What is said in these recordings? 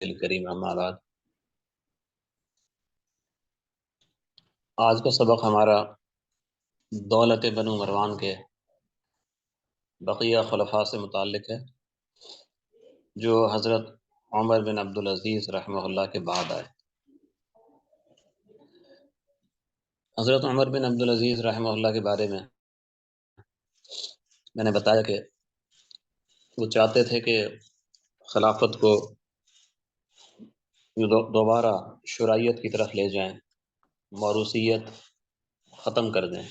الکریم اما بعد۔ آج کا سبق ہمارا دولت بنو مروان کے بقیہ خلفاء سے متعلق ہے جو حضرت عمر بن عبدالعزیز رحمہ اللہ کے بعد آئے۔ حضرت عمر بن عبدالعزیز رحمہ اللہ کے بارے میں نے بتایا کہ وہ چاہتے تھے کہ خلافت کو دوبارہ شرعیت کی طرف لے جائیں، موروثیت ختم کر دیں،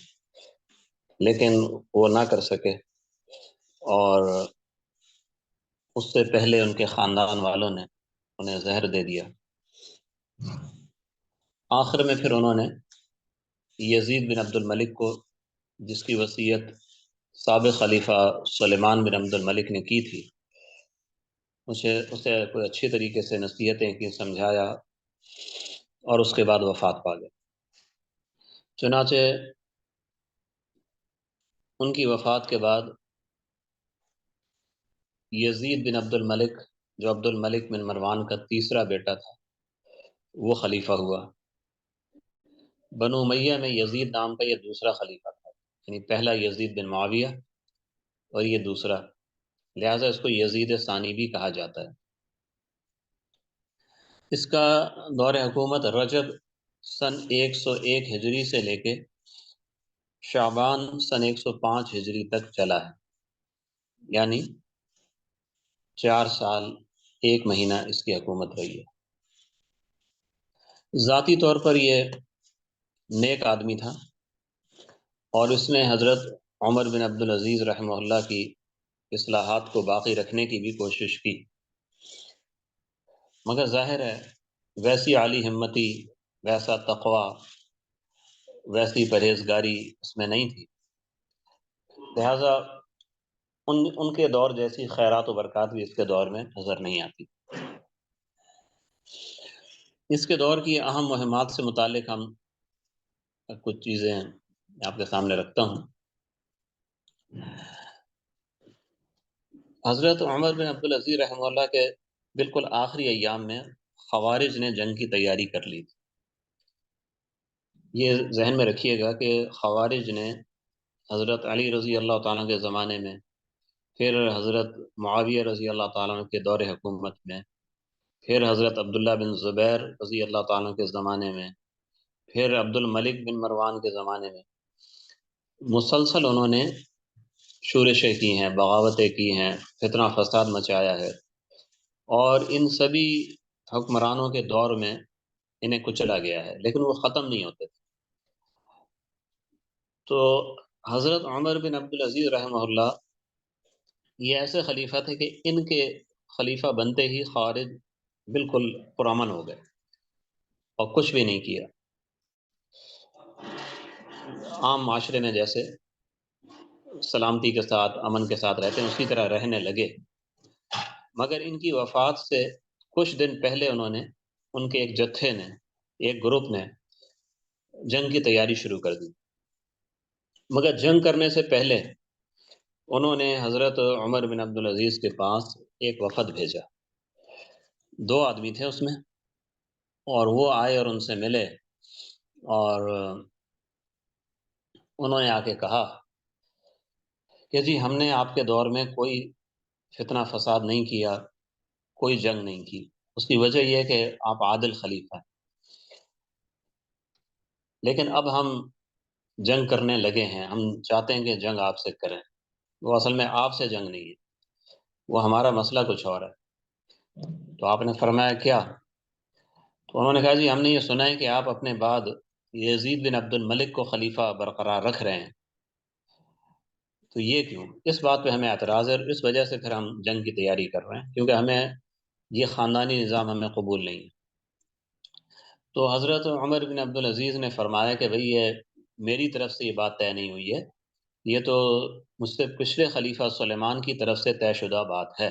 لیکن وہ نہ کر سکے، اور اس سے پہلے ان کے خاندان والوں نے انہیں زہر دے دیا۔ آخر میں پھر انہوں نے یزید بن عبد الملک کو، جس کی وصیت سابق خلیفہ سلیمان بن عبد الملک نے کی تھی، اسے کوئی اچھی طریقے سے نصیحتیں کی، سمجھایا، اور اس کے بعد وفات پا گئے۔ چنانچہ ان کی وفات کے بعد یزید بن عبد الملک، جو عبد الملک بن مروان کا تیسرا بیٹا تھا، وہ خلیفہ ہوا۔ بنو امیہ میں یزید نام کا یہ دوسرا خلیفہ تھا، یعنی پہلا یزید بن معاویہ اور یہ دوسرا، لہٰذا اس کو یزید ثانی بھی کہا جاتا ہے۔ اس کا دور حکومت رجب سن 101 ہجری سے لے کے شعبان سن 105 ہجری تک چلا ہے، یعنی 4 سال 1 مہینہ اس کی حکومت رہی ہے۔ ذاتی طور پر یہ نیک آدمی تھا، اور اس نے حضرت عمر بن عبدالعزیز رحمہ اللہ کی اصلاحات کو باقی رکھنے کی بھی کوشش کی، مگر ظاہر ہے ویسی عالی ہمتی، ویسا تقوی، ویسی پرہیزگاری اس میں نہیں تھی، لہذا ان کے دور جیسی خیرات و برکات بھی اس کے دور میں نظر نہیں آتی۔ اس کے دور کی اہم مہمات سے متعلق ہم کچھ چیزیں آپ کے سامنے رکھتا ہوں۔ حضرت عمر بن عبدالعزیز رحمہ اللہ کے بالکل آخری ایام میں خوارج نے جنگ کی تیاری کر لی تھی۔ یہ ذہن میں رکھیے گا کہ خوارج نے حضرت علی رضی اللہ تعالیٰ کے زمانے میں، پھر حضرت معاویہ رضی اللہ تعالیٰ کے دور حکومت میں، پھر حضرت عبداللہ بن زبیر رضی اللہ تعالیٰ کے زمانے میں، پھر عبد الملک بن مروان کے زمانے میں مسلسل انہوں نے شورشیں کی ہیں، بغاوتیں کی ہیں، فتنہ فساد مچایا ہے، اور ان سبھی حکمرانوں کے دور میں انہیں کچلا گیا ہے، لیکن وہ ختم نہیں ہوتے تھے۔ تو حضرت عمر بن عبدالعزیز رحمہ اللہ یہ ایسے خلیفہ تھے کہ ان کے خلیفہ بنتے ہی خوارج بالکل پرامن ہو گئے اور کچھ بھی نہیں کیا۔ عام معاشرے میں جیسے سلامتی کے ساتھ، امن کے ساتھ رہتے ہیں، اسی طرح رہنے لگے، مگر ان کی وفات سے کچھ دن پہلے ان کے ایک جتھے نے، ایک گروپ نے جنگ کی تیاری شروع کر دی، مگر جنگ کرنے سے پہلے انہوں نے حضرت عمر بن عبدالعزیز کے پاس ایک وفد بھیجا۔ 2 آدمی تھے اس میں، اور وہ آئے اور ان سے ملے، اور انہوں نے آ کے کہا کہ جی ہم نے آپ کے دور میں کوئی فتنہ فساد نہیں کیا، کوئی جنگ نہیں کی، اس کی وجہ یہ ہے کہ آپ عادل خلیفہ ہیں، لیکن اب ہم جنگ کرنے لگے ہیں، ہم چاہتے ہیں کہ جنگ آپ سے کریں۔ وہ اصل میں آپ سے جنگ نہیں ہے، وہ ہمارا مسئلہ کچھ اور ہے۔ تو آپ نے فرمایا کیا؟ تو انہوں نے کہا جی ہم نے یہ سنا ہے کہ آپ اپنے بعد یزید بن عبد الملک کو خلیفہ برقرار رکھ رہے ہیں، تو یہ کیوں؟ اس بات پہ ہمیں اعتراض ہے، اور اس وجہ سے پھر ہم جنگ کی تیاری کر رہے ہیں، کیونکہ ہمیں یہ خاندانی نظام ہمیں قبول نہیں ہے۔ تو حضرت عمر بن عبدالعزیز نے فرمایا کہ بھئی یہ میری طرف سے یہ بات طے نہیں ہوئی ہے، یہ تو مجھ سے پچھلے خلیفہ سلیمان کی طرف سے طے شدہ بات ہے۔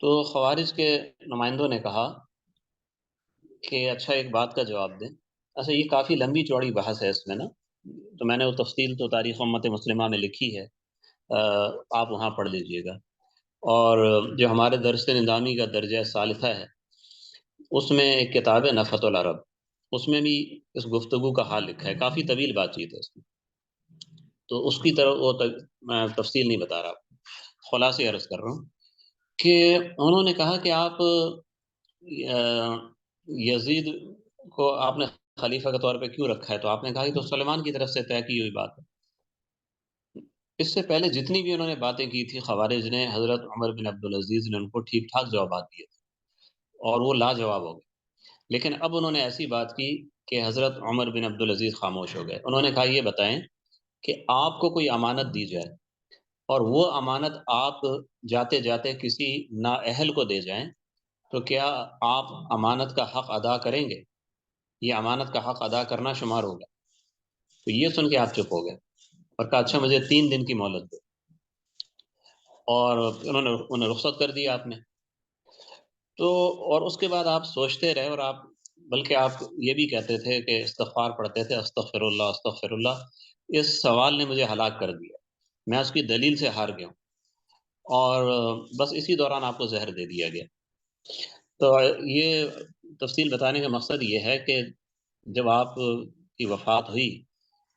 تو خوارج کے نمائندوں نے کہا کہ اچھا ایک بات کا جواب دیں۔ اچھا یہ کافی لمبی چوڑی بحث ہے اس میں نا، تو میں نے وہ تفصیل تو تاریخ امت مسلمہ میں لکھی ہے، آپ وہاں پڑھ لیجئے گا۔ اور جو ہمارے درس نظامی کا درجہ ثالثہ ہے اس میں ایک کتاب ہے نفحۃ العرب، اس میں بھی اس گفتگو کا حال لکھا ہے، کافی طویل بات چیت ہے اس میں، تو اس کی طرح میں تفصیل نہیں بتا رہا، خلاصے عرض کر رہا ہوں کہ انہوں نے کہا کہ آپ یزید کو آپ نے خلیفہ کے طور پہ کیوں رکھا ہے؟ تو آپ نے کہا کہ تو سلمان کی طرف سے طے کی ہوئی بات ہے۔ اس سے پہلے جتنی بھی انہوں نے باتیں کی تھی خوارج نے، حضرت عمر بن عبدالعزیز نے ان کو ٹھیک ٹھاک جوابات دیے تھے اور وہ لاجواب ہو گئے، لیکن اب انہوں نے ایسی بات کی کہ حضرت عمر بن عبدالعزیز خاموش ہو گئے۔ انہوں نے کہا یہ بتائیں کہ آپ کو کوئی امانت دی جائے اور وہ امانت آپ جاتے جاتے کسی نااہل کو دے جائیں تو کیا آپ امانت کا حق ادا کریں گے؟ یہ امانت کا حق ادا کرنا شمار ہوگا؟ تو یہ سن کے آپ چپ ہو گئے اور کہا اچھا مجھے 3 دن کی مہلت دو، اور انہیں رخصت کر دیا آپ نے۔ تو اور اس کے بعد آپ سوچتے رہے، اور آپ بلکہ آپ یہ بھی کہتے تھے کہ استغفار پڑھتے تھے، استغفر اللہ استغفر اللہ۔ اس سوال نے مجھے ہلاک کر دیا، میں اس کی دلیل سے ہار گیا ہوں، اور بس اسی دوران آپ کو زہر دے دیا گیا۔ تو یہ تفصیل بتانے کا مقصد یہ ہے کہ جب آپ کی وفات ہوئی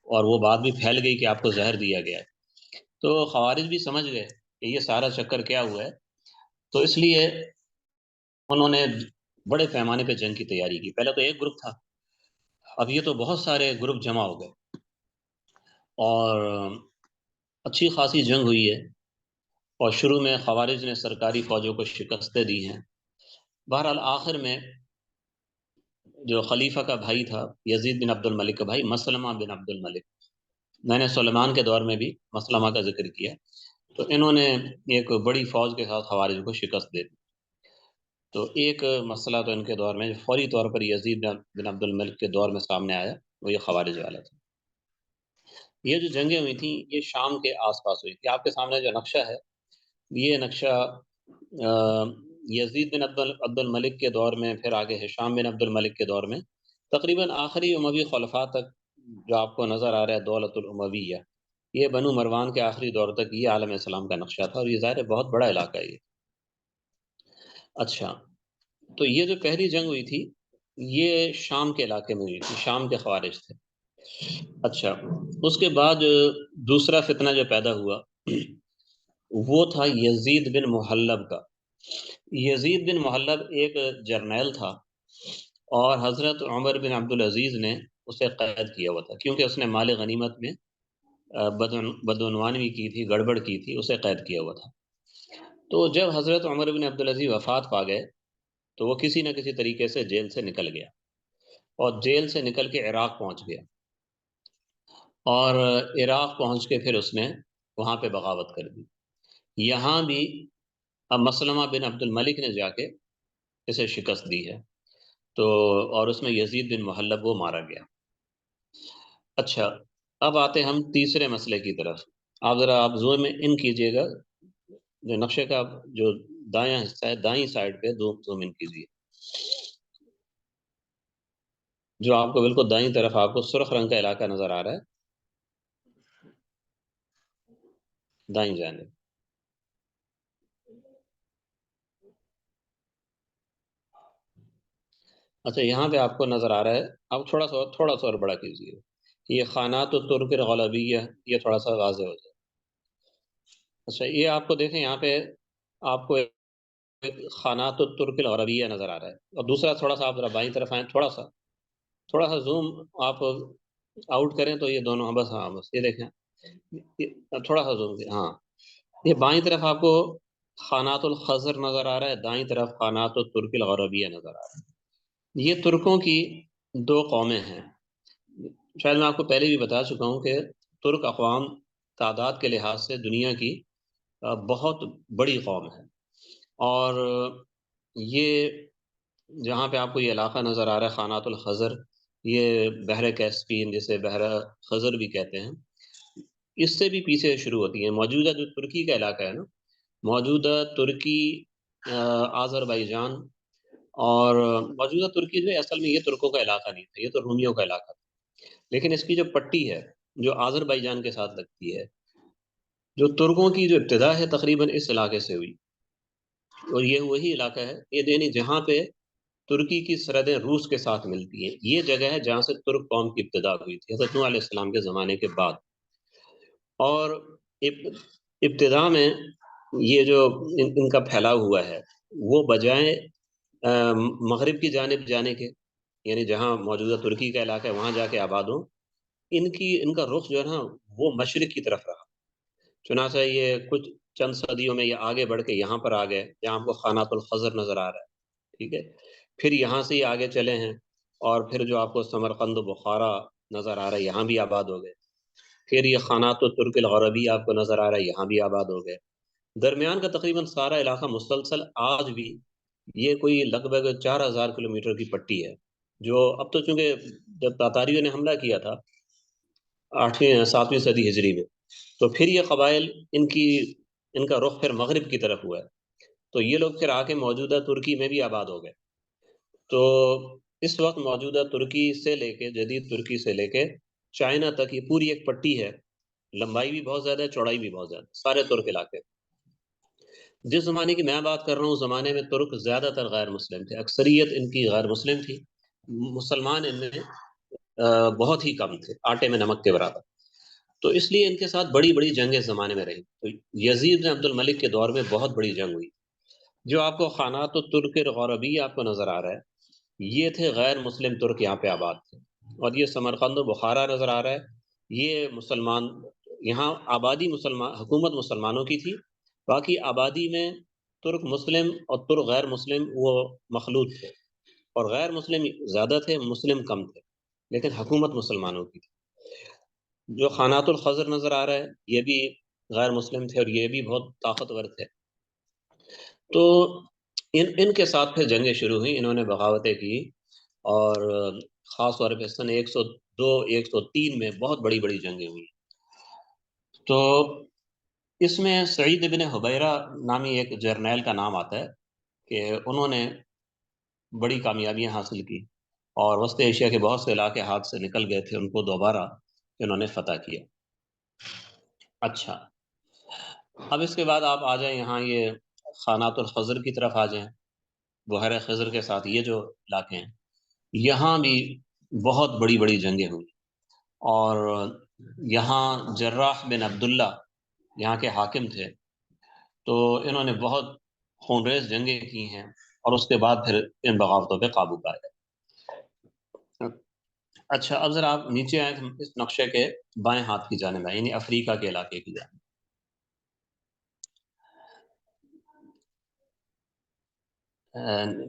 اور وہ بات بھی پھیل گئی کہ آپ کو زہر دیا گیا ہے، تو خوارج بھی سمجھ گئے کہ یہ سارا چکر کیا ہوا ہے، تو اس لیے انہوں نے بڑے پیمانے پہ جنگ کی تیاری کی۔ پہلے تو ایک گروپ تھا، اب یہ تو بہت سارے گروپ جمع ہو گئے اور اچھی خاصی جنگ ہوئی ہے، اور شروع میں خوارج نے سرکاری فوجوں کو شکستیں دی ہیں۔ بہرحال آخر میں جو خلیفہ کا بھائی تھا، یزید بن عبد الملک کا بھائی مسلمہ بن عبد الملک، میں نے سلیمان کے دور میں بھی مسلمہ کا ذکر کیا، تو انہوں نے ایک بڑی فوج کے ساتھ خوارج کو شکست دے دی۔ تو ایک مسئلہ تو ان کے دور میں جو فوری طور پر یزید بن عبد الملک کے دور میں سامنے آیا، وہ یہ خوارج والا تھا۔ یہ جو جنگیں ہوئی تھیں یہ شام کے آس پاس ہوئی تھی۔ آپ کے سامنے جو نقشہ ہے، یہ نقشہ یزید بن عبد الملک کے دور میں، پھر آگے ہشام بن عبد الملک کے دور میں، تقریباً آخری اموی خلفاء تک جو آپ کو نظر آ رہا ہے دولت الامویہ، یہ بنو مروان کے آخری دور تک یہ عالم اسلام کا نقشہ تھا، اور یہ ظاہر ہے بہت بڑا علاقہ ہے یہ۔ اچھا، تو یہ جو پہلی جنگ ہوئی تھی یہ شام کے علاقے میں ہوئی تھی، شام کے خوارج تھے۔ اچھا، اس کے بعد دوسرا فتنہ جو پیدا ہوا وہ تھا یزید بن محلب کا۔ یزید بن محلب ایک جرنیل تھا، اور حضرت عمر بن عبدالعزیز نے اسے قید کیا ہوا تھا، کیونکہ اس نے مال غنیمت میں بدعنوانی کی تھی، گڑبڑ کی تھی، اسے قید کیا ہوا تھا۔ تو جب حضرت عمر بن عبدالعزیز وفات پا گئے تو وہ کسی نہ کسی طریقے سے جیل سے نکل گیا، اور جیل سے نکل کے عراق پہنچ گیا، اور عراق پہنچ کے پھر اس نے وہاں پہ بغاوت کر دی۔ یہاں بھی اب مسلمہ بن عبد الملک نے جا کے اسے شکست دی ہے، تو اور اس میں یزید بن محلب وہ مارا گیا۔ اچھا، اب آتے ہم تیسرے مسئلے کی طرف۔ آپ ذرا آپ زور میں ان کیجئے گا، جو نقشے کا جو دایاں حصہ ہے دائیں سائڈ پہ زوم ان کیجئے، جو آپ کو بالکل دائیں طرف آپ کو سرخ رنگ کا علاقہ نظر آ رہا ہے، دائیں جانب۔ اچھا، یہاں پہ آپ کو نظر آ رہا ہے، آپ تھوڑا سا اور بڑا کیجیے، یہ خانات الترک الغلبیہ، یہ تھوڑا سا واضح ہو جائے۔ اچھا، یہ آپ کو دیکھیں یہاں پہ آپ کو ایک خانات الترک العربیہ نظر آ رہا ہے، اور دوسرا تھوڑا سا آپ ذرا بائیں طرف آئیں، تھوڑا سا زوم آپ آؤٹ کریں تو یہ دونوں، ہاں بس، ہاں بس یہ دیکھیں، تھوڑا سا زوم، ہاں یہ بائیں طرف آپ کو خانات الخضر نظر آ رہا ہے، دائیں طرف خانات الترک العربیہ نظر آ رہا ہے۔ یہ ترکوں کی دو قومیں ہیں، شاید میں آپ کو پہلے بھی بتا چکا ہوں کہ ترک اقوام تعداد کے لحاظ سے دنیا کی بہت بڑی قوم ہے، اور یہ جہاں پہ آپ کو یہ علاقہ نظر آ رہا ہے خانات الخضر، یہ بحر کیسپین جسے بحر خضر بھی کہتے ہیں، اس سے بھی پیچھے شروع ہوتی ہیں۔ موجودہ جو ترکی کا علاقہ ہے نا، موجودہ ترکی، آذربائیجان، اور موجودہ ترکی جو ہے اصل میں یہ ترکوں کا علاقہ نہیں تھا، یہ تو رومیوں کا علاقہ تھا، لیکن اس کی جو پٹی ہے جو آذربائیجان کے ساتھ لگتی ہے، جو ترکوں کی جو ابتدا ہے تقریباً اس علاقے سے ہوئی، اور یہ وہی علاقہ ہے یہ یعنی جہاں پہ ترکی کی سرحدیں روس کے ساتھ ملتی ہیں، یہ جگہ ہے جہاں سے ترک قوم کی ابتدا ہوئی تھی حضرت نوح علیہ السلام کے زمانے کے بعد۔ اور ابتدا میں یہ جو ان کا پھیلاؤ ہوا ہے وہ بجائے مغرب کی جانب جانے کے، یعنی جہاں موجودہ ترکی کا علاقہ ہے وہاں جا کے آباد ہوں، ان کا رخ جو ہے نا وہ مشرق کی طرف رہا۔ چنانچہ یہ کچھ چند صدیوں میں یہ آگے بڑھ کے یہاں پر آ گئے جہاں آپ کو خانات الخضر نظر آ رہا ہے، ٹھیک ہے۔ پھر یہاں سے ہی آگے چلے ہیں اور پھر جو آپ کو سمرقند و بخارا نظر آ رہا ہے یہاں بھی آباد ہو گئے۔ پھر یہ خانات الترک العربی آپ کو نظر آ رہا ہے یہاں بھی آباد ہو گئے۔ درمیان کا تقریباً سارا علاقہ مسلسل آج بھی یہ کوئی لگ بھگ 4000 کلومیٹر کی پٹی ہے، جو اب تو چونکہ جب تاتاریوں نے حملہ کیا تھا 7ویں صدی ہجری میں، تو پھر یہ قبائل ان کا رخ پھر مغرب کی طرف ہوا ہے، تو یہ لوگ پھر آ کے موجودہ ترکی میں بھی آباد ہو گئے۔ تو اس وقت موجودہ ترکی سے لے کے جدید ترکی سے لے کے چائنا تک یہ پوری ایک پٹی ہے، لمبائی بھی بہت زیادہ ہے، چوڑائی بھی بہت زیادہ، سارے ترک علاقے۔ جس زمانے کی میں بات کر رہا ہوں اس زمانے میں ترک زیادہ تر غیر مسلم تھے، اکثریت ان کی غیر مسلم تھی، مسلمان ان میں بہت ہی کم تھے، آٹے میں نمک کے برابر۔ تو اس لیے ان کے ساتھ بڑی بڑی جنگیں زمانے میں رہی۔ تو یزید بن عبد الملک کے دور میں بہت بڑی جنگ ہوئی۔ جو آپ کو خانات الترک الغربی آپ کو نظر آ رہا ہے یہ تھے غیر مسلم ترک یہاں پہ آباد تھے، اور یہ سمرقند و بخارا نظر آ رہا ہے یہ مسلمان، یہاں آبادی حکومت مسلمانوں کی تھی، باقی آبادی میں ترک مسلم اور ترک غیر مسلم وہ مخلوط تھے، اور غیر مسلم زیادہ تھے مسلم کم تھے، لیکن حکومت مسلمانوں کی تھی۔ جو خانات الخضر نظر آ رہا ہے یہ بھی غیر مسلم تھے اور یہ بھی بہت طاقتور تھے۔ تو ان کے ساتھ پھر جنگیں شروع ہوئیں، انہوں نے بغاوتیں کی، اور خاص طور پہ سن 102 103 میں بہت بڑی بڑی جنگیں ہوئی۔ تو اس میں سعید بن حبیرہ نامی ایک جرنیل کا نام آتا ہے کہ انہوں نے بڑی کامیابیاں حاصل کی اور وسط ایشیا کے بہت سے علاقے ہاتھ سے نکل گئے تھے، ان کو دوبارہ انہوں نے فتح کیا۔ اچھا، اب اس کے بعد آپ آ جائیں یہاں یہ خانات الخضر کی طرف آ جائیں، بحیرہ خضر کے ساتھ یہ جو علاقے ہیں یہاں بھی بہت بڑی بڑی جنگیں ہوئی، اور یہاں جراح بن عبداللہ یہاں کے حاکم تھے، تو انہوں نے بہت خونریز جنگیں کی ہیں، اور اس کے بعد پھر ان بغاوتوں پہ قابو پایا۔ اچھا، اب ذرا آپ نیچے آئیں تو اس نقشے کے بائیں ہاتھ کی جانب آئیں، یعنی افریقہ کے علاقے کی جانب۔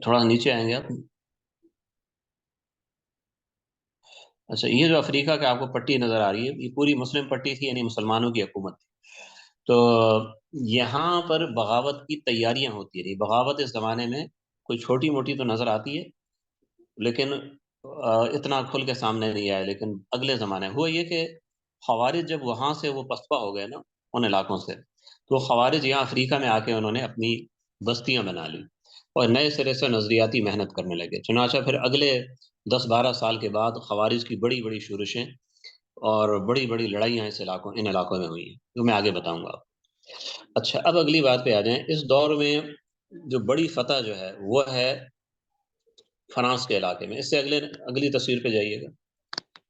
تھوڑا نیچے آئیں گے آپ۔ اچھا، یہ جو افریقہ کا آپ کو پٹی نظر آ رہی ہے یہ پوری مسلم پٹی تھی، یعنی مسلمانوں کی حکومت تھی۔ تو یہاں پر بغاوت کی تیاریاں ہوتی رہی۔ بغاوت اس زمانے میں کوئی چھوٹی موٹی تو نظر آتی ہے، لیکن اتنا کھل کے سامنے نہیں آیا۔ لیکن اگلے زمانے ہوا یہ کہ خوارج جب وہاں سے وہ پسپا ہو گئے نا ان علاقوں سے، تو خوارج یہاں افریقہ میں آ کے انہوں نے اپنی بستیاں بنا لی اور نئے سرے سے نظریاتی محنت کرنے لگے۔ چنانچہ پھر اگلے 10-12 سال کے بعد خوارج کی بڑی بڑی شورشیں اور بڑی بڑی لڑائیاں ان علاقوں میں ہوئی ہیں، جو میں آگے بتاؤں گا آپ۔ اچھا، اب اگلی بات پہ آ جائیں۔ اس دور میں جو بڑی فتح جو ہے وہ ہے فرانس کے علاقے میں۔ اس سے اگلی تصویر پہ جائیے گا،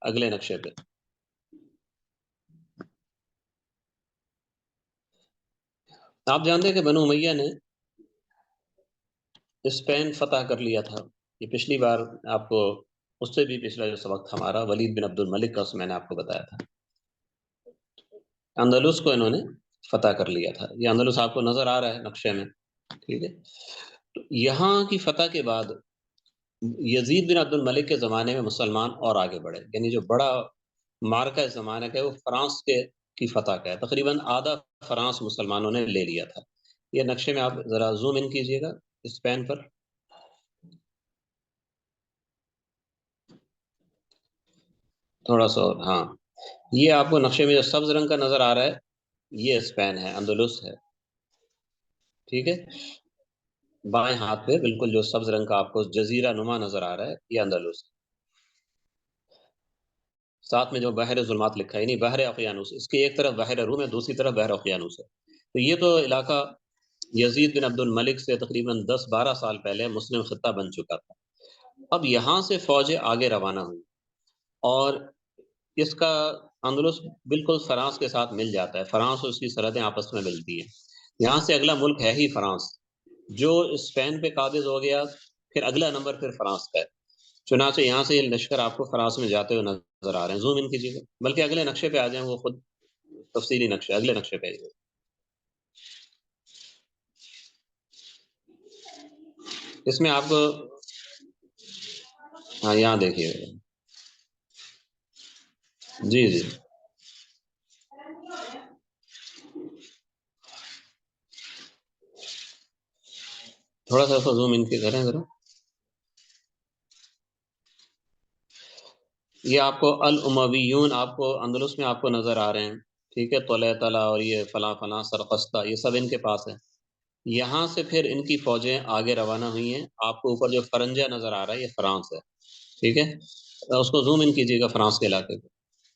اگلے نقشے پہ۔ آپ جانتے ہیں کہ بنو امیہ نے اسپین فتح کر لیا تھا۔ یہ پچھلی بار آپ کو اس سے بھی پچھلا جو سبق تھا ہمارا ولید بن عبد الملک کا، اس میں نے آپ کو بتایا تھا اندلس کو انہوں نے فتح کر لیا تھا۔ یہ اندلس آپ کو نظر آ رہا ہے نقشے میں، ٹھیک ہے۔ تو یہاں کی فتح کے بعد یزید بن عبد الملک کے زمانے میں مسلمان اور آگے بڑھے، یعنی جو بڑا مارکا اس زمانے کا ہے وہ فرانس کی فتح کا ہے۔ تقریباً آدھا فرانس مسلمانوں نے لے لیا تھا۔ یہ نقشے میں آپ ذرا زوم ان کیجئے گا اس پین پر۔ تھوڑا سا اور، ہاں، یہ آپ کو نقشے میں جو سبز رنگ کا نظر آ رہا ہے یہ اسپین ہے، اندلس ہے، ٹھیک ہے۔ بائیں ہاتھ پہ بالکل جو سبز رنگ کا آپ کو جزیرہ نما نظر آ رہا ہے یہ اندلس ہے۔ ساتھ میں جو بحر ظلمات لکھا ہے یعنی بحر اقیانوس، اس کی ایک طرف بحر روم ہے دوسری طرف بحر اقیانوس ہے۔ تو یہ تو علاقہ یزید بن عبد الملک سے تقریباً 10-12 سال پہلے مسلم خطہ بن چکا تھا. اب یہاں سے فوجیں آگے روانہ ہوئی اور اس کا اندلس بالکل فرانس کے ساتھ مل جاتا ہے. فرانس اور اس کی سرحدیں آپس میں ملتی ہیں. یہاں سے اگلا ملک ہے ہی فرانس، جو اسپین پہ قابض ہو گیا، پھر اگلا نمبر پھر فرانس کا ہے. چنانچہ یہاں سے یہ لشکر آپ کو فرانس میں جاتے ہوئے نظر آ رہے ہیں. زوم ان کیجیے گا، بلکہ اگلے نقشے پہ آ جائیں، وہ خود تفصیلی نقشے اگلے نقشے پہ. اس میں آپ کو ہاں یہاں دیکھیے. جی جی تھوڑا سا زوم ان کے کریں ذرا. یہ آپ کو الامویون آپ کو اندلس میں آپ کو نظر آ رہے ہیں. ٹھیک ہے، طلح اور یہ فلاں فلاں سرقستہ، یہ سب ان کے پاس ہے. یہاں سے پھر ان کی فوجیں آگے روانہ ہوئی ہیں. آپ کو اوپر جو فرنجہ نظر آ رہا ہے، یہ فرانس ہے. ٹھیک ہے، اس کو زوم ان کیجیے گا فرانس کے علاقے کو،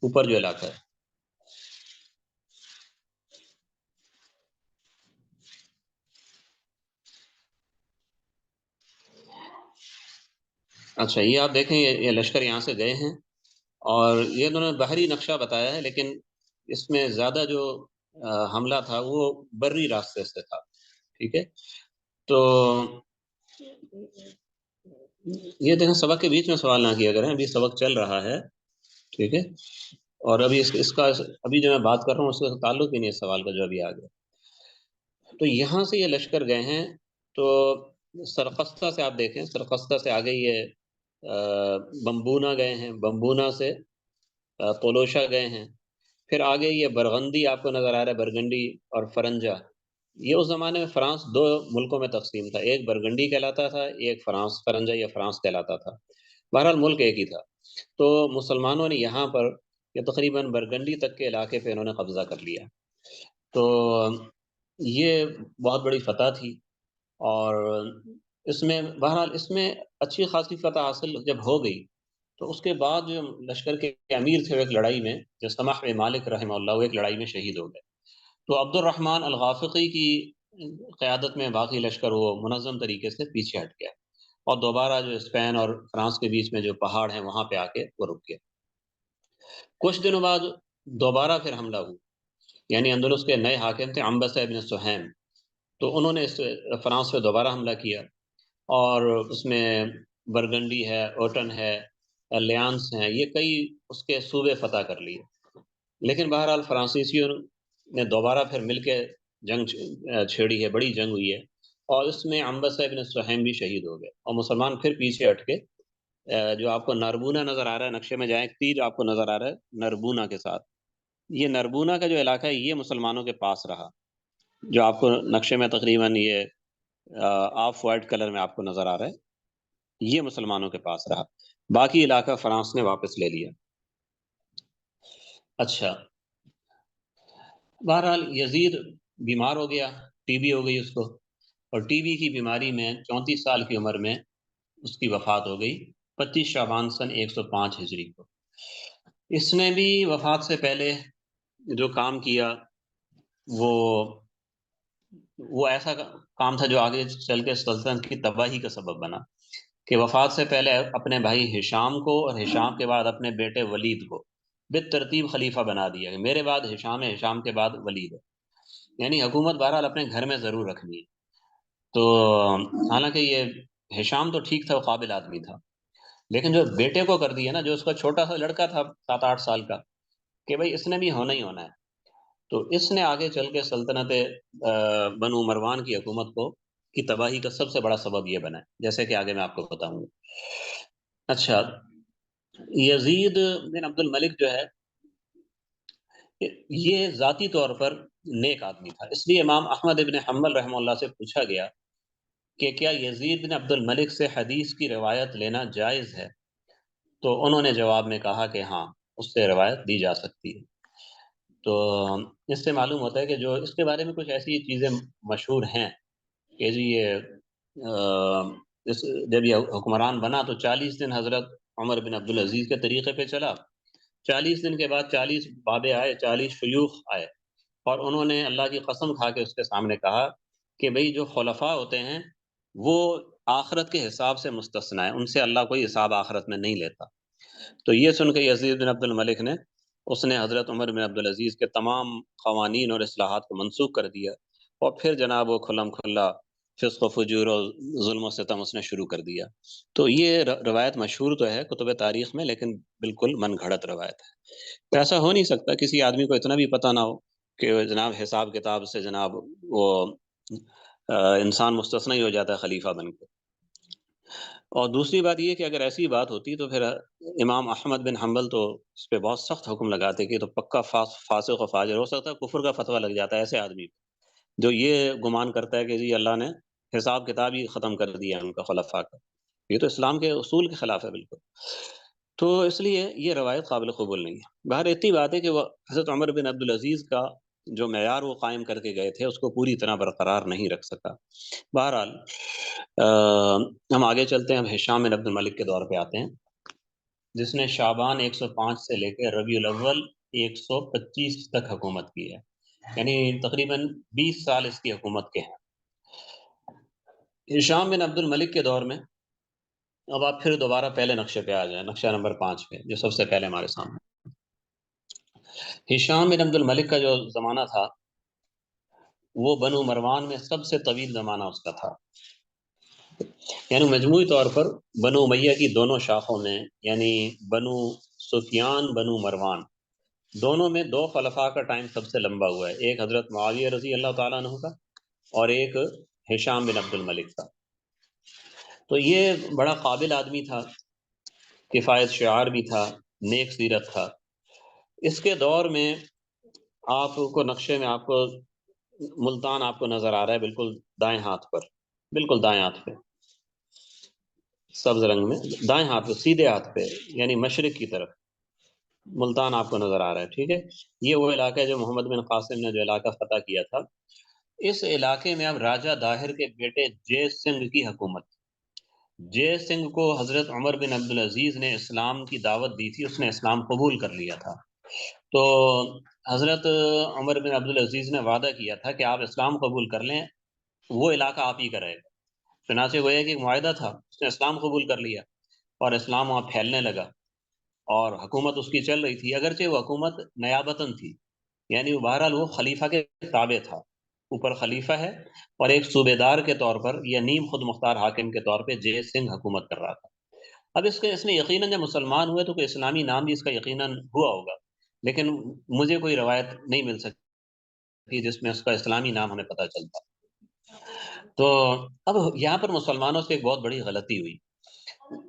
اوپر جو علاقہ ہے. اچھا، یہ آپ دیکھیں، یہ لشکر یہاں سے گئے ہیں اور یہ انہوں نے بحری نقشہ بتایا ہے، لیکن اس میں زیادہ جو حملہ تھا وہ بری راستے سے تھا. ٹھیک ہے، تو یہ دیکھیں، سبق کے بیچ میں سوال نہ کیا کریں، ابھی سبق چل رہا ہے. ٹھیک ہے، اور ابھی اس کا ابھی جو میں بات کر رہا ہوں اس کا تعلق ہی نہیں ہے سوال کا جو ابھی آ گیا. تو یہاں سے یہ لشکر گئے ہیں. تو سرخستہ سے آپ دیکھیں، سرخستہ سے آگے یہ بمبونا گئے ہیں، بمبونا سے طولوشہ گئے ہیں. پھر آگے یہ برغندی آپ کو نظر آ رہا ہے، برگنڈی اور فرنجا. یہ اس زمانے میں فرانس دو ملکوں میں تقسیم تھا، ایک برگنڈی کہلاتا تھا، ایک فرانس فرنجا یا فرانس کہلاتا تھا. بہرحال ملک ایک ہی تھا. تو مسلمانوں نے یہاں پر یہ تقریباً برگنڈی تک کے علاقے پہ انہوں نے قبضہ کر لیا. تو یہ بہت بڑی فتح تھی. اور اس میں بہرحال اس میں اچھی خاصی فتح حاصل جب ہو گئی تو اس کے بعد جو لشکر کے امیر تھے ایک لڑائی میں، جو سمح بن مالک رحمہ اللہ، وہ ایک لڑائی میں شہید ہو گئے. تو عبد الرحمن الغافقی کی قیادت میں باقی لشکر وہ منظم طریقے سے پیچھے ہٹ گیا اور دوبارہ جو اسپین اور فرانس کے بیچ میں جو پہاڑ ہیں وہاں پہ آ کے وہ رک گیا. کچھ دنوں بعد دوبارہ پھر حملہ ہوا. یعنی اندلس کے نئے حاکم تھے عنبسہ ابن سہیم، تو انہوں نے اس فرانس پہ دوبارہ حملہ کیا اور اس میں برگنڈی ہے، اوٹن ہے، لیانس ہیں، یہ کئی اس کے صوبے فتح کر لیے. لیکن بہرحال فرانسیسیوں نے دوبارہ پھر مل کے جنگ چھیڑی ہے، بڑی جنگ ہوئی ہے، اور اس میں عنبسہ ابن سہیم بھی شہید ہو گئے اور مسلمان پھر پیچھے ہٹ کے جو آپ کو نربونا نظر آ رہا ہے، نقشے میں جائیں، ایک تیر آپ کو نظر آ رہا ہے نربونا کے ساتھ. یہ نربونا کا جو علاقہ ہے یہ مسلمانوں کے پاس رہا، جو آپ کو نقشے میں تقریباً یہ آف وائٹ کلر میں آپ کو نظر آ رہا ہے، یہ مسلمانوں کے پاس رہا. باقی علاقہ فرانس نے واپس لے لیا. اچھا، بہرحال یزید بیمار ہو گیا، ٹی بی ہو گئی اس کو، اور ٹی بی کی بیماری میں 34 سال کی عمر میں اس کی وفات ہو گئی 25 شعبان سن 105 ہجری کو. اس نے بھی وفات سے پہلے جو کام کیا وہ ایسا کام تھا جو آگے چل کے سلطنت کی تباہی کا سبب بنا. کہ وفات سے پہلے اپنے بھائی ہشام کو اور ہشام کے بعد اپنے بیٹے ولید کو بالترتیب خلیفہ بنا دیا کہ میرے بعد ہشام ہے، ہشام کے بعد ولید ہے. یعنی حکومت بہرحال اپنے گھر میں ضرور رکھنی ہے. تو حالانکہ یہ ہشام تو ٹھیک تھا، وہ قابل آدمی تھا، لیکن جو بیٹے کو کر دیا نا، جو اس کا چھوٹا سا لڑکا تھا 7-8 سال کا، کہ بھائی اس نے بھی ہونا ہی ہونا ہے. تو اس نے آگے چل کے سلطنت بنو مروان کی حکومت کی تباہی کا سب سے بڑا سبب یہ بنا ہے، جیسے کہ آگے میں آپ کو بتاؤں گا. اچھا، یزید بن عبد الملک جو ہے یہ ذاتی طور پر نیک آدمی تھا. اس لیے امام احمد ابن حنبل رحمہ اللہ سے پوچھا گیا کہ کیا یزید بن عبد الملک سے حدیث کی روایت لینا جائز ہے؟ تو انہوں نے جواب میں کہا کہ ہاں، اس سے روایت دی جا سکتی ہے. تو اس سے معلوم ہوتا ہے کہ جو اس کے بارے میں کچھ ایسی چیزیں مشہور ہیں کہ جی یہ جب یہ حکمران بنا تو 40 دن حضرت عمر بن عبدالعزیز کے طریقے پہ چلا. 40 دن کے بعد 40 بابے آئے، 40 شیوخ آئے، اور انہوں نے اللہ کی قسم کھا کے اس کے سامنے کہا کہ بھئی جو خلفاء ہوتے ہیں وہ آخرت کے حساب سے مستثنی ہیں، ان سے اللہ کوئی حساب آخرت میں نہیں لیتا۔ تو یہ سن کے یزید بن عبد الملک نے اس نے حضرت عمر بن عبدالعزیز کے تمام قوانین اور اصلاحات کو منسوخ کر دیا، اور پھر جناب وہ کھلم کھلا فسق و فجور اور ظلم و ستم اس نے شروع کر دیا۔ تو یہ روایت مشہور تو ہے کتب تاریخ میں، لیکن بالکل من گھڑت روایت ہے۔ تو ایسا ہو نہیں سکتا کسی آدمی کو اتنا بھی پتہ نہ ہو کہ جناب حساب کتاب سے جناب وہ انسان مستثنی ہو جاتا ہے خلیفہ بن کے۔ اور دوسری بات یہ کہ اگر ایسی بات ہوتی تو پھر امام احمد بن حنبل تو اس پہ بہت سخت حکم لگاتے کہ یہ تو پکا فاسق و فاجر، ہو سکتا ہے کفر کا فتویٰ لگ جاتا ہے ایسے آدمی پہ جو یہ گمان کرتا ہے کہ جی اللہ نے حساب کتاب ہی ختم کر دیا ہے ان کا خلفاء کا، یہ تو اسلام کے اصول کے خلاف ہے بالکل۔ تو اس لیے یہ روایت قابل قبول نہیں ہے۔ باہر اتنی بات ہے کہ وہ حضرت عمر بن عبدالعزیز کا جو معیار وہ قائم کر کے گئے تھے اس کو پوری طرح برقرار نہیں رکھ سکا۔ بہرحال ہم آگے چلتے ہیں، ہم ہشام بن عبد الملک کے دور پہ آتے ہیں، جس نے شعبان 105 سے لے کے ربیع الاول 125 تک حکومت کی ہے، یعنی تقریباً 20 سال اس کی حکومت کے ہیں۔ ہشام بن عبد الملک کے دور میں، اب آپ پھر دوبارہ پہلے نقشے پہ آ جائیں، نقشہ نمبر 5 پہ جو سب سے پہلے ہمارے سامنے۔ ہشام بن عبد الملک کا جو زمانہ تھا وہ بنو مروان میں سب سے طویل زمانہ اس کا تھا، یعنی مجموعی طور پر بنو امیہ کی دونوں شاخوں میں، یعنی بنو سفیان بنو مروان دونوں میں دو خلفاء کا ٹائم سب سے لمبا ہوا ہے، ایک حضرت معاویہ رضی اللہ تعالیٰ عنہ کا اور ایک ہشام بن عبد الملک کا۔ تو یہ بڑا قابل آدمی تھا، کفایت شعار بھی تھا، نیک سیرت تھا۔ اس کے دور میں آپ کو نقشے میں آپ کو ملتان آپ کو نظر آ رہا ہے بالکل دائیں ہاتھ پر، بالکل دائیں ہاتھ پہ سبز رنگ میں، دائیں ہاتھ پہ سیدھے ہاتھ پہ، یعنی مشرق کی طرف ملتان آپ کو نظر آ رہا ہے، ٹھیک ہے۔ یہ وہ علاقہ ہے جو محمد بن قاسم نے جو علاقہ فتح کیا تھا۔ اس علاقے میں اب راجہ داہر کے بیٹے جے سنگھ کی حکومت۔ جے سنگھ کو حضرت عمر بن عبدالعزیز نے اسلام کی دعوت دی تھی، اس نے اسلام قبول کر لیا تھا۔ تو حضرت عمر بن عبدالعزیز نے وعدہ کیا تھا کہ آپ اسلام قبول کر لیں، وہ علاقہ آپ ہی کا رہے گا۔ چنانچہ وہ ایک معاہدہ تھا، اس نے اسلام قبول کر لیا اور اسلام وہاں پھیلنے لگا اور حکومت اس کی چل رہی تھی، اگرچہ وہ حکومت نیابتاً تھی، یعنی وہ بہرحال وہ خلیفہ کے تابع تھا، اوپر خلیفہ ہے اور ایک صوبے دار کے طور پر یا نیم خود مختار حاکم کے طور پہ جے سنگھ حکومت کر رہا تھا۔ اب اس نے یقیناً جب مسلمان ہوئے تو کوئی اسلامی نام بھی اس کا یقیناً ہوا ہوگا، لیکن مجھے کوئی روایت نہیں مل سکتی جس میں اس کا اسلامی نام ہمیں پتہ چلتا۔ تو اب یہاں پر مسلمانوں سے ایک بہت بڑی غلطی ہوئی،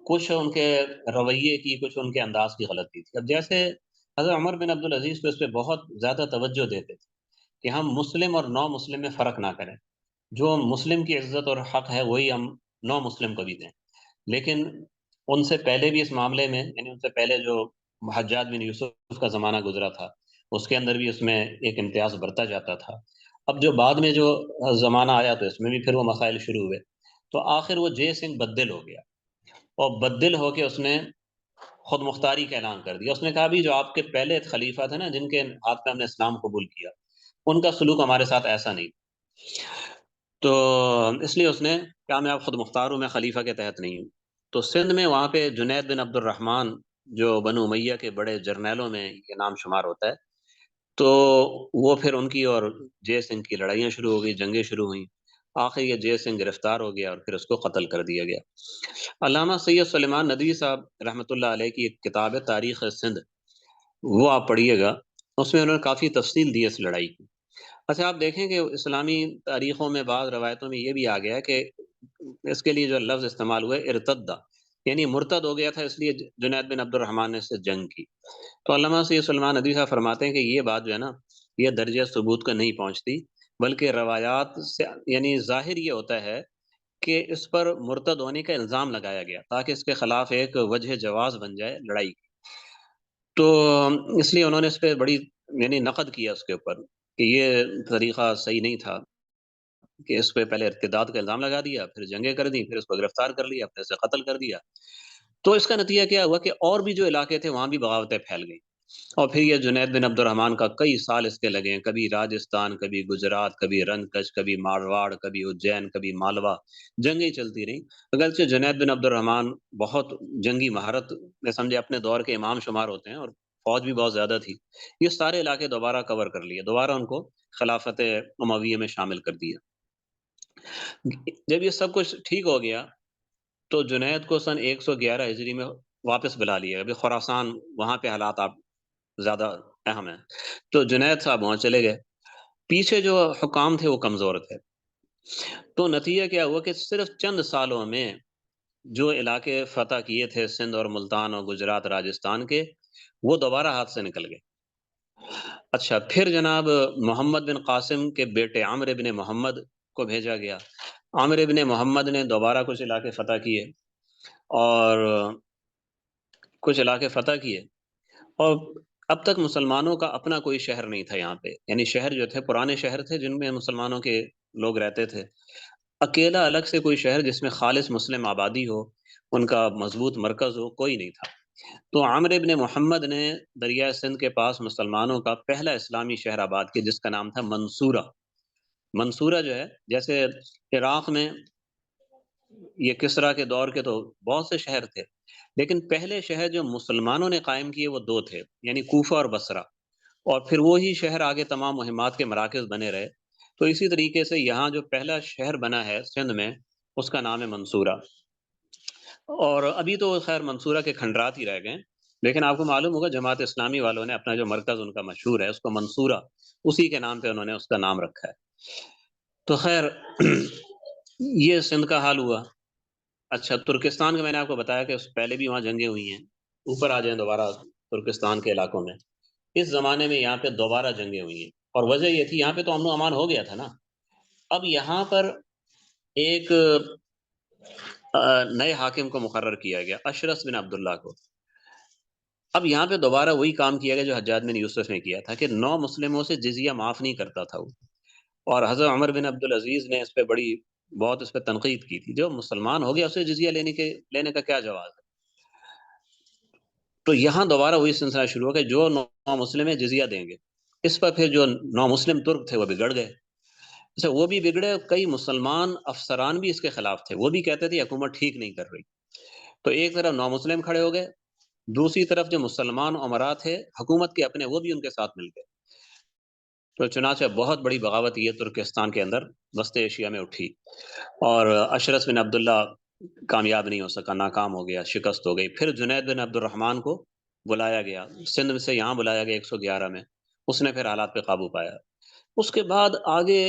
کچھ ان کے رویے کی، کچھ ان کے انداز کی غلطی تھی۔ اب جیسے حضرت عمر بن عبدالعزیز اس پہ بہت زیادہ توجہ دیتے تھے کہ ہم مسلم اور نو مسلم میں فرق نہ کریں، جو مسلم کی عزت اور حق ہے وہی ہم نو مسلم کو بھی دیں۔ لیکن ان سے پہلے بھی اس معاملے میں، یعنی ان سے پہلے جو حجاج بن یوسف کا زمانہ گزرا تھا اس کے اندر بھی اس میں ایک امتیاز برتا جاتا تھا۔ اب جو بعد میں جو زمانہ آیا تو اس میں بھی پھر وہ مسائل شروع ہوئے، تو آخر وہ جے سنگھ بدل ہو گیا اور بدل ہو کے اس نے خود مختاری کا اعلان کر دیا۔ اس نے کہا بھی جو آپ کے پہلے خلیفہ تھے نا جن کے ہاتھ میں ہم نے اسلام قبول کیا، ان کا سلوک ہمارے ساتھ ایسا نہیں، تو اس لیے اس نے کہا میں آپ خود مختار ہوں، میں خلیفہ کے تحت نہیں ہوں۔ تو سندھ میں وہاں پہ جنید بن عبد الرحمن جو بنو امیہ کے بڑے جرنیلوں میں یہ نام شمار ہوتا ہے، تو وہ پھر ان کی اور جے سنگھ کی لڑائیاں شروع ہو گئی، جنگیں شروع ہوئیں، آخر یہ جے سنگھ گرفتار ہو گیا اور پھر اس کو قتل کر دیا گیا۔ علامہ سید سلیمان ندوی صاحب رحمۃ اللہ علیہ کی ایک کتاب ہے تاریخ سندھ، وہ آپ پڑھیے گا، اس میں انہوں نے کافی تفصیل دی اس لڑائی کی۔ اچھا آپ دیکھیں کہ اسلامی تاریخوں میں بعض روایتوں میں یہ بھی آ گیا ہے کہ اس کے لیے جو لفظ استعمال ہوئے ارتدہ، یعنی مرتد ہو گیا تھا، اس لیے جنید بن عبد الرحمن نے اس سے جنگ کی۔ تو علامہ سید سلیمان ندوی صاحب فرماتے ہیں کہ یہ بات جو ہے نا یہ درجہ ثبوت کا نہیں پہنچتی، بلکہ روایات سے یعنی ظاہر یہ ہوتا ہے کہ اس پر مرتد ہونے کا الزام لگایا گیا تاکہ اس کے خلاف ایک وجہ جواز بن جائے لڑائی کی۔ تو اس لیے انہوں نے اس پہ بڑی یعنی نقد کیا اس کے اوپر کہ یہ طریقہ صحیح نہیں تھا کہ اس پہ پہلے ارتداد کا الزام لگا دیا، پھر جنگیں کر دی، پھر اس کو گرفتار کر لیا، پھر اسے قتل کر دیا۔ تو اس کا نتیجہ کیا ہوا کہ اور بھی جو علاقے تھے وہاں بھی بغاوتیں پھیل گئیں، اور پھر یہ جنید بن عبد الرحمن کا کئی سال اس کے لگے ہیں، کبھی راجستھان، کبھی گجرات، کبھی رنکچ، کبھی مارواڑ، کبھی اجین، کبھی مالوا، جنگیں چلتی رہیں۔ اگرچہ جنید بن عبد الرحمن بہت جنگی مہارت میں سمجھے اپنے دور کے امام شمار ہوتے ہیں، اور فوج بھی بہت زیادہ تھی، یہ سارے علاقے دوبارہ کور کر لیے، دوبارہ ان کو خلافت امویہ میں شامل کر دیا۔ جب یہ سب کچھ ٹھیک ہو گیا تو جنید کو سن 111 ہجری میں واپس بلا لیا۔ ابھی خراسان وہاں پہ حالات آپ زیادہ اہم ہیں، تو جنید صاحب وہاں چلے گئے۔ پیچھے جو حکام تھے وہ کمزور تھے، تو نتیجہ کیا ہوا کہ صرف چند سالوں میں جو علاقے فتح کیے تھے سندھ اور ملتان اور گجرات راجستھان کے، وہ دوبارہ ہاتھ سے نکل گئے۔ اچھا، پھر جناب محمد بن قاسم کے بیٹے عامر بن محمد کو بھیجا گیا۔ عامر بن محمد نے دوبارہ کچھ علاقے فتح کیے، اور کچھ علاقے فتح کیے، اور اب تک مسلمانوں کا اپنا کوئی شہر نہیں تھا یہاں پہ، یعنی شہر جو تھے پرانے شہر تھے جن میں مسلمانوں کے لوگ رہتے تھے، اکیلا الگ سے کوئی شہر جس میں خالص مسلم آبادی ہو، ان کا مضبوط مرکز ہو، کوئی نہیں تھا۔ تو عامر ابن محمد نے دریائے سندھ کے پاس مسلمانوں کا پہلا اسلامی شہر آباد کیا، جس کا نام تھا منصورہ۔ منصورہ جو ہے، جیسے عراق میں یہ کسرا کے دور کے تو بہت سے شہر تھے، لیکن پہلے شہر جو مسلمانوں نے قائم کیے وہ دو تھے، یعنی کوفہ اور بصرہ، اور پھر وہی شہر آگے تمام مہمات کے مراکز بنے رہے۔ تو اسی طریقے سے یہاں جو پہلا شہر بنا ہے سندھ میں، اس کا نام ہے منصورہ، اور ابھی تو خیر منصورہ کے کھنڈرات ہی رہ گئے، لیکن آپ کو معلوم ہوگا جماعت اسلامی والوں نے اپنا جو مرکز ان کا مشہور ہے اس کو منصورہ، اسی کے نام پہ انہوں نے اس کا نام رکھا ہے۔ تو خیر یہ سندھ کا حال ہوا۔ اچھا، ترکستان کا میں نے آپ کو بتایا کہ پہلے بھی وہاں جنگیں ہوئی ہیں، اوپر آ جائیں دوبارہ ترکستان کے علاقوں میں۔ اس زمانے میں یہاں پہ دوبارہ جنگیں ہوئی ہیں، اور وجہ یہ تھی یہاں پہ تو امن و امان ہو گیا تھا نا، اب یہاں پر ایک نئے حاکم کو مقرر کیا گیا، اشرس بن عبداللہ کو۔ اب یہاں پہ دوبارہ وہی کام کیا گیا جو حجاج بن یوسف نے کیا تھا، کہ 9 مسلموں سے جزیہ معاف نہیں کرتا تھا وہ، اور حضرت عمر بن عبدالعزیز نے اس پہ بہت اس پہ تنقید کی تھی، جو مسلمان ہو گیا اسے جزیہ لینے کا کیا جواز ہے؟ تو یہاں دوبارہ وہی سلسلہ شروع ہو کہ جو 9 مسلم ہیں جزیہ دیں گے۔ اس پر پھر جو 9 مسلم ترک تھے وہ بگڑ گئے، اچھا وہ بھی بگڑے، کئی مسلمان افسران بھی اس کے خلاف تھے، وہ بھی کہتے تھے حکومت ٹھیک نہیں کر رہی۔ تو ایک طرف 9 مسلم کھڑے ہو گئے، دوسری طرف جو مسلمان امراء تھے حکومت کے اپنے، وہ بھی ان کے ساتھ مل گئے۔ تو چنانچہ بہت بڑی بغاوت یہ ترکستان کے اندر وسط ایشیا میں اٹھی، اور اشرس بن عبداللہ کامیاب نہیں ہو سکا، ناکام ہو گیا، شکست ہو گئی۔ پھر جنید بن عبد الرحمن کو بلایا گیا سندھ سے، یہاں بلایا گیا 111 میں، اس نے پھر حالات پہ قابو پایا۔ اس کے بعد آگے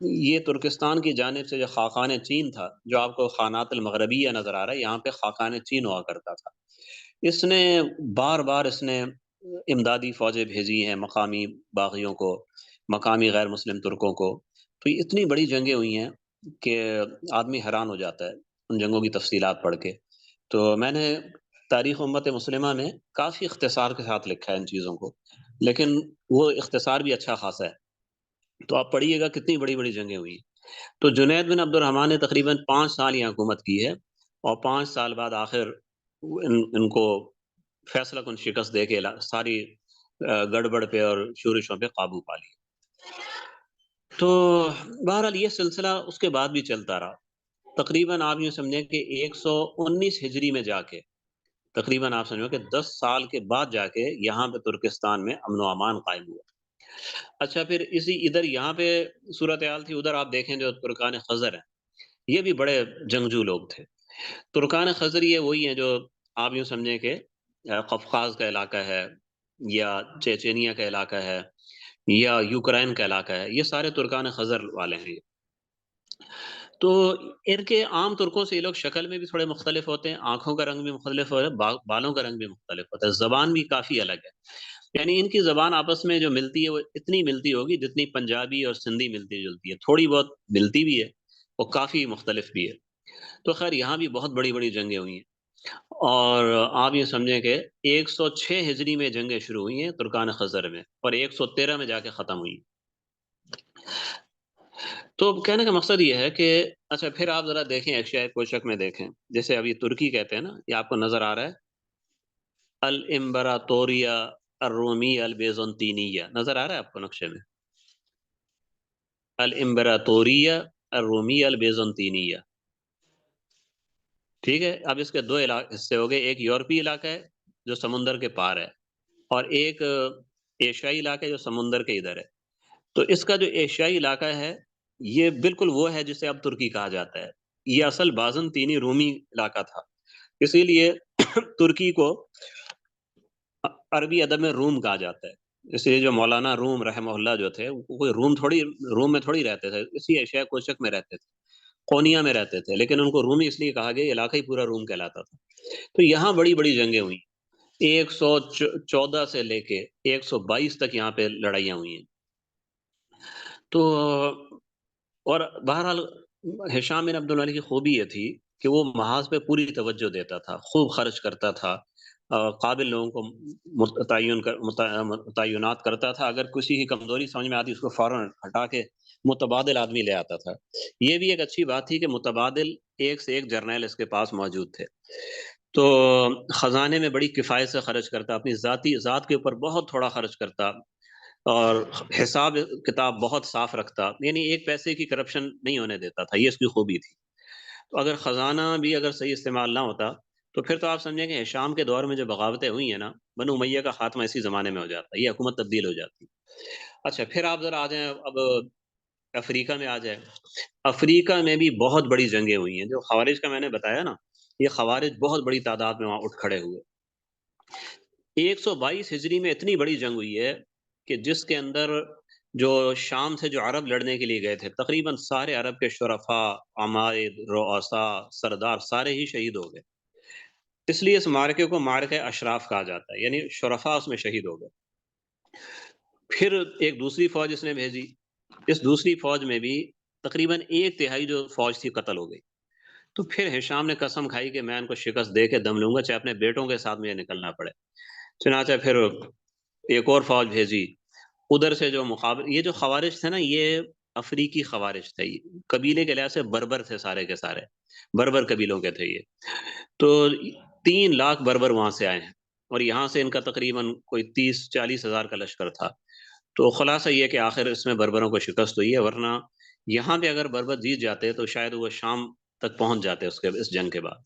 یہ ترکستان کی جانب سے جو خاقان چین تھا، جو آپ کو خانات المغربیہ نظر آ رہا ہے، یہاں پہ خاقان چین ہوا کرتا تھا۔ اس نے بار بار اس نے امدادی فوجیں بھیجی ہیں مقامی باغیوں کو، مقامی غیر مسلم ترکوں کو۔ تو یہ اتنی بڑی جنگیں ہوئی ہیں کہ آدمی حیران ہو جاتا ہے ان جنگوں کی تفصیلات پڑھ کے۔ تو میں نے تاریخ امت مسلمہ میں کافی اختصار کے ساتھ لکھا ہے ان چیزوں کو، لیکن وہ اختصار بھی اچھا خاصا ہے، تو آپ پڑھیے گا کتنی بڑی بڑی جنگیں ہوئی ہیں۔ تو جنید بن عبد الرحمن نے تقریباً 5 سال یہاں حکومت کی ہے، اور 5 سال بعد آخر ان کو فیصلہ کن شکست دے کے ساری گڑبڑ پہ اور شورشوں پہ قابو پا لیا۔ تو بہرحال یہ سلسلہ اس کے بعد بھی چلتا رہا، تقریباً آپ یوں سمجھیں کہ 119 ہجری میں جا کے، تقریباً آپ سمجھو کہ 10 سال کے بعد جا کے یہاں پہ ترکستان میں امن و امان قائم ہوا۔ اچھا، پھر ادھر یہاں پہ صورتحال تھی، ادھر آپ دیکھیں جو ترکان خزر ہیں، یہ بھی بڑے جنگجو لوگ تھے۔ ترکان خزر یہ وہی ہیں جو آپ یوں سمجھیں کہ قفقاز کا علاقہ ہے، یا چیچینیا کا علاقہ ہے، یا یوکرائن کا علاقہ ہے، یہ سارے ترکان خزر والے ہیں۔ تو ان کے عام ترکوں سے یہ لوگ شکل میں بھی تھوڑے مختلف ہوتے ہیں، آنکھوں کا رنگ بھی مختلف ہوتا ہے، بالوں کا رنگ بھی مختلف ہوتا ہے، زبان بھی کافی الگ ہے، یعنی ان کی زبان آپس میں جو ملتی ہے وہ اتنی ملتی ہوگی جتنی پنجابی اور سندھی ملتی جلتی ہے، تھوڑی بہت ملتی بھی ہے، وہ کافی مختلف بھی ہے۔ تو خیر یہاں بھی بہت بڑی بڑی جنگیں ہوئی ہیں، اور آپ یہ سمجھیں کہ 106 ہجری میں جنگیں شروع ہوئی ہیں ترکان خزر میں، اور 113 میں جا کے ختم ہوئی۔ تو کہنے کا مقصد یہ ہے کہ اچھا پھر آپ ذرا دیکھیں ایشیائی کوشک میں دیکھیں، جیسے ابھی ترکی کہتے ہیں نا، یہ آپ کو نظر آ رہا ہے الامبراطوریا الرومی البیزنطینیہ، نظر آ رہا ہے آپ کو نقشے میں؟ الامبراطوریہ الرومی البیزنطینیہ، ٹھیک ہے۔ اب اس کے دو حصے ہو گئے، ایک یورپی علاقہ ہے جو سمندر کے پار ہے، اور ایک ایشیائی علاقہ ہے جو سمندر کے ادھر ہے۔ تو اس کا جو ایشیائی علاقہ ہے یہ بالکل وہ ہے جسے اب ترکی کہا جاتا ہے، یہ اصل بازنطینی رومی علاقہ تھا، اسی لیے ترکی کو عربی ادب میں روم کہا جاتا ہے۔ اس لیے جو مولانا روم رحمہ اللہ جو تھے، کوئی روم میں تھوڑی رہتے تھے، اسی ایشیا کوشک میں رہتے تھے، قونیا میں رہتے تھے، لیکن ان کو رومی اس لیے کہا گیا، علاقہ ہی پورا روم کہلاتا تھا۔ تو یہاں بڑی بڑی جنگیں ہوئی، 114 سے لے کے 122 تک یہاں پہ لڑائیاں ہوئی ہیں۔ تو اور بہرحال ہشام بن عبد الملک کی خوبی یہ تھی کہ وہ محاذ پہ پوری توجہ دیتا تھا، خوب خرچ کرتا تھا، قابل لوگوں کو تعینات کرتا تھا، اگر کسی کی کمزوری سمجھ میں آتی اس کو فوراً ہٹا کے متبادل آدمی لے آتا تھا۔ یہ بھی ایک اچھی بات تھی کہ متبادل ایک سے ایک جرنیل اس کے پاس موجود تھے۔ تو خزانے میں بڑی کفایت سے خرچ کرتا، اپنی ذات کے اوپر بہت تھوڑا خرچ کرتا، اور حساب کتاب بہت صاف رکھتا، یعنی ایک پیسے کی کرپشن نہیں ہونے دیتا تھا، یہ اس کی خوبی تھی۔ تو اگر خزانہ بھی اگر صحیح استعمال نہ ہوتا تو پھر تو آپ سمجھیں کہ ہشام کے دور میں جو بغاوتیں ہوئی ہیں نا، بنو امیہ کا خاتمہ اسی زمانے میں ہو جاتا، یہ حکومت تبدیل ہو جاتی۔ اچھا پھر آپ ذرا آ جائیں اب افریقہ میں آ جائیں۔ افریقہ میں بھی بہت بڑی جنگیں ہوئی ہیں، جو خوارج کا میں نے بتایا نا، یہ خوارج بہت بڑی تعداد میں وہاں اٹھ کھڑے ہوئے۔ 122 ہجری میں اتنی بڑی جنگ ہوئی ہے کہ جس کے اندر جو شام سے جو عرب لڑنے کے لیے گئے تھے، تقریباً سارے عرب کے شرفاء، عمائد، رؤساء، سردار سارے ہی شہید ہو گئے۔ اس لیے اس معرکے کو معرکہ اشراف کہا جاتا ہے، یعنی شرفاء اس میں شہید ہو گئے۔ پھر ایک دوسری فوج اس نے بھیجی، اس دوسری فوج میں بھی تقریباً 1/3 جو فوج تھی قتل ہو گئی۔ تو پھر ہشام نے قسم کھائی کہ میں ان کو شکست دے کے دم لوں گا، چاہے اپنے بیٹوں کے ساتھ مجھے نکلنا پڑے۔ چنانچہ پھر ایک اور فوج بھیجی، ادھر سے جو مقابل یہ جو خوارج تھے نا، یہ افریقی خوارج تھے، قبیلے کے لحاظ سے بربر تھے، سارے کے سارے بربر قبیلوں کے تھے یہ۔ تو 3 لاکھ بربر وہاں سے آئے ہیں، اور یہاں سے ان کا تقریباً کوئی 30-40 ہزار کا لشکر تھا۔ تو خلاصہ یہ کہ آخر اس میں بربروں کو شکست ہوئی ہے، ورنہ یہاں پہ اگر بربر جیت جاتے تو شاید وہ شام تک پہنچ جاتے اس جنگ کے بعد۔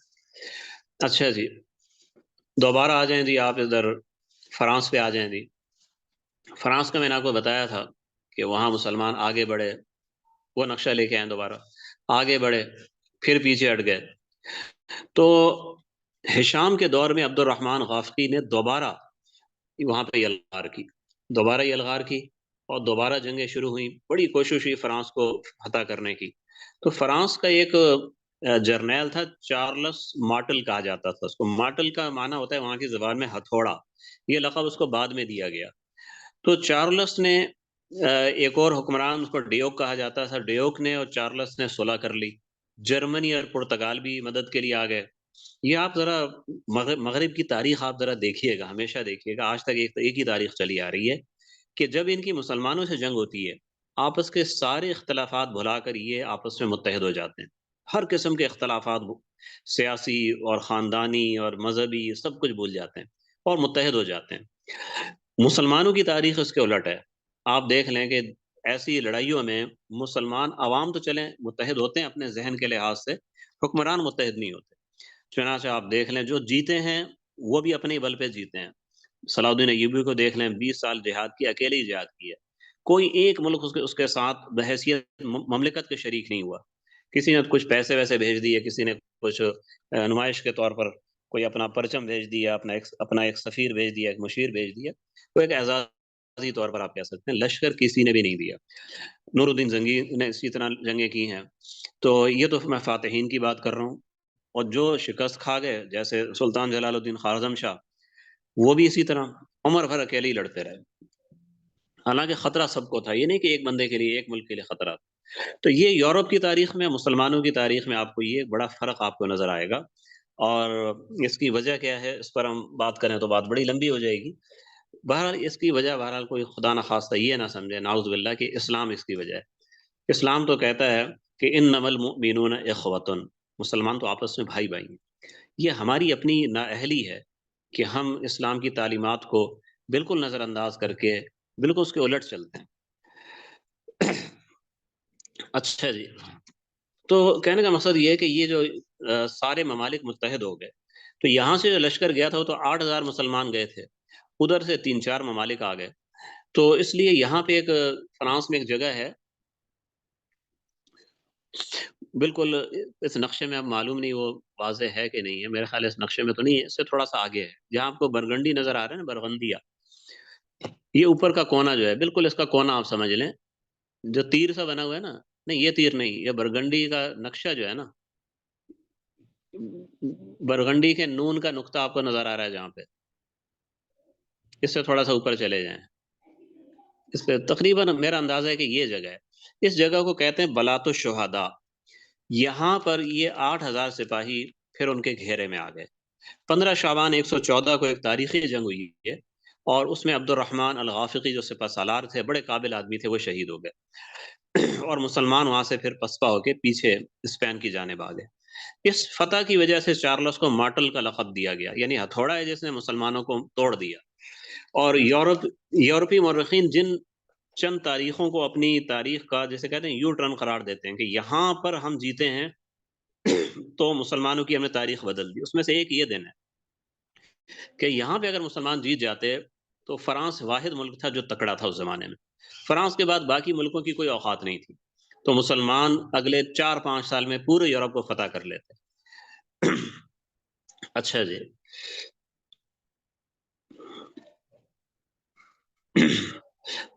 اچھا جی، دوبارہ آ جائیں جی آپ ادھر فرانس پہ آ جائیں جی۔ فرانس کا میں نے آپ کو بتایا تھا کہ وہاں مسلمان آگے بڑھے، وہ نقشہ لے کے آئے، دوبارہ آگے بڑھے، پھر پیچھے ہٹ گئے۔ تو ہشام کے دور میں عبد الرحمن غافقی نے دوبارہ وہاں پہ یلغار کی، دوبارہ یلغار کی، اور دوبارہ جنگیں شروع ہوئیں، بڑی کوشش ہوئی فرانس کو فتح کرنے کی۔ تو فرانس کا ایک جرنیل تھا، چارلس مارٹل کہا جاتا تھا اس کو۔ مارٹل کا معنی ہوتا ہے وہاں کی زبان میں ہتھوڑا، یہ لقب اس کو بعد میں دیا گیا۔ تو چارلس نے ایک اور حکمران، اس کو ڈیوک کہا جاتا تھا، ڈیوک نے اور چارلس نے صلح کر لی۔ جرمنی اور پرتگال بھی مدد کے لیے آ گئے۔ یہ آپ ذرا مغرب کی تاریخ آپ ذرا دیکھیے گا، ہمیشہ دیکھیے گا، آج تک ایک ہی تاریخ چلی آ رہی ہے کہ جب ان کی مسلمانوں سے جنگ ہوتی ہے، آپس کے سارے اختلافات بھلا کر یہ آپس میں متحد ہو جاتے ہیں۔ ہر قسم کے اختلافات، سیاسی اور خاندانی اور مذہبی، سب کچھ بھول جاتے ہیں اور متحد ہو جاتے ہیں۔ مسلمانوں کی تاریخ اس کے الٹ ہے، آپ دیکھ لیں کہ ایسی لڑائیوں میں مسلمان عوام تو چلیں متحد ہوتے ہیں اپنے ذہن کے لحاظ سے، حکمران متحد نہیں ہوتے۔ چنانچہ آپ دیکھ لیں جو جیتے ہیں وہ بھی اپنے بل پہ جیتے ہیں۔ صلاح الدین ایوبی کو دیکھ لیں، 20 سال جہاد کی، اکیلے ہی جہاد کی ہے، کوئی ایک ملک اس کے ساتھ بحیثیت مملکت کے شریک نہیں ہوا۔ کسی نے کچھ پیسے ویسے بھیج دیے، کسی نے کچھ نمائش کے طور پر کوئی اپنا پرچم بھیج دیا، اپنا ایک سفیر بھیج دیا، ایک مشیر بھیج دیا، وہ ایک اعزازی طور پر آپ کہہ سکتے ہیں۔ لشکر کسی نے بھی نہیں دیا۔ نور الدین زنگی نے اسی طرح جنگیں کی ہیں۔ تو یہ تو میں فاتحین کی بات کر رہا ہوں، اور جو شکست کھا گئے جیسے سلطان جلال الدین خوارزم شاہ، وہ بھی اسی طرح عمر بھر اکیلے ہی لڑتے رہے۔ حالانکہ خطرہ سب کو تھا، یہ نہیں کہ ایک بندے کے لیے، ایک ملک کے لیے خطرہ تھا۔ تو یہ یورپ کی تاریخ میں، مسلمانوں کی تاریخ میں آپ کو یہ بڑا فرق آپ کو نظر آئے گا، اور اس کی وجہ کیا ہے اس پر ہم بات کریں تو بات بڑی لمبی ہو جائے گی۔ بہرحال اس کی وجہ، بہرحال کوئی خدا نخواستہ یہ نہ سمجھے، نعوذ باللہ، کہ اسلام اس کی وجہ ہے۔ اسلام تو کہتا ہے کہ انما المؤمنون اخوۃ، مسلمان تو آپس میں بھائی بھائی ہیں۔ یہ ہماری اپنی نااہلی ہے کہ ہم اسلام کی تعلیمات کو بالکل نظر انداز کر کے بالکل اس کے الٹ چلتے ہیں۔ اچھا جی، تو کہنے کا مقصد یہ ہے کہ یہ جو سارے ممالک متحد ہو گئے، تو یہاں سے جو لشکر گیا تھا وہ تو 8,000 مسلمان گئے تھے، ادھر سے 3-4 ممالک آ گئے، تو اس لیے یہاں پہ ایک فرانس میں ایک جگہ ہے، بالکل اس نقشے میں اب معلوم نہیں وہ واضح ہے کہ نہیں ہے، میرے خیال اس نقشے میں تو نہیں ہے، اس سے تھوڑا سا آگے ہے، جہاں آپ کو برگنڈی نظر آ رہا ہے نا، برگندیا، یہ اوپر کا کونا جو ہے، بالکل اس کا کونا آپ سمجھ لیں، جو تیر سا بنا ہوا ہے نا، نہیں یہ تیر نہیں، یہ برگنڈی کا نقشہ جو ہے نا، برگنڈی کے نون کا نقطہ آپ کو نظر آ رہا ہے جہاں پہ، اس سے تھوڑا سا اوپر چلے جائیں، اس پہ تقریباً میرا اندازہ ہے کہ یہ جگہ ہے، اس جگہ کو کہتے ہیں بلاط الشہداء، یہاں پر یہ 8,000 سپاہی پھر ان کے گھیرے میں آ گئے۔ 15 شعبان 114 کو ایک تاریخی جنگ ہوئی ہے، اور اس میں عبد الرحمن الغافقی جو سپہ سالار تھے، بڑے قابل آدمی تھے، وہ شہید ہو گئے، اور مسلمان وہاں سے پھر پسپا ہو کے پیچھے اسپین کی جانب آ گئے۔ اس فتح کی وجہ سے چارلس کو مارٹل کا لقب دیا گیا، یعنی ہتھوڑا ہے جس نے مسلمانوں کو توڑ دیا، اور یورپی مورخین جن چند تاریخوں کو اپنی تاریخ کا جیسے کہتے ہیں یو ٹرن قرار دیتے ہیں کہ یہاں پر ہم جیتے ہیں تو مسلمانوں کی ہم نے تاریخ بدل دی، اس میں سے ایک یہ دن ہے کہ یہاں پہ اگر مسلمان جیت جاتے تو فرانس واحد ملک تھا جو تکڑا تھا اس زمانے میں، فرانس کے بعد باقی ملکوں کی کوئی اوقات نہیں تھی، تو مسلمان اگلے 4-5 سال میں پورے یورپ کو فتح کر لیتے۔ اچھا جی،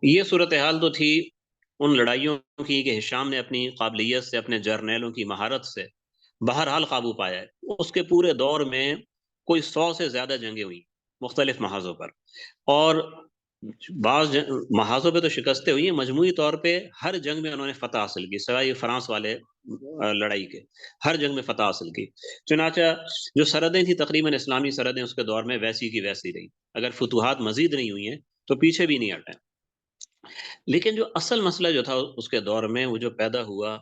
یہ صورتحال تو تھی ان لڑائیوں کی کہ ہشام نے اپنی قابلیت سے، اپنے جرنیلوں کی مہارت سے بہرحال قابو پایا ہے، اس کے پورے دور میں کوئی 100 سے زیادہ جنگیں ہوئی مختلف محاذوں پر، اور بعض محاذوں پہ تو شکستیں ہوئی ہیں، مجموعی طور پہ ہر جنگ میں انہوں نے فتح حاصل کی، سوائے یہ فرانس والے لڑائی کے، ہر جنگ میں فتح حاصل کی، چنانچہ جو سرحدیں تھیں تقریباً اسلامی سرحدیں اس کے دور میں ویسی کی ویسی رہی، اگر فتوحات مزید نہیں ہوئی ہیں تو پیچھے بھی نہیں ہٹے، لیکن جو اصل مسئلہ جو تھا اس کے دور میں وہ جو پیدا ہوا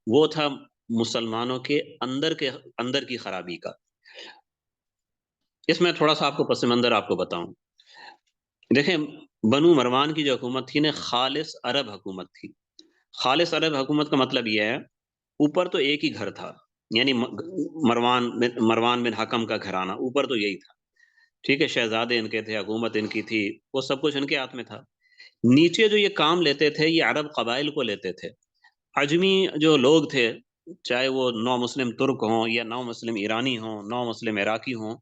وہ تھا مسلمانوں کے اندر کی خرابی کا۔ اس میں تھوڑا سا آپ کو پس منظر آپ کو بتاؤں، دیکھیں بنو مروان کی جو حکومت تھی نا، خالص عرب حکومت تھی، خالص عرب حکومت کا مطلب یہ ہے اوپر تو ایک ہی گھر تھا، یعنی مروان بن حکم کا گھرانہ اوپر تو یہی تھا، ٹھیک ہے، شہزادے ان کے تھے، حکومت ان کی تھی، وہ سب کچھ ان کے ہاتھ میں تھا، نیچے جو یہ کام لیتے تھے یہ عرب قبائل کو لیتے تھے، عجمی جو لوگ تھے، چاہے وہ نو مسلم ترک ہوں یا نو مسلم ایرانی ہوں، نو مسلم عراقی ہوں،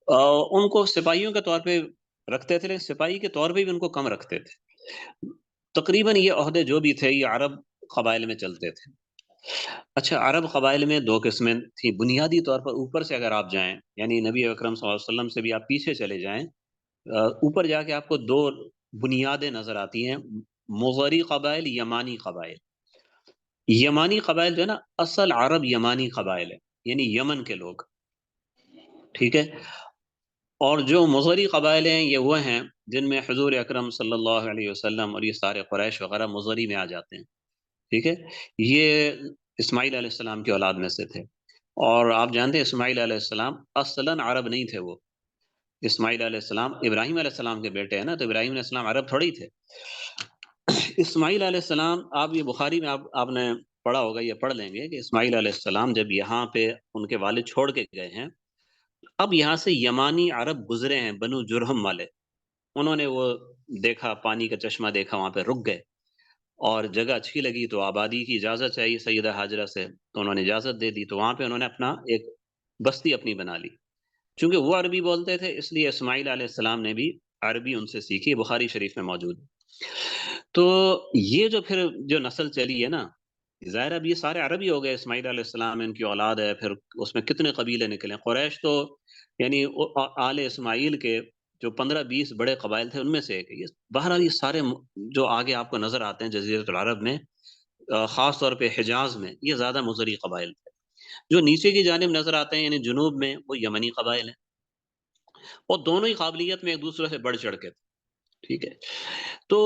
ان کو سپاہیوں کے طور پہ رکھتے تھے، لیکن سپاہی کے طور پہ بھی ان کو کم رکھتے تھے، تقریباً یہ عہدے جو بھی تھے یہ عرب قبائل میں چلتے تھے۔ اچھا، عرب قبائل میں 2 قسمیں تھیں بنیادی طور پر، اوپر سے اگر آپ جائیں یعنی نبی اکرم صلی اللہ علیہ وسلم سے بھی آپ پیچھے چلے جائیں، اوپر جا کے آپ کو 2 بنیادیں نظر آتی ہیں، مغری قبائل، یمانی قبائل، یمانی قبائل جو ہے نا اصل عرب یمانی قبائل ہے، یعنی یمن کے لوگ، ٹھیک ہے، اور جو مغری قبائل ہیں یہ وہ ہیں جن میں حضور اکرم صلی اللہ علیہ وسلم اور یہ سارے قریش وغیرہ مغری میں آ جاتے ہیں، ٹھیک ہے، یہ اسماعیل علیہ السلام کی اولاد میں سے تھے، اور آپ جانتے ہیں اسماعیل علیہ السلام اصلاً عرب نہیں تھے، وہ اسماعیل علیہ السلام ابراہیم علیہ السلام کے بیٹے ہیں نا، تو ابراہیم علیہ السلام عرب تھوڑے ہی تھے، اسماعیل علیہ السلام، آپ یہ بخاری میں آپ نے پڑھا ہوگا، یہ پڑھ لیں گے کہ اسماعیل علیہ السلام جب یہاں پہ ان کے والد چھوڑ کے گئے ہیں، اب یہاں سے یمانی عرب گزرے ہیں بنو جرہم والے، انہوں نے وہ دیکھا، پانی کا چشمہ دیکھا، وہاں پہ رک گئے، اور جگہ اچھی لگی تو آبادی کی اجازت چاہیے سیدہ ہاجرہ سے، تو انہوں نے اجازت دے دی، تو وہاں پہ انہوں نے اپنا ایک بستی اپنی بنا لی، چونکہ وہ عربی بولتے تھے اس لیے اسماعیل علیہ السلام نے بھی عربی ان سے سیکھی، بخاری شریف میں موجود ہے۔ تو یہ جو پھر جو نسل چلی ہے نا، ظاہر اب یہ سارے عربی ہو گئے، اسماعیل علیہ السلام ان کی اولاد ہے، پھر اس میں کتنے قبیلے نکلے، قریش تو یعنی آل اسماعیل کے جو 15-20 بڑے قبائل تھے ان میں سے ایک ہے، بہرحال یہ سارے جو آگے آپ کو نظر آتے ہیں جزیرۃ العرب میں، خاص طور پہ حجاز میں، یہ زیادہ مضری قبائل تھے، جو نیچے کی جانب نظر آتے ہیں یعنی جنوب میں وہ یمنی قبائل ہیں، اور دونوں ہی قابلیت میں ایک دوسرے سے بڑھ چڑھ کے تھے، ٹھیک ہے، تو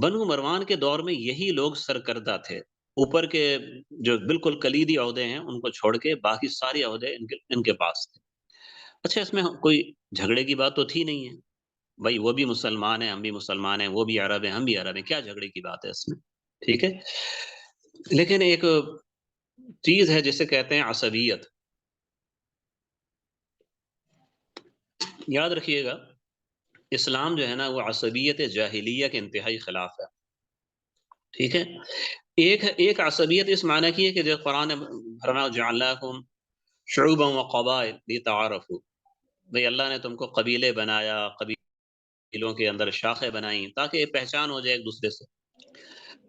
بنو مروان کے دور میں یہی لوگ سرکردہ تھے، اوپر کے جو بالکل کلیدی عہدے ہیں ان کو چھوڑ کے باقی سارے عہدے ان کے پاس تھے۔ اچھا، اس میں کوئی جھگڑے کی بات تو تھی نہیں ہے، بھائی وہ بھی مسلمان ہیں، ہم بھی مسلمان ہیں، وہ بھی عرب ہیں، ہم بھی عرب ہیں، کیا جھگڑے کی بات ہے اس میں؟ ٹھیک ہے، لیکن ایک چیز ہے جسے کہتے ہیں عصبیت، یاد رکھیے گا اسلام جو ہے نا وہ عصبیت جاہلیہ کے انتہائی خلاف ہے. ٹھیک ہے، ایک عصبیت اس معنی کی ہے کہ جو قرآن نے فرمایا جعلناکم شعوبا وقبائل لتعارفوا، بھئی اللہ نے تم کو قبیلے بنایا، قبیلوں کے اندر شاخیں بنائیں تاکہ یہ پہچان ہو جائے ایک دوسرے سے،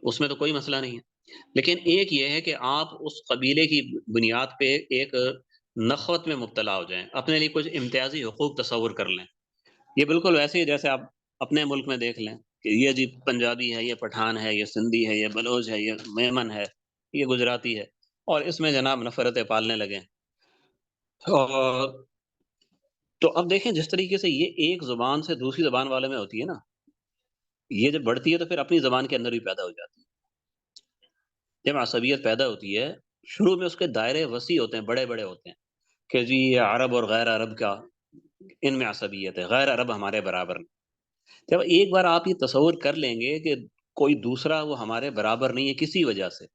اس میں تو کوئی مسئلہ نہیں ہے. لیکن ایک یہ ہے کہ آپ اس قبیلے کی بنیاد پہ ایک نخوت میں مبتلا ہو جائیں، اپنے لیے کچھ امتیازی حقوق تصور کر لیں. یہ بالکل ویسے ہی جیسے آپ اپنے ملک میں دیکھ لیں کہ یہ جی پنجابی ہے، یہ پٹھان ہے، یہ سندھی ہے، یہ بلوچ ہے، یہ میمن ہے، یہ گجراتی ہے، اور اس میں جناب نفرتیں پالنے لگے. اور تو اب دیکھیں جس طریقے سے یہ ایک زبان سے دوسری زبان والے میں ہوتی ہے نا، یہ جب بڑھتی ہے تو پھر اپنی زبان کے اندر بھی پیدا ہو جاتی ہے. جب عصبیت پیدا ہوتی ہے شروع میں اس کے دائرے وسیع ہوتے ہیں، بڑے بڑے ہوتے ہیں کہ جی یہ عرب اور غیر عرب کا ان میں عصبیت ہے، غیر عرب ہمارے برابر نہیں. جب ایک بار آپ یہ تصور کر لیں گے کہ کوئی دوسرا وہ ہمارے برابر نہیں ہے کسی وجہ سے،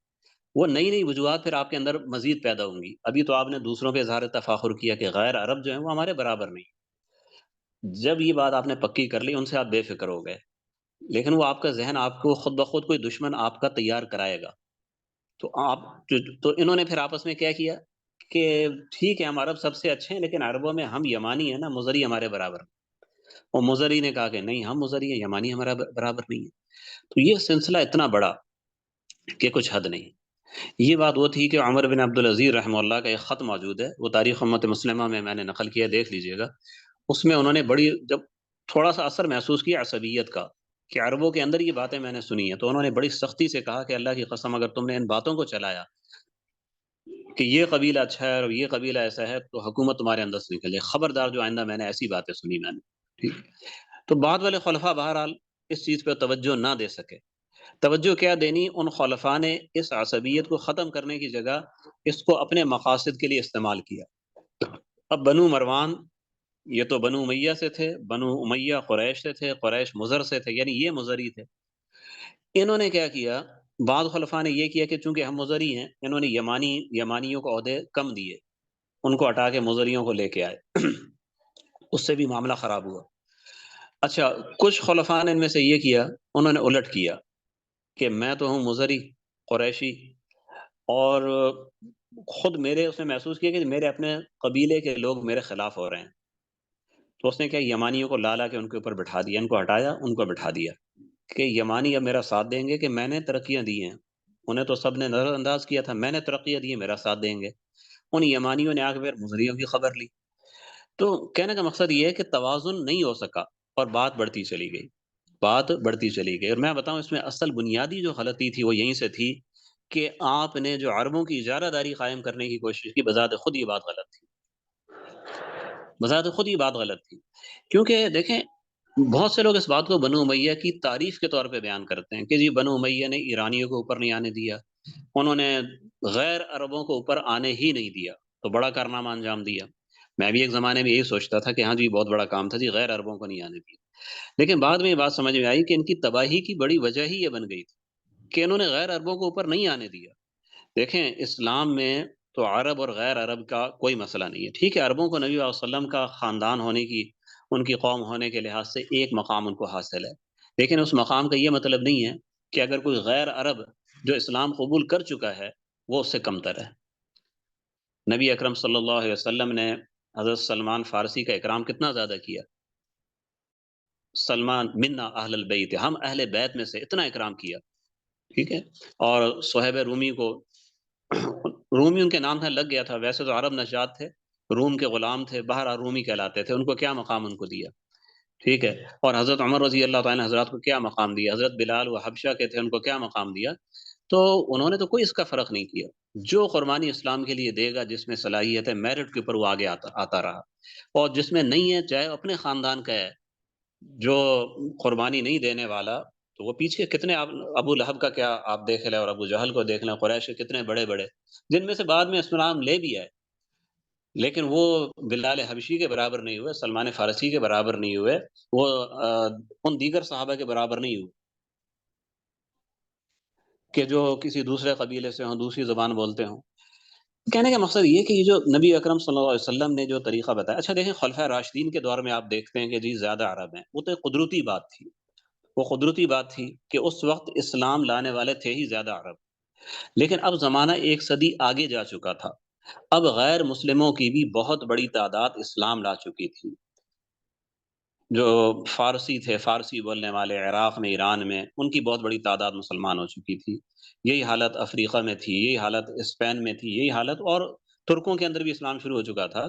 وہ نئی نئی وجوہات پھر آپ کے اندر مزید پیدا ہوں گی. ابھی تو آپ نے دوسروں پہ اظہار تفاخر کیا کہ غیر عرب جو ہیں وہ ہمارے برابر نہیں. جب یہ بات آپ نے پکی کر لی ان سے آپ بے فکر ہو گئے، لیکن وہ آپ کا ذہن آپ کو خود بخود کوئی دشمن آپ کا تیار کرائے گا. تو آپ تو انہوں نے پھر آپس میں کیا کیا کہ ٹھیک ہے ہم عرب سب سے اچھے ہیں لیکن عربوں میں ہم یمانی ہیں نا، مزری ہمارے برابر. اور مزری نے کہا کہ نہیں ہم مزری ہیں، یمانی ہمارا برابر نہیں ہے. تو یہ سلسلہ اتنا بڑا کہ کچھ حد نہیں. یہ بات وہ تھی کہ عمر بن عبدالعزیز رحمہ اللہ کا ایک خط موجود ہے، وہ تاریخ امت مسلمہ میں نے نقل کیا، دیکھ لیجئے گا. اس میں انہوں نے بڑی جب تھوڑا سا اثر محسوس کیا عصبیت کا کہ عربوں کے اندر یہ باتیں میں نے سنی ہیں، تو انہوں نے بڑی سختی سے کہا کہ اللہ کی قسم اگر تم نے ان باتوں کو چلایا کہ یہ قبیلہ اچھا ہے اور یہ قبیلہ ایسا ہے تو حکومت تمہارے اندر سے نکل جائے، خبردار جو آئندہ میں نے ایسی باتیں سنی میں نے. ٹھیک. تو بعد والے خلفاء بہرحال اس چیز پہ توجہ نہ دے سکے. توجہ کیا دینی، ان خلفاء نے اس عصبیت کو ختم کرنے کی جگہ اس کو اپنے مقاصد کے لیے استعمال کیا. اب بنو مروان یہ تو بنو امیہ سے تھے، بنو امیہ قریش سے تھے، قریش مضر سے تھے، یعنی یہ مضری تھے. انہوں نے کیا کیا، بعض خلفاء نے یہ کیا کہ چونکہ ہم مضری ہیں انہوں نے یمانیوں کو عہدے کم دیے، ان کو ہٹا کے مضریوں کو لے کے آئے. اس سے بھی معاملہ خراب ہوا. اچھا کچھ خلفاء نے ان میں سے یہ کیا، انہوں نے الٹ کیا کہ میں تو ہوں مضری قریشی، اور خود میرے اس نے محسوس کیا کہ میرے اپنے قبیلے کے لوگ میرے خلاف ہو رہے ہیں. تو اس نے کیا یمانیوں کو لا کے ان کے اوپر بٹھا دیا، ان کو ہٹایا ان کو بٹھا دیا کہ یمانی اب میرا ساتھ دیں گے کہ میں نے ترقیاں دی ہیں. انہیں تو سب نے نظر انداز کیا تھا، میں نے ترقیاں دی ہیں، میرا ساتھ دیں گے. ان یمانیوں نے آ کے پھر مضریوں کی خبر لی. تو کہنے کا مقصد یہ ہے کہ توازن نہیں ہو سکا اور بات بڑھتی چلی گئی، بات بڑھتی چلی گئی. اور میں بتاؤں اس میں اصل بنیادی جو غلطی تھی وہ یہیں سے تھی کہ آپ نے جو عربوں کی اجارہ داری قائم کرنے کی کوشش کی، بذات خود یہ بات غلط تھی، بذات خود یہ بات غلط تھی. کیونکہ دیکھیں بہت سے لوگ اس بات کو بنو امیہ کی تعریف کے طور پہ بیان کرتے ہیں کہ جی بنو امیہ نے ایرانیوں کو اوپر نہیں آنے دیا، انہوں نے غیر عربوں کو اوپر آنے ہی نہیں دیا، تو بڑا کارنامہ انجام دیا. میں بھی ایک زمانے میں یہی سوچتا تھا کہ ہاں جی بہت بڑا کام تھا جی، غیر عربوں کو نہیں آنے دیا. لیکن بعد میں یہ بات سمجھ میں آئی کہ ان کی تباہی کی بڑی وجہ ہی یہ بن گئی تھی کہ انہوں نے غیر عربوں کو اوپر نہیں آنے دیا. دیکھیں اسلام میں تو عرب اور غیر عرب کا کوئی مسئلہ نہیں ہے. ٹھیک ہے عربوں کو نبی صلی اللہ علیہ وسلم کا خاندان ہونے کی، ان کی قوم ہونے کے لحاظ سے ایک مقام ان کو حاصل ہے، لیکن اس مقام کا یہ مطلب نہیں ہے کہ اگر کوئی غیر عرب جو اسلام قبول کر چکا ہے وہ اس سے کمتر ہے. نبی اکرم صلی اللہ علیہ وسلم نے حضرت سلمان فارسی کا اکرام کتنا زیادہ کیا. سلمان منا اہل البیت، ہم اہل بیت میں سے، اتنا اکرام کیا. ٹھیک ہے. اور صہیب رومی کو، رومی ان کے نام سے لگ گیا تھا، ویسے تو عرب نژاد تھے، روم کے غلام تھے، باہر رومی کہلاتے تھے، ان کو کیا مقام ان کو دیا. ٹھیک ہے. اور حضرت عمر رضی اللہ تعالیٰ حضرات کو کیا مقام دیا، حضرت بلال و حبشہ کے تھے ان کو کیا مقام دیا. تو انہوں نے تو کوئی اس کا فرق نہیں کیا. جو قربانی اسلام کے لیے دے گا، جس میں صلاحیت ہے، میرٹ کے اوپر وہ آگے آتا رہا، اور جس میں نہیں ہے چاہے اپنے خاندان کا ہے، جو قربانی نہیں دینے والا تو وہ پیچھے کتنے ابو لہب کا کیا آپ دیکھ لیں، اور ابو جہل کو دیکھ لیں، قریش کے کتنے بڑے بڑے جن میں سے بعد میں اسلام لے بھی آئے. لیکن وہ بلال حبشی کے برابر نہیں ہوئے، سلمان فارسی کے برابر نہیں ہوئے، وہ ان دیگر صحابہ کے برابر نہیں ہوئے کہ جو کسی دوسرے قبیلے سے ہوں، دوسری زبان بولتے ہوں۔ کہنے کا مقصد یہ کہ یہ جو نبی اکرم صلی اللہ علیہ وسلم نے جو طریقہ بتایا، اچھا دیکھیں خلفۂ راشدین کے دور میں آپ دیکھتے ہیں کہ جی زیادہ عرب ہیں، وہ تو ایک قدرتی بات تھی، وہ قدرتی بات تھی کہ اس وقت اسلام لانے والے تھے ہی زیادہ عرب، لیکن اب زمانہ ایک صدی آگے جا چکا تھا، اب غیر مسلموں کی بھی بہت بڑی تعداد اسلام لا چکی تھی، جو فارسی تھے، فارسی بولنے والے عراق میں، ایران میں، ان کی بہت بڑی تعداد مسلمان ہو چکی تھی۔ یہی حالت افریقہ میں تھی، یہی حالت اسپین میں تھی، یہی حالت، اور ترکوں کے اندر بھی اسلام شروع ہو چکا تھا۔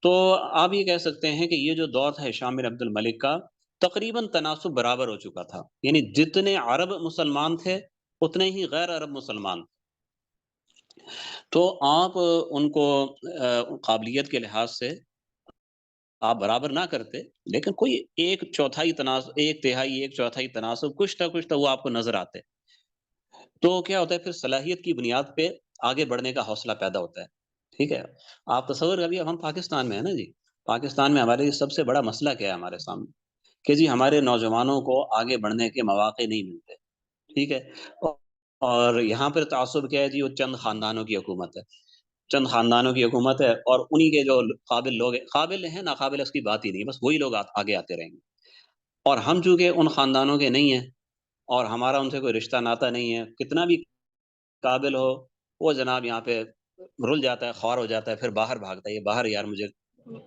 تو آپ یہ کہہ سکتے ہیں کہ یہ جو دور تھا ہشام بن عبد الملک کا، تقریباً تناسب برابر ہو چکا تھا، یعنی جتنے عرب مسلمان تھے اتنے ہی غیر عرب مسلمان تھے۔ تو آپ ان کو قابلیت کے لحاظ سے آپ برابر نہ کرتے، لیکن کوئی ایک چوتھائی تناسب، ایک تہائی، ایک چوتھائی تناسب، کچھ تو وہ آپ کو نظر آتے، تو کیا ہوتا ہے پھر صلاحیت کی بنیاد پہ آگے بڑھنے کا حوصلہ پیدا ہوتا ہے۔ ٹھیک ہے، آپ تصور کریے، اب ہم پاکستان میں ہیں نا جی، پاکستان میں ہمارے لیے سب سے بڑا مسئلہ کیا ہے ہمارے سامنے، کہ جی ہمارے نوجوانوں کو آگے بڑھنے کے مواقع نہیں ملتے۔ ٹھیک ہے، اور یہاں پر تعصب کیا ہے جی، وہ چند خاندانوں کی حکومت ہے، چند خاندانوں کی حکومت ہے، اور انہی کے جو قابل لوگ ہیں، قابل ہیں ناقابل اس کی بات ہی نہیں، بس وہی لوگ آگے آتے رہیں گے، اور ہم چونکہ ان خاندانوں کے نہیں ہیں اور ہمارا ان سے کوئی رشتہ ناتا نہیں ہے، کتنا بھی قابل ہو وہ جناب یہاں پہ رل جاتا ہے، خوار ہو جاتا ہے، پھر باہر بھاگتا ہے، یہ باہر یار مجھے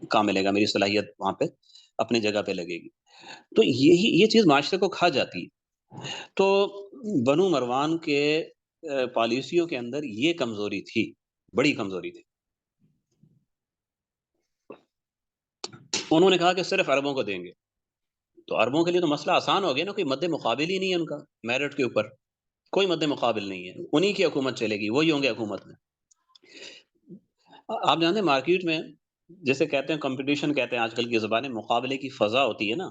کام ملے گا، میری صلاحیت وہاں پہ اپنی جگہ پہ لگے گی، تو یہی یہ چیز معاشرے کو کھا جاتی ہے۔ تو بنو مروان کے پالیسیوں کے اندر یہ کمزوری تھی، بڑی کمزوری تھی۔ انہوں نے کہا کہ صرف عربوں کو دیں گے، تو عربوں کے لیے تو مسئلہ آسان ہو گیا نا، کوئی مد مقابل ہی نہیں ہے ان کا، میرٹ کے اوپر کوئی مد مقابل نہیں ہے، انہی کی حکومت چلے گی، وہی ہوں گے حکومت میں۔ آپ جانتے ہیں مارکیٹ میں جیسے کہتے ہیں کمپٹیشن، کہتے ہیں آج کل کی زبان میں، مقابلے کی فضا ہوتی ہے نا،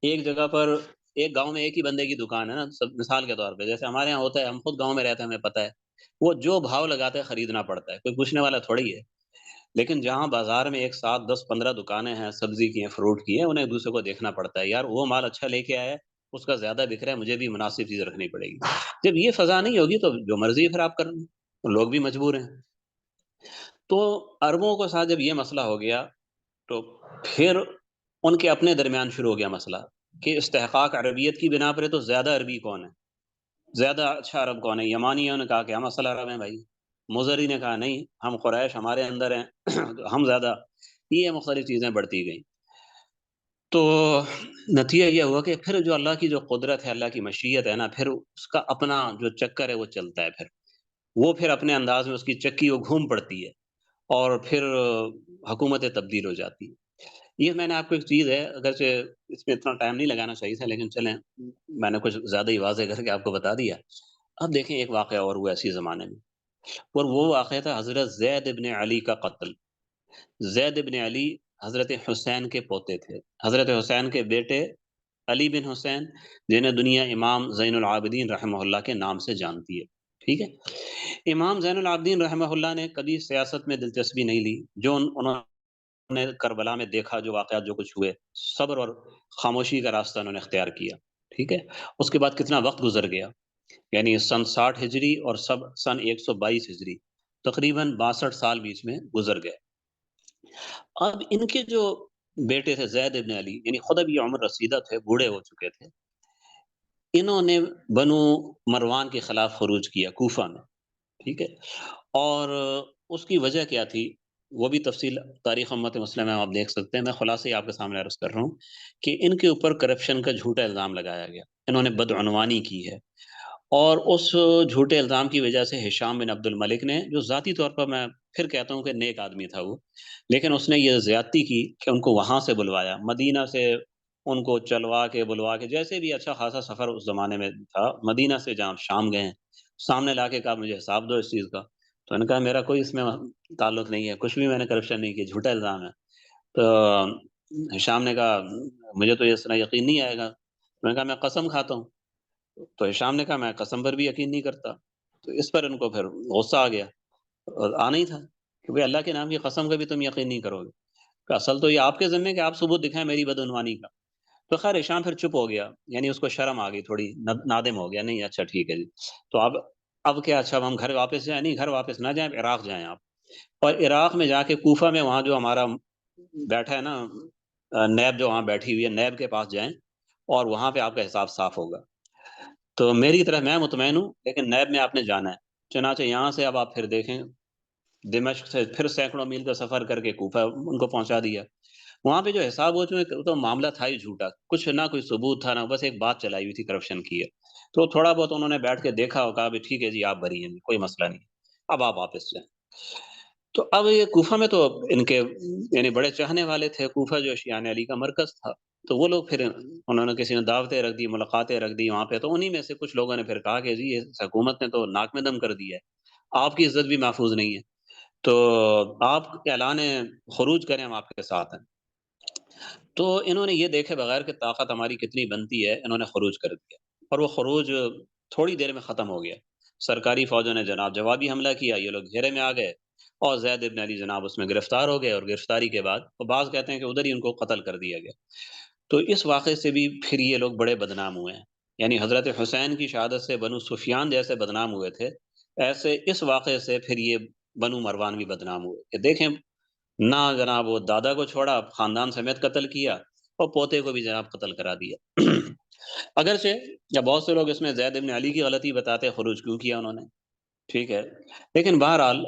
ایک جگہ پر ایک گاؤں میں ایک ہی بندے کی دکان ہے نا، مثال کے طور پہ جیسے ہمارے یہاں ہوتا ہے، ہم خود گاؤں میں رہتے ہیں، ہمیں پتہ ہے وہ جو بھاؤ لگاتے ہیں خریدنا پڑتا ہے، کوئی پوچھنے والا تھوڑی ہے۔ لیکن جہاں بازار میں ایک ساتھ 10-15 دکانیں ہیں، سبزی کی ہیں، فروٹ کی ہیں، انہیں ایک دوسرے کو دیکھنا پڑتا ہے، یار وہ مال اچھا لے کے آیا ہے، اس کا زیادہ بک رہا ہے، مجھے بھی مناسب چیز رکھنی پڑے گی۔ جب یہ فضا نہیں ہوگی تو جو مرضی پھر آپ کریں، لوگ بھی مجبور ہیں۔ تو عربوں کے ساتھ جب یہ مسئلہ ہو گیا تو پھر ان کے اپنے درمیان شروع ہو گیا مسئلہ کہ استحقاق عربیت کی بنا پر ہے تو زیادہ عربی کون ہے، زیادہ اچھا عرب کون ہے۔ یمانیوں نے کہا کہ ہم اصل عرب ہیں بھائی، مزری نے کہا نہیں ہم قریش، ہمارے اندر ہیں ہم زیادہ، یہ مختلف چیزیں بڑھتی گئیں۔ تو نتیجہ یہ ہوا کہ پھر جو اللہ کی جو قدرت ہے، اللہ کی مشیت ہے نا، پھر اس کا اپنا جو چکر ہے وہ چلتا ہے، پھر وہ پھر اپنے انداز میں اس کی چکی وہ گھوم پڑتی ہے، اور پھر حکومتیں تبدیل ہو جاتی ہیں۔ یہ میں نے آپ کو ایک چیز ہے، اگرچہ اس میں اتنا ٹائم نہیں لگانا چاہیے تھا، لیکن چلیں میں نے کچھ زیادہ ہی واضح کر کے آپ کو بتا دیا۔ اب دیکھیں ایک واقعہ اور ہوا اسی زمانے میں، اور وہ واقعہ تھا حضرت زید ابن علی کا قتل۔ زید ابن علی حضرت حسین کے پوتے تھے، حضرت حسین کے بیٹے علی بن حسین، جنہیں دنیا امام زین العابدین رحمہ اللہ کے نام سے جانتی ہے۔ ٹھیک ہے، امام زین العابدین رحمہ اللہ نے کبھی سیاست میں دلچسپی نہیں لی، جو انہوں نے کربلا میں دیکھا، جو واقعات جو کچھ ہوئے، صبر اور خاموشی کا راستہ انہوں نے اختیار کیا۔ ٹھیک ہے، اس کے بعد کتنا وقت گزر گیا، یعنی سن 60 ہجری اور سن 122 ہجری، تقریباً 62 سال بیچ میں گزر گئے۔ اب ان کے جو بیٹے تھے زید ابن علی، یعنی خود اب یہ عمر رسیدہ تھے، بوڑھے ہو چکے تھے، انہوں نے بنو مروان کے خلاف خروج کیا کوفہ میں۔ ٹھیک ہے، اور اس کی وجہ کیا تھی وہ بھی تفصیل تاریخ امت مسلمہ میں آپ دیکھ سکتے ہیں، میں خلاصے ہی آپ کے سامنے عرض کر رہا ہوں کہ ان کے اوپر کرپشن کا جھوٹا الزام لگایا گیا، انہوں نے بدعنوانی کی ہے، اور اس جھوٹے الزام کی وجہ سے ہشام بن عبد الملک نے، جو ذاتی طور پر میں پھر کہتا ہوں کہ نیک آدمی تھا وہ، لیکن اس نے یہ زیادتی کی کہ ان کو وہاں سے بلوایا، مدینہ سے ان کو چلوا کے بلوا کے، جیسے بھی اچھا خاصا سفر اس زمانے میں تھا، مدینہ سے جہاں شام گئے، سامنے لا کے کہا مجھے حساب دو اس چیز کا، تو انہوں نے کہا میرا کوئی اس میں تعلق نہیں ہے، کچھ بھی میں نے کرپشن نہیں کی، جھوٹا الزام ہے۔ تو ہشام نے کہا مجھے تو اس طرح یقین نہیں آئے گا، میں نے کہا میں قسم کھاتا ہوں، تو ہشام نے کہا میں قسم پر بھی یقین نہیں کرتا، تو اس پر ان کو پھر غصہ آ گیا، اور آنا ہی تھا۔ کہ بھئی اللہ کے نام کی قسم کا بھی تم یقین نہیں کرو گے، کہ اصل تو یہ آپ کے ذمہ ہے کہ آپ ثبوت دکھائیں میری بدعنوانی کا۔ تو خیر ہشام پھر چپ ہو گیا، یعنی اس کو شرم آ گئی تھوڑی، نادم ہو گیا، نہیں اچھا ٹھیک ہے جی، تو اب کیا، اچھا اب ہم گھر واپس جائیں؟ نہیں، گھر واپس نہ جائیں، عراق جائیں آپ، اور عراق میں جا کے کوفہ میں وہاں جو ہمارا بیٹھا ہے نا نیب، جو وہاں بیٹھی ہوئی ہے، نیب کے پاس جائیں اور وہاں پہ آپ کا حساب صاف ہوگا۔ تو میری طرح میں مطمئن ہوں، لیکن نیب میں آپ نے جانا ہے۔ چنانچہ یہاں سے اب آپ پھر دیکھیں، دمشق سے پھر سینکڑوں میل کا سفر کر کے کوفہ ان کو پہنچا دیا۔ وہاں پہ جو حساب ہو چکے تو معاملہ تھا ہی جھوٹا، کچھ نہ کوئی ثبوت تھا، نہ بس ایک بات چلائی ہوئی تھی کرپشن کی ہے۔ تو تھوڑا بہت انہوں نے بیٹھ کے دیکھا اور کہا بھی ٹھیک ہے جی آپ بری ہیں، کوئی مسئلہ نہیں، اب آپ واپس جائیں۔ تو اب یہ کوفہ میں تو ان کے یعنی بڑے چاہنے والے تھے، کوفہ جو شیعان علی کا مرکز تھا، تو وہ لوگ پھر انہوں نے کسی نے دعوتیں رکھ دی، ملاقاتیں رکھ دی وہاں پہ، تو انہی میں سے کچھ لوگوں نے پھر کہا کہ جی اس حکومت نے تو ناک میں دم کر دیا ہے، آپ کی عزت بھی محفوظ نہیں ہے، تو آپ اعلان خروج کریں، ہم آپ کے ساتھ ہیں۔ تو انہوں نے یہ دیکھے بغیر کہ طاقت ہماری کتنی بنتی ہے، انہوں نے خروج کر دیا، اور وہ خروج تھوڑی دیر میں ختم ہو گیا۔ سرکاری فوجوں نے جناب جوابی حملہ کیا، یہ لوگ گھیرے میں آ گئے، اور زید ابن علی جناب اس میں گرفتار ہو گئے، اور گرفتاری کے بعد وہ بعض کہتے ہیں کہ ادھر ہی ان کو قتل کر دیا گیا۔ تو اس واقعے سے بھی پھر یہ لوگ بڑے بدنام ہوئے ہیں، یعنی حضرت حسین کی شہادت سے بنو سفیان جیسے بدنام ہوئے تھے، ایسے اس واقعے سے پھر یہ بنو مروان بھی بدنام ہوئے کہ دیکھیں نہ جناب وہ دادا کو چھوڑا، خاندان سمیت قتل کیا، اور پوتے کو بھی جناب قتل کرا دیا۔ اگرچہ یا بہت سے لوگ اس میں زید بن علی کی غلطی بتاتے، خروج کیوں کیا انہوں نے، ٹھیک ہے، لیکن بہرحال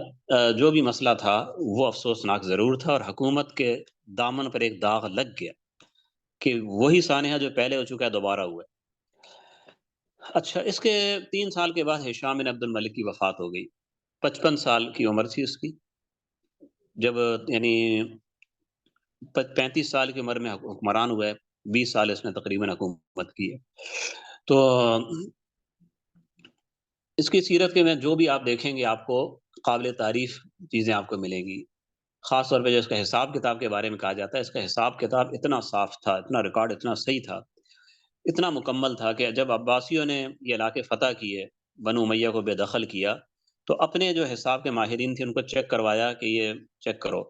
جو بھی مسئلہ تھا وہ افسوسناک ضرور تھا، اور حکومت کے دامن پر ایک داغ لگ گیا کہ وہی سانحہ جو پہلے ہو چکا ہے دوبارہ ہوا ہے۔ اچھا، اس کے 3 سال کے بعد ہشام بن عبد الملک کی وفات ہو گئی، 55 سال کی عمر تھی اس کی، جب یعنی 35 سال کی عمر میں حکمران ہوا ہے، 20 سال اس نے تقریباً حکومت کی ہے۔ تو اس کی سیرت کے میں جو بھی آپ دیکھیں گے آپ کو قابل تعریف چیزیں آپ کو ملیں گی، خاص طور پہ جو اس کا حساب کتاب کے بارے میں کہا جاتا ہے، اس کا حساب کتاب اتنا صاف تھا، اتنا ریکارڈ اتنا صحیح تھا، اتنا مکمل تھا کہ جب عباسیوں نے یہ علاقے فتح کیے، بنو امیہ کو بے دخل کیا، تو اپنے جو حساب کے ماہرین تھے ان کو چیک کروایا کہ یہ چیک کرو،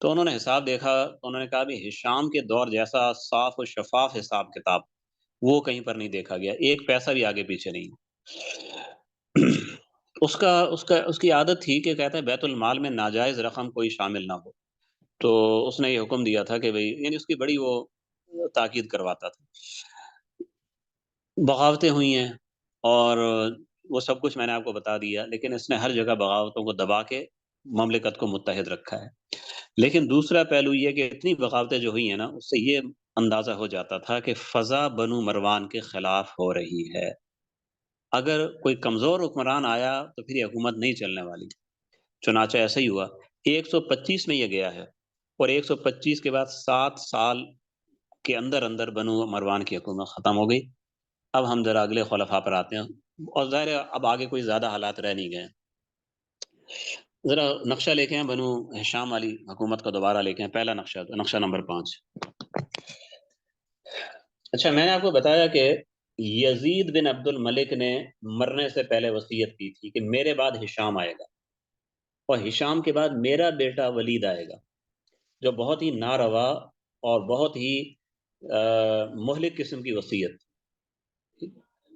تو انہوں نے حساب دیکھا، تو انہوں نے کہا بھی ہشام کے دور جیسا صاف و شفاف حساب کتاب وہ کہیں پر نہیں دیکھا گیا، ایک پیسہ بھی آگے پیچھے نہیں۔ اس کی عادت تھی کہ کہتا ہے بیت المال میں ناجائز رقم کوئی شامل نہ ہو، تو اس نے یہ حکم دیا تھا کہ بھئی، یعنی اس کی بڑی وہ تاکید کرواتا تھا۔ بغاوتیں ہوئی ہیں، اور وہ سب کچھ میں نے آپ کو بتا دیا، لیکن اس نے ہر جگہ بغاوتوں کو دبا کے مملکت کو متحد رکھا ہے۔ لیکن دوسرا پہلو یہ کہ اتنی بغاوتیں جو ہوئی ہیں نا، اس سے یہ اندازہ ہو جاتا تھا کہ فضا بنو مروان کے خلاف ہو رہی ہے، اگر کوئی کمزور حکمران آیا تو پھر یہ حکومت نہیں چلنے والی۔ چنانچہ ایسا ہی ہوا، 125 میں یہ گیا ہے، اور 125 کے بعد 7 سال کے اندر اندر بنو مروان کی حکومت ختم ہو گئی۔ اب ہم ذرا اگلے خلفاء پر آتے ہیں، اور ظاہر ہے اب آگے کوئی زیادہ حالات رہ نہیں گئے۔ ذرا نقشہ لے کے ہیں بنو ہشام والی حکومت کا، دوبارہ لے کے ہیں، پہلا نقشہ، نقشہ نمبر 5۔ اچھا، میں نے آپ کو بتایا کہ یزید بن عبد الملک نے مرنے سے پہلے وصیت کی تھی کہ میرے بعد ہشام آئے گا، اور ہشام کے بعد میرا بیٹا ولید آئے گا، جو بہت ہی ناروا اور بہت ہی مہلک قسم کی وصیت تھی۔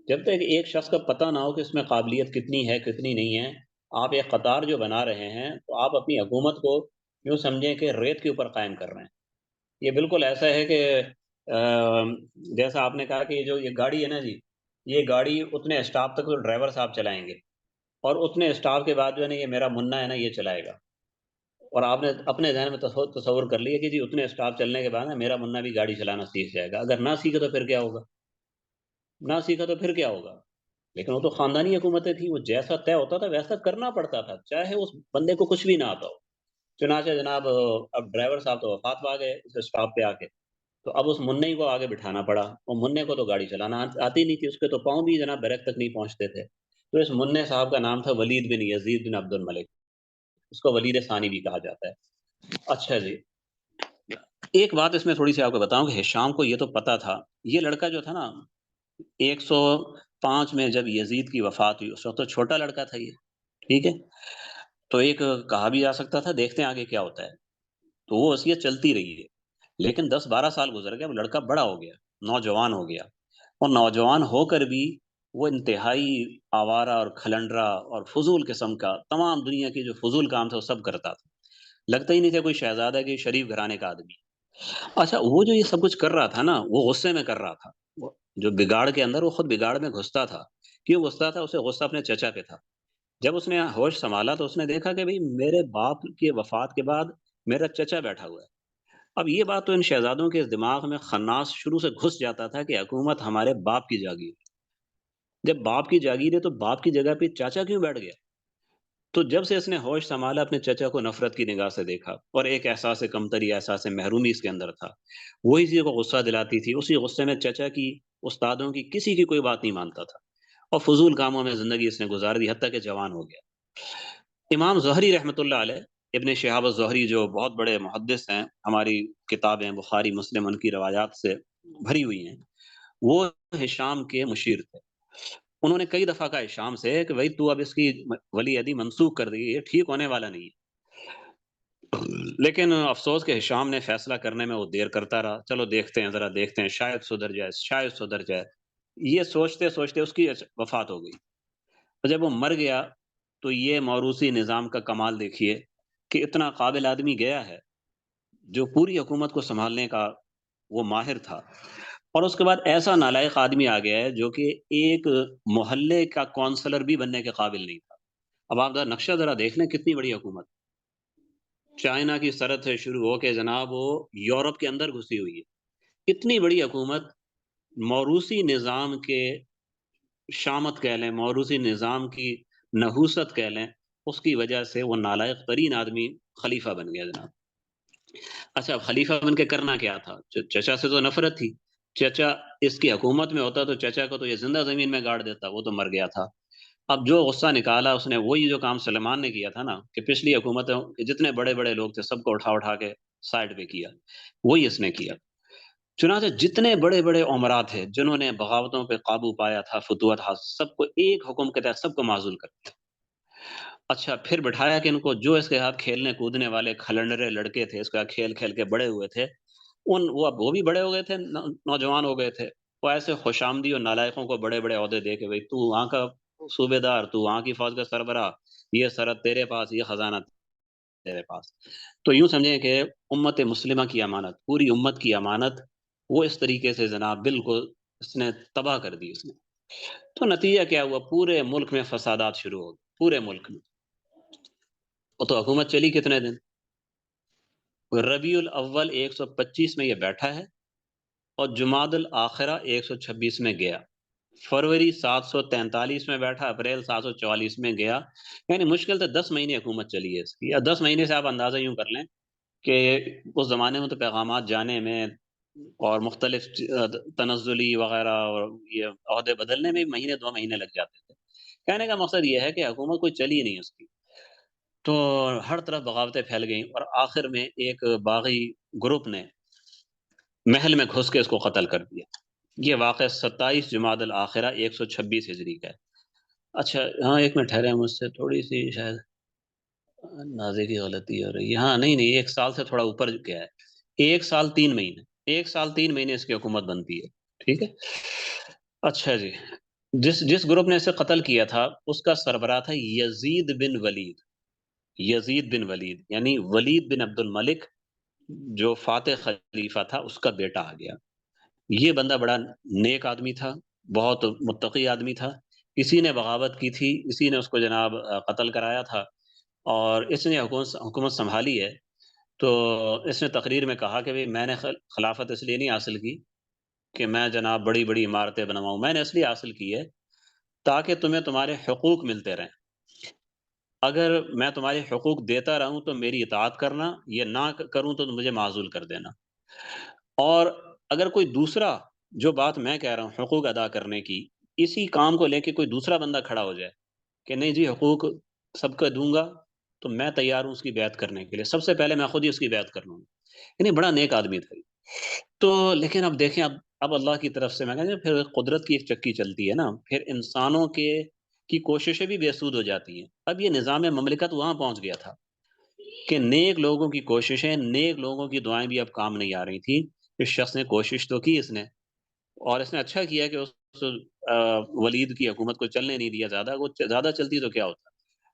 جب تک ایک شخص کا پتہ نہ ہو کہ اس میں قابلیت کتنی ہے کتنی نہیں ہے، آپ ایک قطار جو بنا رہے ہیں تو آپ اپنی حکومت کو یوں سمجھیں کہ ریت کے اوپر قائم کر رہے ہیں۔ یہ بالکل ایسا ہے کہ جیسا آپ نے کہا کہ یہ گاڑی ہے نا جی، یہ گاڑی اتنے اسٹاف تک تو ڈرائیور صاحب چلائیں گے، اور اتنے اسٹاف کے بعد جو ہے نا یہ میرا منا ہے نا یہ چلائے گا، اور آپ نے اپنے ذہن میں تصور کر لیا کہ جی اتنے اسٹاف چلنے کے بعد نا میرا منا بھی گاڑی چلانا سیکھ جائے گا، اگر نہ سیکھے تو پھر کیا ہوگا؟ نہ سیکھا تو پھر کیا ہوگا؟ لیکن وہ تو خاندانی حکومتیں تھیں، وہ جیسا طے ہوتا تھا ویسا کرنا پڑتا تھا، چاہے اس بندے کو کچھ بھی نہ آتا ہو۔ چنانچہ جناب اب ڈرائیور صاحب تو وفات پا گئے اس اسٹاپ پہ آ کے، تو اب اس منع کو آگے بٹھانا پڑا، اور منع کو تو گاڑی چلانا آتی نہیں تھی، اس کے تو پاؤں بھی جناب بیرک تک نہیں پہنچتے تھے۔ تو اس منع صاحب کا نام تھا ولید بن یزید بن عبد الملک، اس کو ولید ثانی بھی کہا جاتا ہے۔ اچھا جی، ایک بات اس میں تھوڑی سی آپ کو بتاؤں کہ ہشام کو یہ تو پتا تھا، یہ لڑکا جو تھا نا 105 میں جب یزید کی وفات ہوئی، اس وقت تو چھوٹا لڑکا تھا یہ، ٹھیک ہے، تو ایک کہا بھی جا سکتا تھا دیکھتے ہیں آگے کیا ہوتا ہے، تو وہ وصیت چلتی رہی ہے، لیکن 10-12 سال گزر گئے، وہ لڑکا بڑا ہو گیا، نوجوان ہو گیا، اور نوجوان ہو کر بھی وہ انتہائی آوارہ اور کھلنڈرا اور فضول قسم کا تمام دنیا کے جو فضول کام تھے وہ سب کرتا تھا، لگتا ہی نہیں تھا کوئی شہزادہ کہ شریف گھرانے کا آدمی۔ اچھا وہ جو یہ سب کچھ کر رہا تھا نا، وہ غصے میں کر رہا تھا، وہ جو بگاڑ کے اندر، وہ خود بگاڑ میں گھستا تھا۔ کیوں گھستا تھا؟ اسے غصہ اپنے چچا پہ تھا۔ جب اس نے ہوش سنبھالا تو اس نے دیکھا کہ بھئی میرے باپ کی وفات کے بعد میرا چچا بیٹھا ہوا ہے۔ اب یہ بات تو ان شہزادوں کے دماغ میں خناس شروع سے گھس جاتا تھا کہ حکومت ہمارے باپ کی جاگیر ہے۔ جب باپ کی جاگیر ہے تو باپ کی جگہ پہ چاچا کیوں بیٹھ گیا؟ تو جب سے اس نے ہوش سنبھالا، اپنے چچا کو نفرت کی نگاہ سے دیکھا، اور ایک احساس کمتری، احساس محرومی اس کے اندر تھا۔ وہی چیز کو غصہ دلاتی تھی، اسی غصے میں چچا کی، استادوں کی، کسی کی کوئی بات نہیں مانتا تھا، اور فضول کاموں میں زندگی اس نے گزار دی، حتیٰ کہ جوان ہو گیا۔ امام زہری رحمۃ اللہ علیہ، ابن شہاب الزہری جو بہت بڑے محدث ہیں، ہماری کتابیں بخاری مسلم ان کی روایات سے بھری ہوئی ہیں، وہ ہشام کے مشیر تھے۔ انہوں نے کئی دفعہ کہا ہشام سے کہ بھائی تو اب اس کی ولی عہدی منسوخ کر دی، یہ ٹھیک ہونے والا نہیں ہے۔ لیکن افسوس کہ ہشام نے فیصلہ کرنے میں وہ دیر کرتا رہا، چلو دیکھتے ہیں، ذرا دیکھتے ہیں، شاید سدھر جائے، شاید سدھر جائے۔ یہ سوچتے سوچتے اس کی وفات ہو گئی، اور جب وہ مر گیا تو یہ موروثی نظام کا کمال دیکھیے کہ اتنا قابل آدمی گیا ہے جو پوری حکومت کو سنبھالنے کا وہ ماہر تھا، اور اس کے بعد ایسا نالائق آدمی آ گیا ہے جو کہ ایک محلے کا کونسلر بھی بننے کے قابل نہیں تھا۔ اب آپ ذرا نقشہ ذرا دیکھ لیں، کتنی بڑی حکومت، چائنا کی سرحد سے شروع ہو کے جناب وہ یورپ کے اندر گھسی ہوئی ہے، اتنی بڑی حکومت موروثی نظام کے شامت کہہ لیں، موروثی نظام کی نحوست کہہ لیں، اس کی وجہ سے وہ نالائق ترین آدمی خلیفہ بن گیا جناب۔ اچھا اب خلیفہ بن کے کرنا کیا تھا؟ چچا سے تو نفرت تھی، چچا اس کی حکومت میں ہوتا تو چچا کو تو یہ زندہ زمین میں گاڑ دیتا، وہ تو مر گیا تھا۔ اب جو غصہ نکالا اس نے، وہی جو کام سلیمان نے کیا تھا نا، کہ پچھلی حکومتوں کے جتنے بڑے بڑے لوگ تھے سب کو اٹھا اٹھا کے سائڈ پہ کیا، وہی اس نے کیا۔ چنانچہ جتنے بڑے بڑے عمرا تھے جنہوں نے بغاوتوں پہ قابو پایا تھا، فتوحات، سب کو ایک حکم کے تحت سب کو معزول کر دیا۔ اچھا پھر بٹھایا کہ ان کو، جو اس کے ساتھ کھیلنے کودنے والے کھلنڈرے لڑکے تھے، اس کے ساتھ کھیل کھیل کے بڑے ہوئے تھے، وہ بھی بڑے ہو گئے تھے، نوجوان ہو گئے تھے، وہ ایسے خوش آمدی اور نالائقوں کو بڑے بڑے عہدے دے کے، بھئی تو وہاں کا صوبے دار، تو وہاں کی فوج کا سربراہ، یہ سرحد تیرے پاس، یہ خزانہ تیرے پاس۔ تو یوں سمجھیں کہ امت مسلمہ کی امانت، پوری امت کی امانت، وہ اس طریقے سے جناب بالکل اس نے تباہ کر دی اس نے۔ تو نتیجہ کیا ہوا؟ پورے ملک میں فسادات شروع ہو گئے، پورے ملک میں۔ وہ تو حکومت چلی کتنے دن؟ ربیع الاول 125 میں یہ بیٹھا ہے، اور جمادی الاخرہ 126 میں گیا، فروری 743 میں بیٹھا، اپریل 744 میں گیا، یعنی مشکل سے 10 مہینے حکومت چلی ہے اس کی۔ یا 10 مہینے سے آپ اندازہ یوں کر لیں کہ اس زمانے میں تو پیغامات جانے میں اور مختلف تنزلی وغیرہ اور یہ عہدے بدلنے میں مہینے 2 مہینے لگ جاتے تھے۔ کہنے کا مقصد یہ ہے کہ حکومت کوئی چلی نہیں اس کی، تو ہر طرف بغاوتیں پھیل گئیں، اور آخر میں ایک باغی گروپ نے محل میں گھس کے اس کو قتل کر دیا۔ یہ واقعہ 27 جمادی الاخرہ 126 ہجری کا ہے۔ اچھا ہاں ایک منٹ ٹھہرے، مجھ سے تھوڑی سی شاید اندازے کی غلطی ہو رہی ہے۔ ہاں نہیں 1 سال سے تھوڑا اوپر گیا ہے، 1 سال 3 مہینے، 1 سال 3 مہینے اس کی حکومت بنتی ہے، ٹھیک ہے۔ اچھا جی، جس جس گروپ نے اسے قتل کیا تھا اس کا سربراہ تھا یزید بن ولید، یزید بن ولید یعنی ولید بن عبد الملک، جو فاتح خلیفہ تھا اس کا بیٹا آ گیا۔ یہ بندہ بڑا نیک آدمی تھا، بہت متقی آدمی تھا، اسی نے بغاوت کی تھی، اسی نے اس کو جناب قتل کرایا تھا، اور اس نے حکومت سنبھالی ہے۔ تو اس نے تقریر میں کہا کہ بھئی میں نے خلافت اس لیے نہیں حاصل کی کہ میں جناب بڑی بڑی عمارتیں بنواؤں، میں نے اس لیے حاصل کی ہے تاکہ تمہیں تمہارے حقوق ملتے رہیں۔ اگر میں تمہارے حقوق دیتا رہوں تو میری اطاعت کرنا، یہ نہ کروں تو مجھے معزول کر دینا، اور اگر کوئی دوسرا جو بات میں کہہ رہا ہوں حقوق ادا کرنے کی، اسی کام کو لے کے کوئی دوسرا بندہ کھڑا ہو جائے کہ نہیں جی حقوق سب کو دوں گا، تو میں تیار ہوں اس کی بیعت کرنے کے لیے، سب سے پہلے میں خود ہی اس کی بیعت کر لوں گا۔ یعنی بڑا نیک آدمی تھا یہ۔ تو لیکن اب دیکھیں، اب اللہ کی طرف سے میں کہتے ہیں پھر قدرت کی ایک چکی چلتی ہے نا، پھر انسانوں کے کی کوششیں بھی بے سود ہو جاتی ہیں۔ اب یہ نظام مملکت وہاں پہنچ گیا تھا کہ نیک لوگوں کی کوششیں، نیک لوگوں کی دعائیں بھی اب کام نہیں آ رہی تھی۔ اس شخص نے کوشش تو کی، اس نے، اور اس نے اچھا کیا کہ اس ولید کی حکومت کو چلنے نہیں دیا، زیادہ چلتی تو کیا ہوتا۔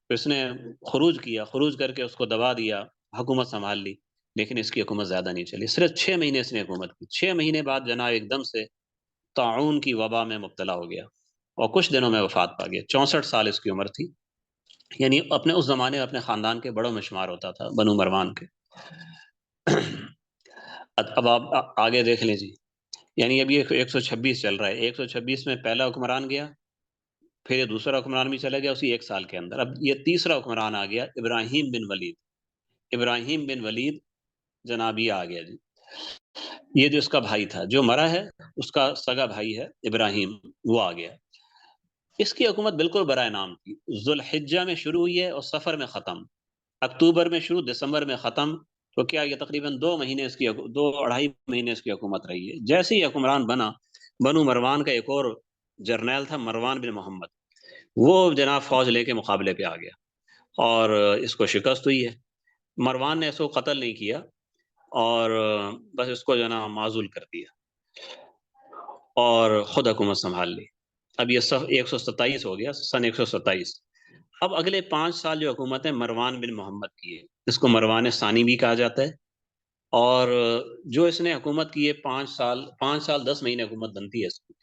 تو اس نے خروج کیا، خروج کر کے اس کو دبا دیا، حکومت سنبھال لی، لیکن اس کی حکومت زیادہ نہیں چلی، صرف 6 مہینے اس نے حکومت کی۔ 6 مہینے بعد جناب ایک دم سے طاعون کی وبا میں مبتلا ہو گیا اور کچھ دنوں میں وفات پا گیا۔ 64 سال اس کی عمر تھی، یعنی اپنے اس زمانے میں اپنے خاندان کے بڑوں میں شمار ہوتا تھا، بنو مروان کے۔ اب آپ آگے دیکھ لیں جی، یعنی ابھی 126 چل رہا ہے، 126 میں پہلا حکمران گیا، پھر یہ دوسرا حکمران بھی چلا گیا اسی 1 سال کے اندر۔ اب یہ تیسرا حکمران آ گیا، ابراہیم بن ولید۔ ابراہیم بن ولید جناب یہ آ گیا جی، یہ جو اس کا بھائی تھا جو مرا ہے، اس کا سگا بھائی ہے ابراہیم، وہ آ گیا۔ اس کی حکومت بالکل برائے نام تھی، ذوالحجہ میں شروع ہوئی ہے اور صفر میں ختم، اکتوبر میں شروع، دسمبر میں ختم، تو کیا یہ تقریباً 2 مہینے اس کی 2 2.5 مہینے اس کی حکومت رہی ہے۔ جیسے ہی حکمران بنا، بنو مروان کا ایک اور جرنیل تھا مروان بن محمد، وہ جناب فوج لے کے مقابلے پہ آ گیا اور اس کو شکست ہوئی ہے۔ مروان نے اس کو قتل نہیں کیا اور بس اس کو جناب معزول کر دیا اور خود حکومت سنبھال لی۔ اب یہ 127 ہو گیا، سن 127۔ اب اگلے 5 سال جو حکومت ہے مروان بن محمد کی ہے، اس کو مروان ثانی بھی کہا جاتا ہے، اور جو اس نے حکومت کی ہے 5 سال 10 مہینے حکومت بنتی ہے اس کی۔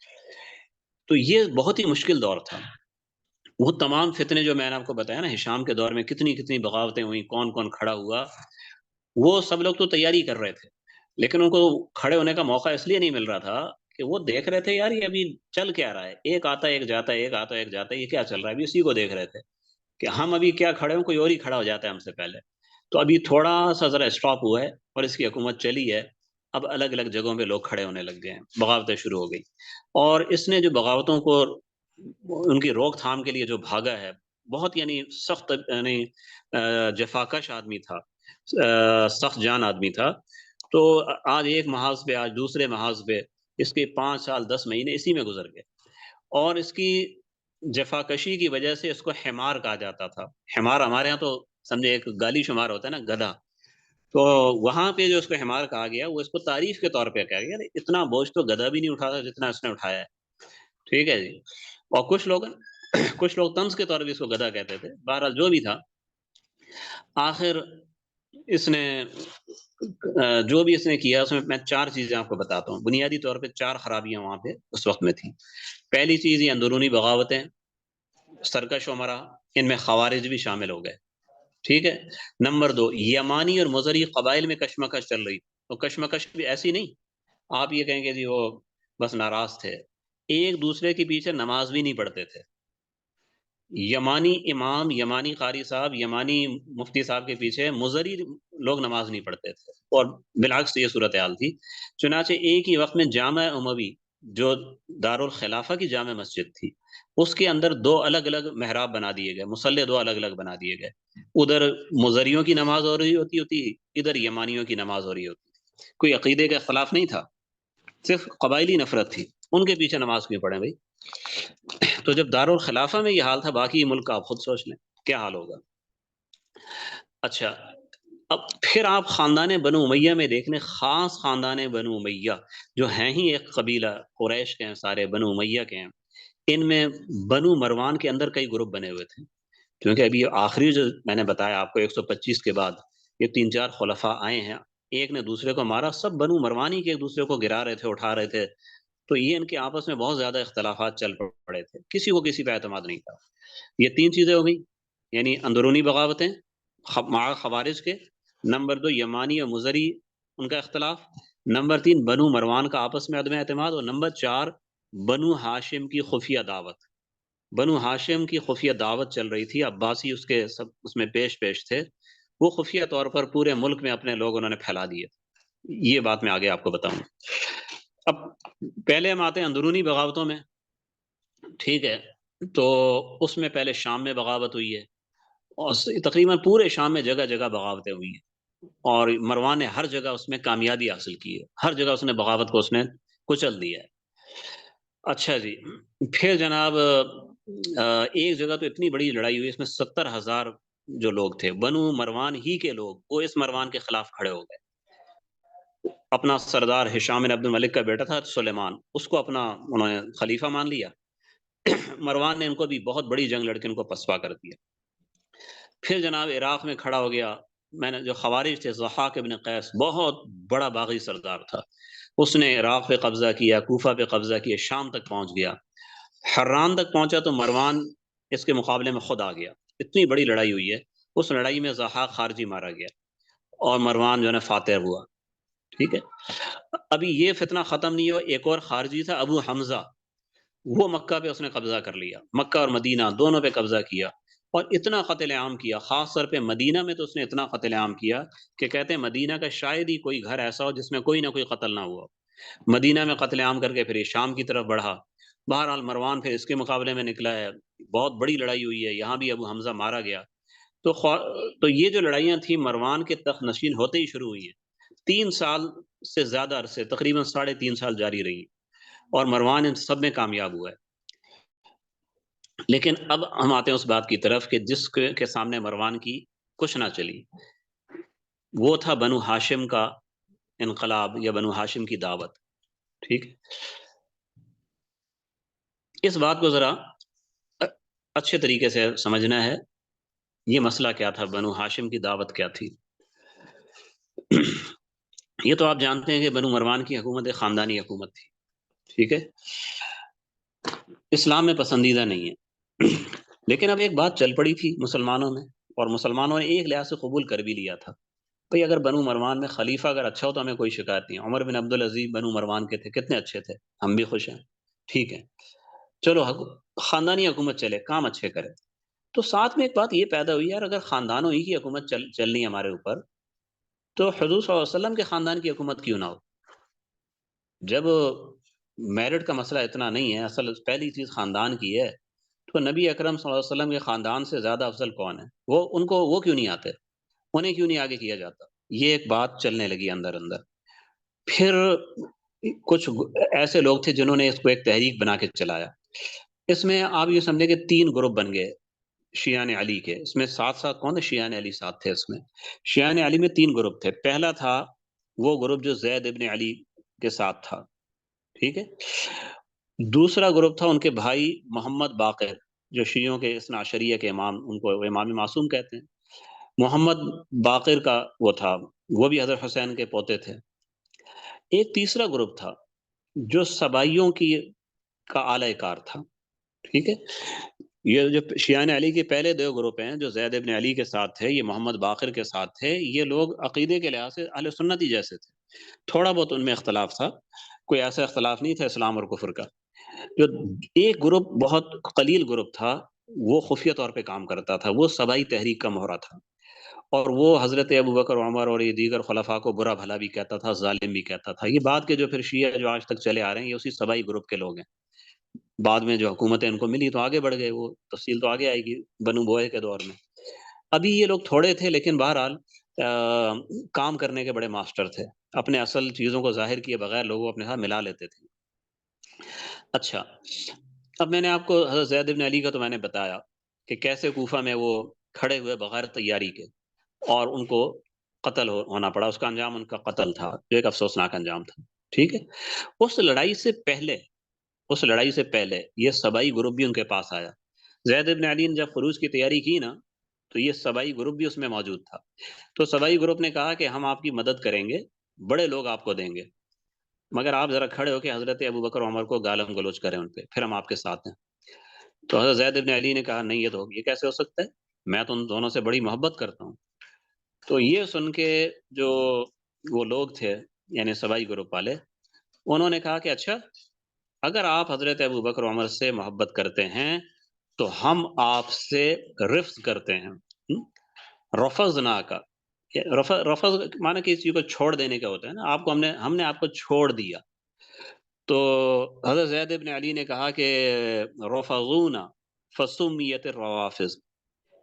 تو یہ بہت ہی مشکل دور تھا۔ وہ تمام فتنے جو میں نے آپ کو بتایا نا، ہشام کے دور میں کتنی کتنی بغاوتیں ہوئیں، کون کون کھڑا ہوا، وہ سب لوگ تو تیاری کر رہے تھے، لیکن ان کو کھڑے ہونے کا موقع اس لیے نہیں مل رہا تھا کہ وہ دیکھ رہے تھے یار یہ ابھی چل کیا رہا ہے، ایک آتا ہے ایک جاتا ہے، ایک آتا ہے ایک جاتا ہے، یہ کیا چل رہا ہے، ابھی اسی کو دیکھ رہے تھے کہ ہم ابھی کیا کھڑے ہوں، کوئی اور ہی کھڑا ہو جاتا ہے ہم سے پہلے۔ تو ابھی تھوڑا سا ذرا اسٹاپ ہوا ہے اور اس کی حکومت چلی ہے، اب الگ الگ جگہوں پہ لوگ کھڑے ہونے لگ گئے ہیں، بغاوتیں شروع ہو گئی۔ اور اس نے جو بغاوتوں کو ان کی روک تھام کے لیے جو بھاگا ہے، بہت یعنی سخت، یعنی جفاکش آدمی تھا، سخت جان آدمی تھا۔ تو آج ایک محاذ پہ، آج دوسرے محاذ پہ، اس کے 5 سال 10 مہینے اسی میں گزر گئے۔ اور اس کی جفاکشی کی وجہ سے اس کو حمار کہا جاتا تھا۔ حمار ہمارے ہاں تو سمجھے ایک گالی شمار ہوتا ہے نا، گدھا، تو وہاں پہ جو اس کو حمار کہا گیا، وہ اس کو تعریف کے طور پہ کہا گیا، اتنا بوجھ تو گدھا بھی نہیں اٹھاتا جتنا اس نے اٹھایا ہے۔ ٹھیک ہے جی۔ اور کچھ لوگ طنز کے طور پہ اس کو گدھا کہتے تھے۔ بہرحال جو بھی تھا، آخر اس نے جو بھی اس نے کیا، اس میں میں 4 چیزیں آپ کو بتاتا ہوں۔ بنیادی طور پہ 4 خرابیاں وہاں پہ اس وقت میں تھیں۔ پہلی چیز یہ اندرونی بغاوتیں، سرکش ومرا، ان میں خوارج بھی شامل ہو گئے۔ ٹھیک ہے۔ نمبر 2، یمانی اور مزری قبائل میں کشمکش چل رہی، تو کشمکش بھی ایسی نہیں آپ یہ کہیں گے جی وہ بس ناراض تھے، ایک دوسرے کے پیچھے نماز بھی نہیں پڑھتے تھے۔ یمانی امام، یمانی قاری صاحب، یمانی مفتی صاحب کے پیچھے مزری لوگ نماز نہیں پڑھتے تھے، اور بالعکس یہ صورتحال تھی۔ چنانچہ ایک ہی وقت میں جامع اموی، جو دارالخلافہ کی جامع مسجد تھی، اس کے اندر 2 الگ الگ محراب بنا دیے گئے، مصلے 2 الگ الگ بنا دیے گئے۔ ادھر مزریوں کی نماز ہو رہی ہوتی، ادھر یمانیوں کی نماز ہو رہی ہوتی۔ کوئی عقیدے کا اختلاف نہیں تھا، صرف قبائلی نفرت تھی، ان کے پیچھے نماز کیوں پڑھیں بھائی؟ تو جب دارالخلافہ میں یہ حال تھا، باقی ملک کا آپ خود سوچ لیں کیا حال ہوگا۔ اچھا، اب پھر آپ خاندان بنو امیہ میں دیکھ لیں، خاص خاندان بنو امیہ جو ہیں ہی ایک قبیلہ، قریش کے ہیں سارے، بنو امیہ کے ہیں، ان میں بنو مروان کے اندر کئی گروپ بنے ہوئے تھے، کیونکہ ابھی آخری جو میں نے بتایا آپ کو 125 کے بعد یہ 3-4 خلفاء آئے ہیں، ایک نے دوسرے کو مارا، سب بنو مروانی کے ایک دوسرے کو گرا رہے تھے، اٹھا رہے تھے، تو یہ ان کے آپس میں بہت زیادہ اختلافات چل پڑے تھے، کسی کو کسی پہ اعتماد نہیں تھا۔ یہ 3 چیزیں ہو گئی، یعنی اندرونی بغاوتیں مع خوارج کے، نمبر 2 یمانی اور مزری ان کا اختلاف، نمبر 3 بنو مروان کا آپس میں عدم اعتماد، اور نمبر 4 بنو ہاشم کی خفیہ دعوت۔ بنو ہاشم کی خفیہ دعوت چل رہی تھی، عباسی اس کے سب اس میں پیش تھے، وہ خفیہ طور پر پورے ملک میں اپنے لوگ انہوں نے پھیلا دیے۔ یہ بات میں آگے آپ کو بتاؤں۔ اب پہلے ہم آتے ہیں اندرونی بغاوتوں میں، ٹھیک ہے، تو اس میں پہلے شام میں بغاوت ہوئی ہے، اور تقریباً پورے شام میں جگہ جگہ بغاوتیں ہوئی ہیں، اور مروان نے ہر جگہ اس میں کامیابی حاصل کی ہے، ہر جگہ اس نے بغاوت کو اس نے کچل دیا ہے۔ اچھا جی، پھر جناب ایک جگہ تو اتنی بڑی لڑائی ہوئی، اس میں 70,000 جو لوگ تھے بنو مروان ہی کے لوگ، وہ اس مروان کے خلاف کھڑے ہو گئے۔ اپنا سردار ہشام بن عبد الملک کا بیٹا تھا سلیمان، اس کو اپنا انہوں نے خلیفہ مان لیا۔ مروان نے ان کو بھی بہت بڑی جنگ لڑ کے ان کو پسپا کر دیا۔ پھر جناب عراق میں کھڑا ہو گیا، میں نے جو خوارج تھے، ضحاک ابن قیس بہت بڑا باغی سردار تھا، اس نے عراق پہ قبضہ کیا، کوفہ پہ قبضہ کیا، شام تک پہنچ گیا۔ حران تک پہنچا تو مروان اس کے مقابلے میں خود آ گیا۔ اتنی بڑی لڑائی ہوئی ہے، اس لڑائی میں ضحاک خارجی مارا گیا اور مروان جو ہے فاتح ہوا۔ ٹھیک ہے، ابھی یہ فتنہ ختم نہیں ہوا، ایک اور خارجی تھا ابو حمزہ، وہ مکہ پہ اس نے قبضہ کر لیا، مکہ اور مدینہ دونوں پہ قبضہ کیا، اور اتنا قتل عام کیا، خاص طور پہ مدینہ میں تو اس نے اتنا قتل عام کیا کہ کہتے ہیں مدینہ کا شاید ہی کوئی گھر ایسا ہو جس میں کوئی نہ کوئی قتل نہ ہوا۔ مدینہ میں قتل عام کر کے پھر یہ شام کی طرف بڑھا۔ بہرحال مروان پھر اس کے مقابلے میں نکلا ہے، بہت بڑی لڑائی ہوئی ہے، یہاں بھی ابو حمزہ مارا گیا۔ تو یہ جو لڑائیاں تھیں مروان کے تخت نشین ہوتے ہی شروع ہوئی ہیں، 3 سال سے زیادہ عرصے، تقریباً 3.5 سال جاری رہی، اور مروان ان سب میں کامیاب ہوا ہے۔ لیکن اب ہم آتے ہیں اس بات کی طرف کہ جس کے سامنے مروان کی کچھ نہ چلی، وہ تھا بنو ہاشم کا انقلاب یا بنو ہاشم کی دعوت۔ ٹھیک، اس بات کو ذرا اچھے طریقے سے سمجھنا ہے، یہ مسئلہ کیا تھا، بنو ہاشم کی دعوت کیا تھی۔ یہ تو آپ جانتے ہیں کہ بنو مروان کی حکومت ایک خاندانی حکومت تھی، ٹھیک ہے، اسلام میں پسندیدہ نہیں ہے۔ لیکن اب ایک بات چل پڑی تھی مسلمانوں میں، اور مسلمانوں نے ایک لحاظ سے قبول کر بھی لیا تھا، بھئی اگر بنو مروان میں خلیفہ اگر اچھا ہو تو ہمیں کوئی شکایت نہیں۔ عمر بن عبد العزیز بنو مروان کے تھے، کتنے اچھے تھے، ہم بھی خوش ہیں، ٹھیک ہے، چلو خاندانی حکومت چلے، کام اچھے کرے۔ تو ساتھ میں ایک بات یہ پیدا ہوئی، یار اگر خاندانوں ہی کی حکومت چلنی ہے ہمارے اوپر، تو حضور صلی اللہ علیہ وسلم کے خاندان کی حکومت کیوں نہ ہو؟ جب میرٹ کا مسئلہ اتنا نہیں ہے، اصل پہلی چیز خاندان کی ہے، تو نبی اکرم صلی اللہ علیہ وسلم کے خاندان سے زیادہ افضل کون ہے؟ وہ کیوں نہیں آتے، انہیں کیوں نہیں آگے کیا جاتا؟ یہ ایک بات چلنے لگی اندر اندر۔ پھر کچھ ایسے لوگ تھے جنہوں نے اس کو ایک تحریک بنا کے چلایا۔ اس میں آپ یہ سمجھیں کہ 3 گروپ بن گئے شیعان علی کے، اس میں ساتھ ساتھ کون ہے؟ شیعان علی ساتھ تھے اس میں۔ شیعان علی میں 3 گروپ تھے۔ پہلا تھا وہ گروپ جو زید ابن علی کے ساتھ تھا، ٹھیک ہے۔ دوسرا گروپ تھا ان کے بھائی محمد باقر، جو شیعوں کے اثنا عشریہ کے امام، ان کو امام معصوم کہتے ہیں۔ محمد باقر کا وہ تھا، وہ بھی حضرت حسین کے پوتے تھے۔ ایک تیسرا گروپ تھا جو سبائیوں کی کا اعلی کار تھا، ٹھیک ہے۔ یہ جو شیعان علی کے پہلے 2 گروپ ہیں، جو زید ابن علی کے ساتھ تھے، یہ محمد باقر کے ساتھ تھے، یہ لوگ عقیدے کے لحاظ سے اہل سنت ہی جیسے تھے، تھوڑا بہت ان میں اختلاف تھا، کوئی ایسا اختلاف نہیں تھا اسلام اور کفر کا۔ جو ایک گروپ بہت قلیل گروپ تھا، وہ خفیہ طور پہ کام کرتا تھا، وہ سبائی تحریک کا مہرہ تھا، اور وہ حضرت ابوبکر عمر اور یہ دیگر خلفاء کو برا بھلا بھی کہتا تھا، ظالم بھی کہتا تھا۔ یہ بات کے جو پھر شیعہ جو آج تک چلے آ رہے ہیں، یہ اسی سبائی گروپ کے لوگ ہیں۔ بعد میں جو حکومتیں ان کو ملی تو آگے بڑھ گئے، وہ تفصیل تو آگے آئے گی بنو بوئے کے دور میں۔ ابھی یہ لوگ تھوڑے تھے، لیکن بہرحال کام کرنے کے بڑے ماسٹر تھے، اپنے اصل چیزوں کو ظاہر کیے بغیر لوگوں کو اپنے ساتھ ملا لیتے تھے۔ اچھا، اب میں نے آپ کو حضرت زید بن علی کا تو میں نے بتایا کہ کیسے کوفہ میں وہ کھڑے ہوئے بغیر تیاری کے، اور ان کو قتل ہونا پڑا، اس کا انجام ان کا قتل تھا، جو ایک افسوسناک انجام تھا، ٹھیک ہے۔ اس لڑائی سے پہلے یہ سبائی گروپ بھی ان کے پاس آیا۔ زید بن علی نے جب خروج کی تیاری کی نا، تو یہ سبائی گروپ بھی اس میں موجود تھا۔ تو سبائی گروپ نے کہا کہ ہم آپ کی مدد کریں گے، بڑے لوگ آپ کو دیں گے، مگر آپ ذرا کھڑے ہو کے حضرت ابوبکر عمر کو گالم گلوچ کریں ان پہ، پھر ہم آپ کے ساتھ ہیں۔ تو حضرت زید بن علی نے کہا نہیں، یہ کیسے ہو سکتا ہے، میں تو ان دونوں سے بڑی محبت کرتا ہوں۔ تو یہ سن کے جو وہ لوگ تھے، یعنی سبائی گروپ والے، انہوں نے کہا کہ اچھا، اگر آپ حضرت ابوبکر عمر سے محبت کرتے ہیں تو ہم آپ سے رفض کرتے ہیں۔ رفض نہ کا رفض معنی کسی چیز کو چھوڑ دینے کا ہوتا ہے نا، آپ کو ہم نے آپ کو چھوڑ دیا۔ تو حضرت زید بن علی نے کہا کہ رفضونا فسمیت الروافض،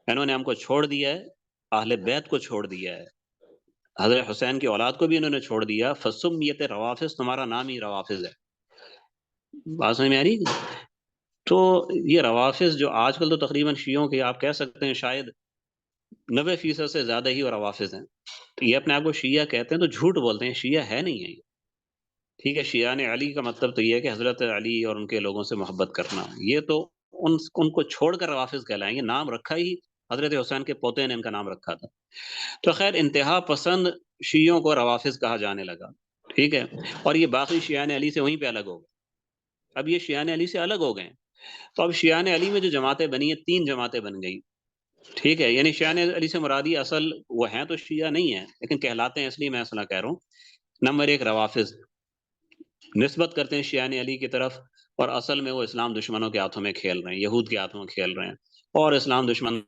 انہوں نے ہم کو چھوڑ دیا ہے، اہل بیت کو چھوڑ دیا ہے، حضرت حسین کی اولاد کو بھی انہوں نے چھوڑ دیا، فسمیت روافض، تمہارا نام ہی روافض ہے۔ بات سمجھ میں آ رہی ہے؟ تو یہ روافظ جو آج کل تو تقریباً شیعوں کے آپ کہہ سکتے ہیں شاید 90% سے زیادہ ہی وہ روافظ ہیں. تو یہ اپنے آپ کو شیعہ کہتے ہیں تو جھوٹ بولتے ہیں، شیعہ ہے نہیں ہے یہ. ٹھیک ہے، شیعان علی کا مطلب تو یہ ہے کہ حضرت علی اور ان کے لوگوں سے محبت کرنا. یہ تو ان کو چھوڑ کر روافظ کہلائیں گے. نام رکھا ہی حضرت حسین کے پوتے نے ان کا نام رکھا تھا. تو خیر انتہا پسند شیعوں کو روافظ کہا جانے لگا. ٹھیک ہے، اور یہ باقی شیعان علی سے وہیں پہ الگ ہو گئے. اب یہ شیعان علی سے الگ ہو گئے. تو اب شیعان علی میں جو جماعتیں بنی ہیں 3 جماعتیں بن گئی. ٹھیک ہے، یعنی شیعان علی سے مرادی اصل وہ ہیں تو شیعہ نہیں ہیں لیکن کہلاتے ہیں، اس لیے میں اصلا کہہ رہا ہوں. نمبر 1 روافظ نسبت کرتے ہیں شیعان علی کی طرف، اور اصل میں وہ اسلام دشمنوں کے ہاتھوں میں کھیل رہے ہیں، یہود کے ہاتھوں میں کھیل رہے ہیں. اور اسلام دشمن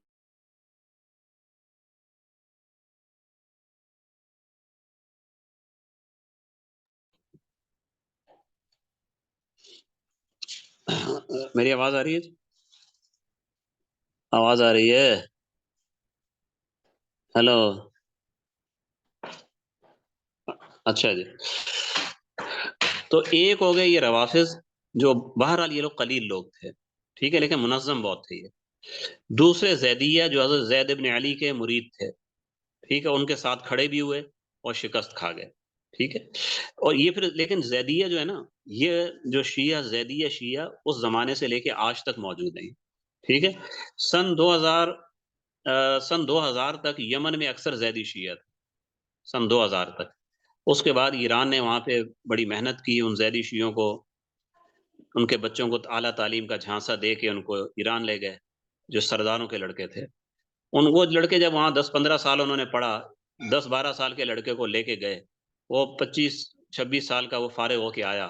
میری آواز آ رہی ہے؟ آواز آ رہی ہے؟ ہیلو؟ اچھا جی. تو ایک ہو گئے یہ روافظ، جو بہرحال یہ لوگ قلیل لوگ تھے. ٹھیک ہے، لیکن منظم بہت تھے یہ. دوسرے زیدیہ جو حضرت زید ابن علی کے مرید تھے. ٹھیک ہے، ان کے ساتھ کھڑے بھی ہوئے اور شکست کھا گئے. ٹھیک ہے، اور یہ پھر لیکن زیدیہ جو ہے نا، یہ جو شیعہ زیدیہ شیعہ اس زمانے سے لے کے آج تک موجود ہیں. ٹھیک ہے، سن 2000 سن 2000 تک یمن میں اکثر زیدی شیعہ تھے. سن 2000 تک. اس کے بعد ایران نے وہاں پہ بڑی محنت کی، ان زیدی شیعوں کو، ان کے بچوں کو اعلیٰ تعلیم کا جھانسا دے کے ان کو ایران لے گئے، جو سرداروں کے لڑکے تھے. وہ لڑکے جب وہاں 10-15 سال انہوں نے پڑھا، 10-12 سال کے لڑکے کو لے کے گئے، وہ 25-26 سال کا وہ فارغ ہو کے آیا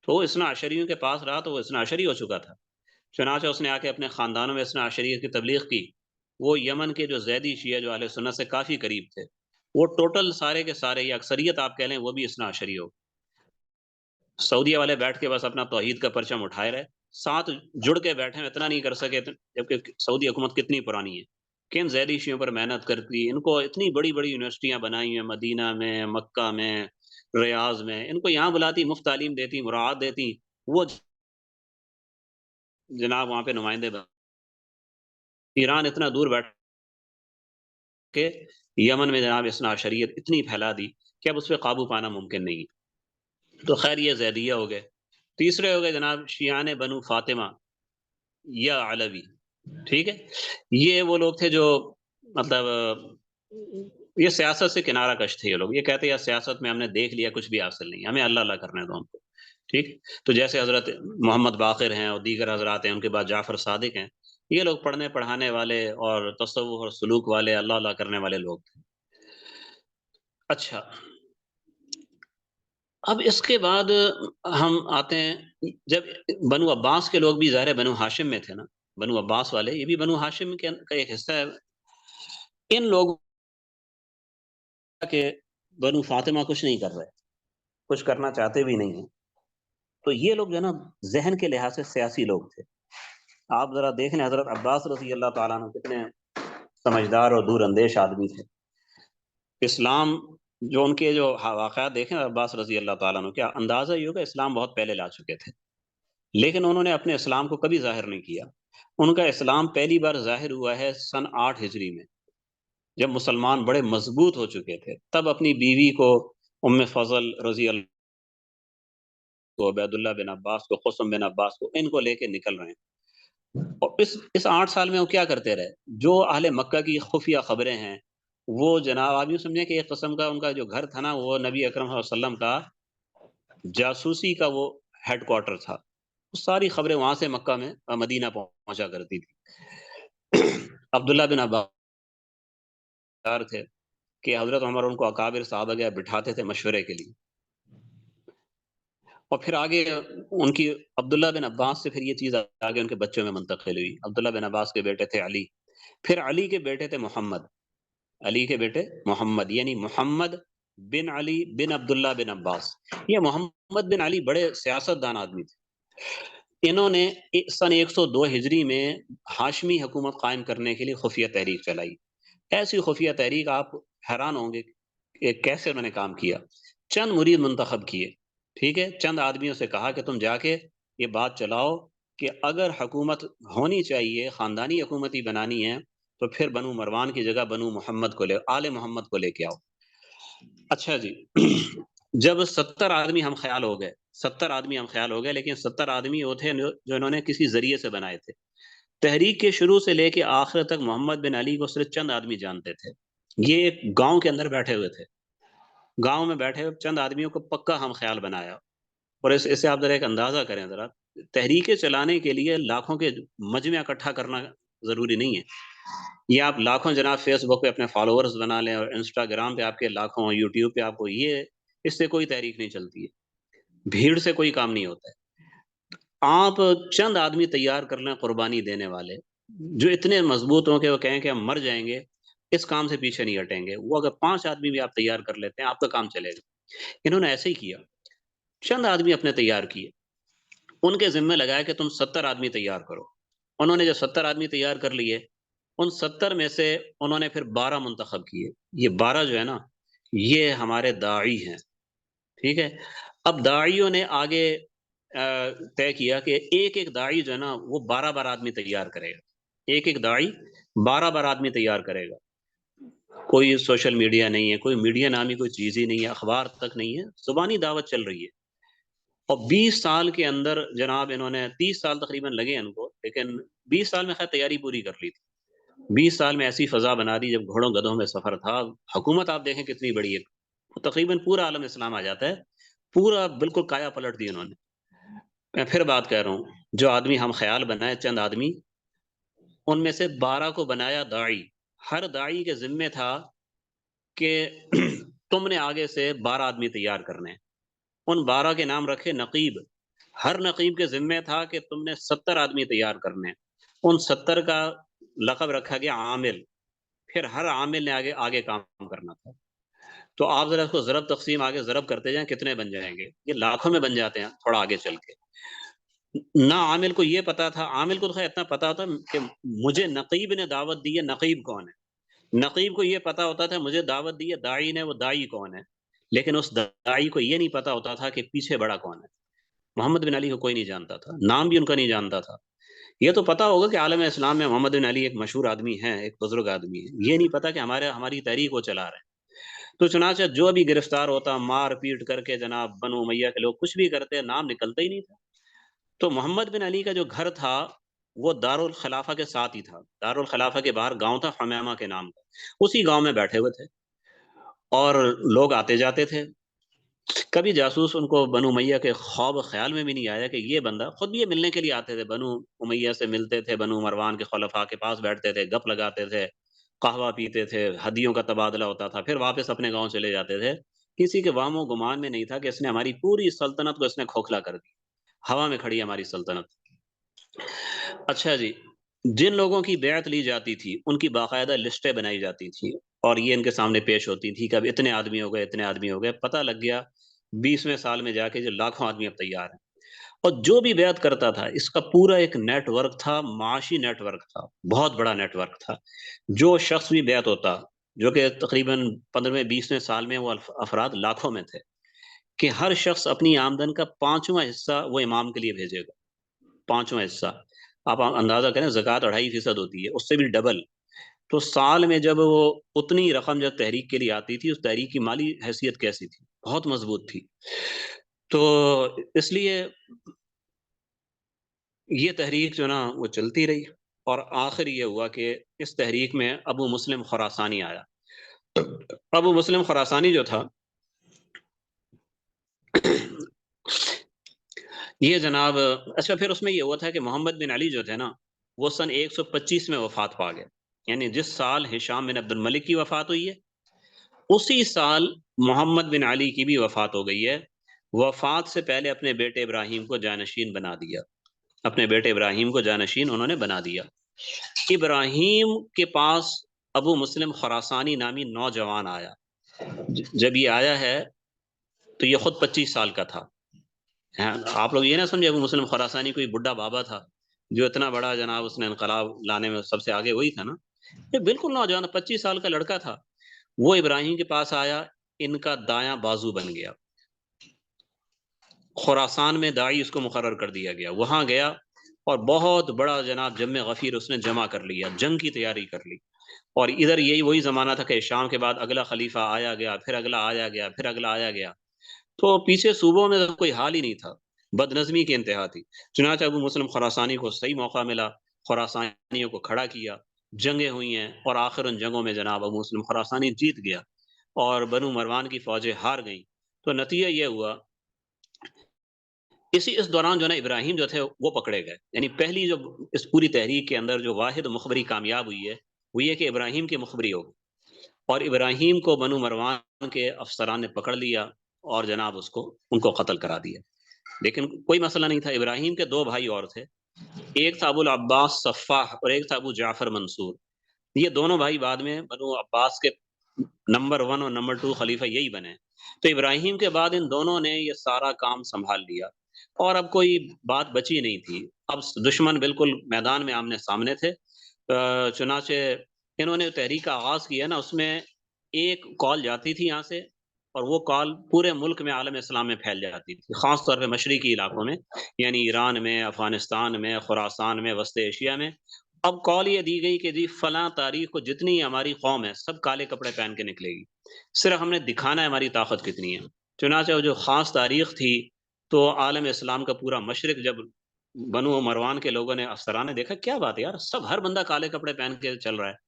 تو وہ اسنا عشریوں کے پاس رہا تو وہ اسنا عشری ہو چکا تھا. چنانچہ اس نے آ کے اپنے خاندانوں میں اسنا عشریت کی تبلیغ کی. وہ یمن کے جو زیدی شیعہ جو اہل سنت سے کافی قریب تھے، وہ ٹوٹل سارے کے سارے یا اکثریت آپ کہہ لیں وہ بھی اسنا عشری ہو. سعودیہ والے بیٹھ کے بس اپنا توحید کا پرچم اٹھائے رہے، ساتھ جڑ کے بیٹھے ہیں، اتنا نہیں کر سکے. جبکہ سعودی حکومت کتنی پرانی ہے، کن زیدی شیعوں پر محنت کرتی، ان کو اتنی بڑی بڑی یونیورسٹیاں بنائی ہیں، مدینہ میں، مکہ میں، ریاض میں. ان کو یہاں بلاتی، مفت تعلیم دیتی، مراعات دیتی. وہ جناب وہاں پہ نمائندے ایران اتنا دور بیٹھ کے یمن میں جناب اسنا عشریت اتنی پھیلا دی کہ اب اس پہ قابو پانا ممکن نہیں. تو خیر یہ زیدیہ ہو گئے. تیسرے ہو گئے جناب شیعان بنو فاطمہ یا علوی. ٹھیک ہے، یہ وہ لوگ تھے جو مطلب یہ سیاست سے کنارہ کش تھے. یہ لوگ یہ کہتے ہیں یا سیاست میں ہم نے دیکھ لیا، کچھ بھی حاصل نہیں، ہمیں اللہ اللہ کرنے دو ہم کو. ٹھیک، تو جیسے حضرت محمد باقر ہیں اور دیگر حضرات ہیں، ان کے بعد جعفر صادق ہیں، یہ لوگ پڑھنے پڑھانے والے اور تصوف اور سلوک والے، اللہ اللہ کرنے والے لوگ تھے. اچھا، اب اس کے بعد ہم آتے ہیں، جب بنو عباس کے لوگ بھی ظاہر بنو ہاشم میں تھے نا، بنو عباس والے یہ بھی بنو ہاشم کا ایک حصہ ہے. ان لوگوں کے بنو فاطمہ کچھ نہیں کر رہے، کچھ کرنا چاہتے بھی نہیں ہیں. تو یہ لوگ جو ہے نا ذہن کے لحاظ سے سیاسی لوگ تھے. آپ ذرا دیکھ لیں حضرت عباس رضی اللہ تعالیٰ عنہ کتنے سمجھدار اور دور اندیش آدمی تھے. اسلام جو ان کے جو واقعات دیکھیں عباس رضی اللہ تعالیٰ عنہ، کیا اندازہ یہ ہوگا اسلام بہت پہلے لا چکے تھے، لیکن انہوں نے اپنے اسلام کو کبھی ظاہر نہیں کیا. ان کا اسلام پہلی بار ظاہر ہوا ہے سن 8 ہجری میں، جب مسلمان بڑے مضبوط ہو چکے تھے. تب اپنی بیوی کو ام فضل رضی اللہ کو، عبید اللہ بن عباس کو، قسم بن عباس کو، ان کو لے کے نکل رہے ہیں. اور اس 8 سال میں وہ کیا کرتے رہے؟ جو اہل مکہ کی خفیہ خبریں ہیں، وہ جناب آپ یوں سمجھیں کہ ایک قسم کا ان کا جو گھر تھا نا، وہ نبی اکرم صلی اللہ علیہ وسلم کا جاسوسی کا وہ ہیڈ کوارٹر تھا. ساری خبریں وہاں سے مکہ میں مدینہ پہنچا کرتی تھی. عبداللہ بن عباس تھے کہ حضرت عمر ان کو اکابر صحابہ کے بٹھاتے تھے مشورے کے لیے. اور پھر آگے ان کی عبداللہ بن عباس سے پھر یہ چیز آگے ان کے بچوں میں منتقل ہوئی. عبداللہ بن عباس کے بیٹے تھے علی، پھر علی کے بیٹے تھے محمد، علی کے بیٹے محمد، یعنی محمد بن علی بن عبداللہ بن عباس. یہ محمد بن علی بڑے سیاست دان آدمی تھے. انہوں نے سن 102 ہجری میں ہاشمی حکومت قائم کرنے کے لیے خفیہ تحریک چلائی. ایسی خفیہ تحریک آپ حیران ہوں گے کہ کیسے انہوں نے کام کیا. چند مرید منتخب کیے، ٹھیک ہے، چند آدمیوں سے کہا کہ تم جا کے یہ بات چلاؤ کہ اگر حکومت ہونی چاہیے، خاندانی حکومت ہی بنانی ہے، تو پھر بنو مروان کی جگہ بنو محمد کو آل محمد کو لے کے آؤ۔ اچھا جی، جب 70 آدمی ہم خیال ہو گئے، 70 آدمی ہم خیال ہو گئے، لیکن 70 آدمی وہ تھے جو انہوں نے کسی ذریعے سے بنائے تھے۔ تحریک کے شروع سے لے کے آخر تک محمد بن علی کو صرف چند آدمی جانتے تھے۔ یہ ایک گاؤں کے اندر بیٹھے ہوئے تھے، گاؤں میں بیٹھے ہوئے چند آدمیوں کو پکا ہم خیال بنایا۔ اور اس سے آپ ذرا ایک اندازہ کریں، ذرا تحریکیں چلانے کے لیے لاکھوں کے مجمع اکٹھا کرنا ضروری نہیں ہے۔ یہ آپ لاکھوں جناب فیس بک پہ اپنے فالوورز بنا لیں، اور انسٹاگرام پہ آپ کے لاکھوں، یوٹیوب پہ آپ کو، یہ اس سے کوئی تحریک نہیں چلتی ہے، بھیڑ سے کوئی کام نہیں ہوتا ہے۔ آپ چند آدمی تیار کر لیں قربانی دینے والے، جو اتنے مضبوط ہوں کہ وہ کہیں کہ ہم مر جائیں گے، اس کام سے پیچھے نہیں ہٹیں گے۔ وہ اگر 5 آدمی بھی آپ تیار کر لیتے ہیں، آپ کا کام چلے گا۔ انہوں نے ایسے ہی کیا، چند آدمی اپنے تیار کیے، ان کے ذمہ لگایا کہ تم 70 آدمی تیار کرو۔ انہوں نے جو 70 آدمی تیار کر لیے، ان 70 میں سے انہوں نے پھر 12 منتخب کیے۔ یہ 12 جو ہے نا، یہ ہمارے داعی ہیں، ٹھیک ہے۔ اب داعیوں نے آگے طے کیا کہ ایک ایک داعی جو ہے نا، وہ 12 آدمی تیار کرے گا، ایک ایک داعی 12 آدمی تیار کرے گا۔ کوئی سوشل میڈیا نہیں ہے، کوئی میڈیا نامی کوئی چیز ہی نہیں ہے، اخبار تک نہیں ہے، زبانی دعوت چل رہی ہے۔ اور 20 سال کے اندر جناب انہوں نے، 30 سال تقریباً لگے ان کو، لیکن 20 سال میں خیر تیاری پوری کر لی تھی۔ 20 سال میں ایسی فضا بنا دی، جب گھوڑوں گدھوں میں سفر تھا۔ حکومت آپ دیکھیں کتنی بڑی ہے، تقریباً پورا عالم اسلام آ جاتا ہے، پورا بالکل کایا پلٹ دی انہوں نے۔ میں پھر بات کہہ رہا ہوں، جو آدمی ہم خیال بنائے چند آدمی، ان میں سے 12 کو بنایا داعی۔ ہر داعی کے ذمے تھا کہ تم نے آگے سے 12 آدمی تیار کرنے۔ ان 12 کے نام رکھے نقیب۔ ہر نقیب کے ذمے تھا کہ تم نے 70 آدمی تیار کرنے۔ ان 70 کا لقب رکھا گیا عامل۔ پھر ہر عامل نے آگے آگے کام کرنا تھا۔ تو آپ ذرا اس کو ضرب تقسیم آگے ضرب کرتے جائیں، کتنے بن جائیں گے؟ یہ لاکھوں میں بن جاتے ہیں تھوڑا آگے چل کے۔ نہ عامل کو یہ پتا تھا، عامل کو تو خیر اتنا پتا ہوتا کہ مجھے نقیب نے دعوت دی ہے، نقیب کون ہے۔ نقیب کو یہ پتا ہوتا تھا مجھے دعوت دی ہے داعی نے، وہ داعی کون ہے۔ لیکن اس داعی کو یہ نہیں پتا ہوتا تھا کہ پیچھے بڑا کون ہے۔ محمد بن علی کو کوئی نہیں جانتا تھا، نام بھی ان کا نہیں جانتا تھا۔ یہ تو پتا ہوگا کہ عالم اسلام میں محمد بن علی ایک مشہور آدمی ہے، ایک بزرگ آدمی ہے، یہ نہیں پتا کہ ہماری تحریک وہ چلا رہے ہیں۔ تو چنانچہ جو بھی گرفتار ہوتا، مار پیٹ کر کے جناب بنو امیہ کے لوگ کچھ بھی کرتے، نام نکلتا ہی نہیں تھا۔ تو محمد بن علی کا جو گھر تھا، وہ دارالخلافہ کے ساتھ ہی تھا۔ دارالخلافہ کے باہر گاؤں تھا حمیمہ کے نام کا، اسی گاؤں میں بیٹھے ہوئے تھے، اور لوگ آتے جاتے تھے۔ کبھی جاسوس ان کو بنو امیہ کے خواب خیال میں بھی نہیں آیا کہ یہ بندہ، خود بھی یہ ملنے کے لیے آتے تھے، بنو امیہ سے ملتے تھے، بنو مروان کے خلفاء کے پاس بیٹھتے تھے، گپ لگاتے تھے، قہوہ پیتے تھے، ہدیوں کا تبادلہ ہوتا تھا، پھر واپس اپنے گاؤں چلے جاتے تھے۔ کسی کے وہم و گمان میں نہیں تھا کہ اس نے ہماری پوری سلطنت کو اس نے کھوکھلا کر دی، ہوا میں کھڑی ہماری سلطنت۔ اچھا جی، جن لوگوں کی بیعت لی جاتی تھی ان کی باقاعدہ لسٹیں بنائی جاتی تھی، اور یہ ان کے سامنے پیش ہوتی تھی کہ اب اتنے آدمی ہو گئے، اتنے آدمی ہو گئے۔ پتہ لگ گیا 20ویں سال میں جا کے جو لاکھوں آدمی اب تیار ہیں۔ اور جو بھی بیعت کرتا تھا، اس کا پورا ایک نیٹ ورک تھا، معاشی نیٹ ورک تھا، بہت بڑا نیٹ ورک تھا۔ جو شخص بھی بیعت ہوتا، جو کہ تقریباً 15ویں 20ویں سال میں وہ افراد لاکھوں میں تھے، کہ ہر شخص اپنی آمدن کا 5واں حصہ وہ امام کے لیے بھیجے گا۔ 5واں حصہ آپ اندازہ کریں، زکوٰۃ 2.5% ہوتی ہے، اس سے بھی ڈبل۔ تو سال میں جب وہ اتنی رقم جب تحریک کے لیے آتی تھی، اس تحریک کی مالی حیثیت کیسی تھی؟ بہت مضبوط تھی۔ تو اس لیے یہ تحریک جو نا وہ چلتی رہی، اور آخر یہ ہوا کہ اس تحریک میں ابو مسلم خراسانی آیا۔ ابو مسلم خراسانی جو تھا، یہ جناب، اچھا پھر اس میں یہ ہوا تھا کہ محمد بن علی جو تھے نا، وہ سن 125 میں وفات پا گئے۔ یعنی جس سال ہشام بن عبد الملک کی وفات ہوئی ہے، اسی سال محمد بن علی کی بھی وفات ہو گئی ہے۔ وفات سے پہلے اپنے بیٹے ابراہیم کو جانشین بنا دیا، اپنے بیٹے ابراہیم کو جانشین انہوں نے بنا دیا۔ ابراہیم کے پاس ابو مسلم خراسانی نامی نوجوان آیا۔ جب یہ آیا ہے تو یہ خود 25 سال کا تھا۔ آپ لوگ یہ نہ سمجھے ابو مسلم خراسانی کوئی بڈھا بابا تھا جو اتنا بڑا جناب اس نے انقلاب لانے میں سب سے آگے وہی تھا نا، یہ بالکل نوجوان 25 سال کا لڑکا تھا۔ وہ ابراہیم کے پاس آیا، ان کا دایاں بازو بن گیا۔ خراسان میں داعی اس کو مقرر کر دیا گیا، وہاں گیا اور بہت بڑا جناب جم غفیر اس نے جمع کر لیا، جنگ کی تیاری کر لی. اور ادھر یہی وہی زمانہ تھا کہ شام کے بعد اگلا خلیفہ آیا گیا، پھر اگلا آیا گیا، پھر اگلا آیا گیا. تو پیچھے صوبوں میں کوئی حال ہی نہیں تھا، بد نظمی کی انتہا تھی. چنانچہ ابو مسلم خراسانی کو صحیح موقع ملا، خراسانیوں کو کھڑا کیا، جنگیں ہوئی ہیں، اور آخر ان جنگوں میں جناب ابو مسلم خراسانی جیت گیا اور بنو مروان کی فوجیں ہار گئیں. تو نتیجہ یہ ہوا، اس دوران جو نا ابراہیم جو تھے وہ پکڑے گئے. یعنی پہلی جو اس پوری تحریک کے اندر جو واحد مخبری کامیاب ہوئی ہے وہ یہ کہ ابراہیم کی مخبری ہو گئی، اور ابراہیم کو بنو مروان کے افسران نے پکڑ لیا اور جناب ان کو قتل کرا دیا. لیکن کوئی مسئلہ نہیں تھا، ابراہیم کے دو بھائی اور تھے، ایک تھا ابو العباس صفاح اور ایک تھا ابو جعفر منصور. یہ دونوں بھائی بعد میں بنو عباس کے نمبر 1 اور نمبر 2 خلیفہ یہی بنے. تو ابراہیم کے بعد ان دونوں نے یہ سارا کام سنبھال لیا، اور اب کوئی بات بچی نہیں تھی. اب دشمن بالکل میدان میں آمنے سامنے تھے. چنانچہ انہوں نے تحریک کا آغاز کیا نا، اس میں ایک کال جاتی تھی یہاں سے، اور وہ کال پورے ملک میں عالم اسلام میں پھیل جاتی تھی، خاص طور پہ مشرقی علاقوں میں، یعنی ایران میں، افغانستان میں، خراسان میں، وسط ایشیا میں. اب کال یہ دی گئی کہ جی فلاں تاریخ کو جتنی ہماری قوم ہے سب کالے کپڑے پہن کے نکلے گی، صرف ہم نے دکھانا ہے ہماری طاقت کتنی ہے. چنانچہ وہ جو خاص تاریخ تھی، تو عالم اسلام کا پورا مشرق جب بنو مروان کے لوگوں نے افسران نے دیکھا کیا بات ہے یار، سب ہر بندہ کالے کپڑے پہن کے چل رہا ہے.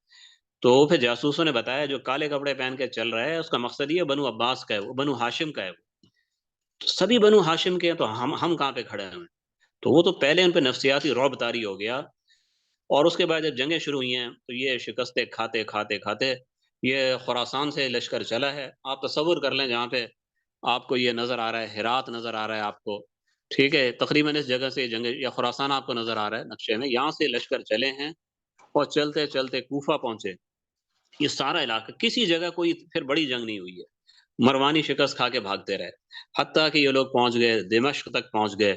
تو پھر جاسوسوں نے بتایا جو کالے کپڑے پہن کے چل رہا ہے اس کا مقصد یہ بنو عباس کا ہے، وہ بنو ہاشم کا ہے. تو سبھی بنو ہاشم کے ہیں، تو ہم کہاں پہ کھڑے ہیں؟ تو وہ تو پہلے ان پہ نفسیاتی رعب طاری ہو گیا. اور اس کے بعد جب جنگیں شروع ہوئی ہیں تو یہ شکستیں کھاتے کھاتے کھاتے یہ خراسان سے لشکر چلا ہے. آپ تصور کر لیں، جہاں پہ آپ کو یہ نظر آ رہا ہے، ہرات نظر آ رہا ہے آپ کو، ٹھیک ہے، تقریباً اس جگہ سے جنگ یا خراسان آپ کو نظر آ رہا ہے نقشے میں، یہاں سے لشکر چلے ہیں اور چلتے چلتے کوفہ پہنچے. یہ سارا علاقہ کسی جگہ کوئی پھر بڑی جنگ نہیں ہوئی ہے، مروانی شکست کھا کے بھاگتے رہے، حتیٰ کہ یہ لوگ پہنچ گئے دمشق تک پہنچ گئے.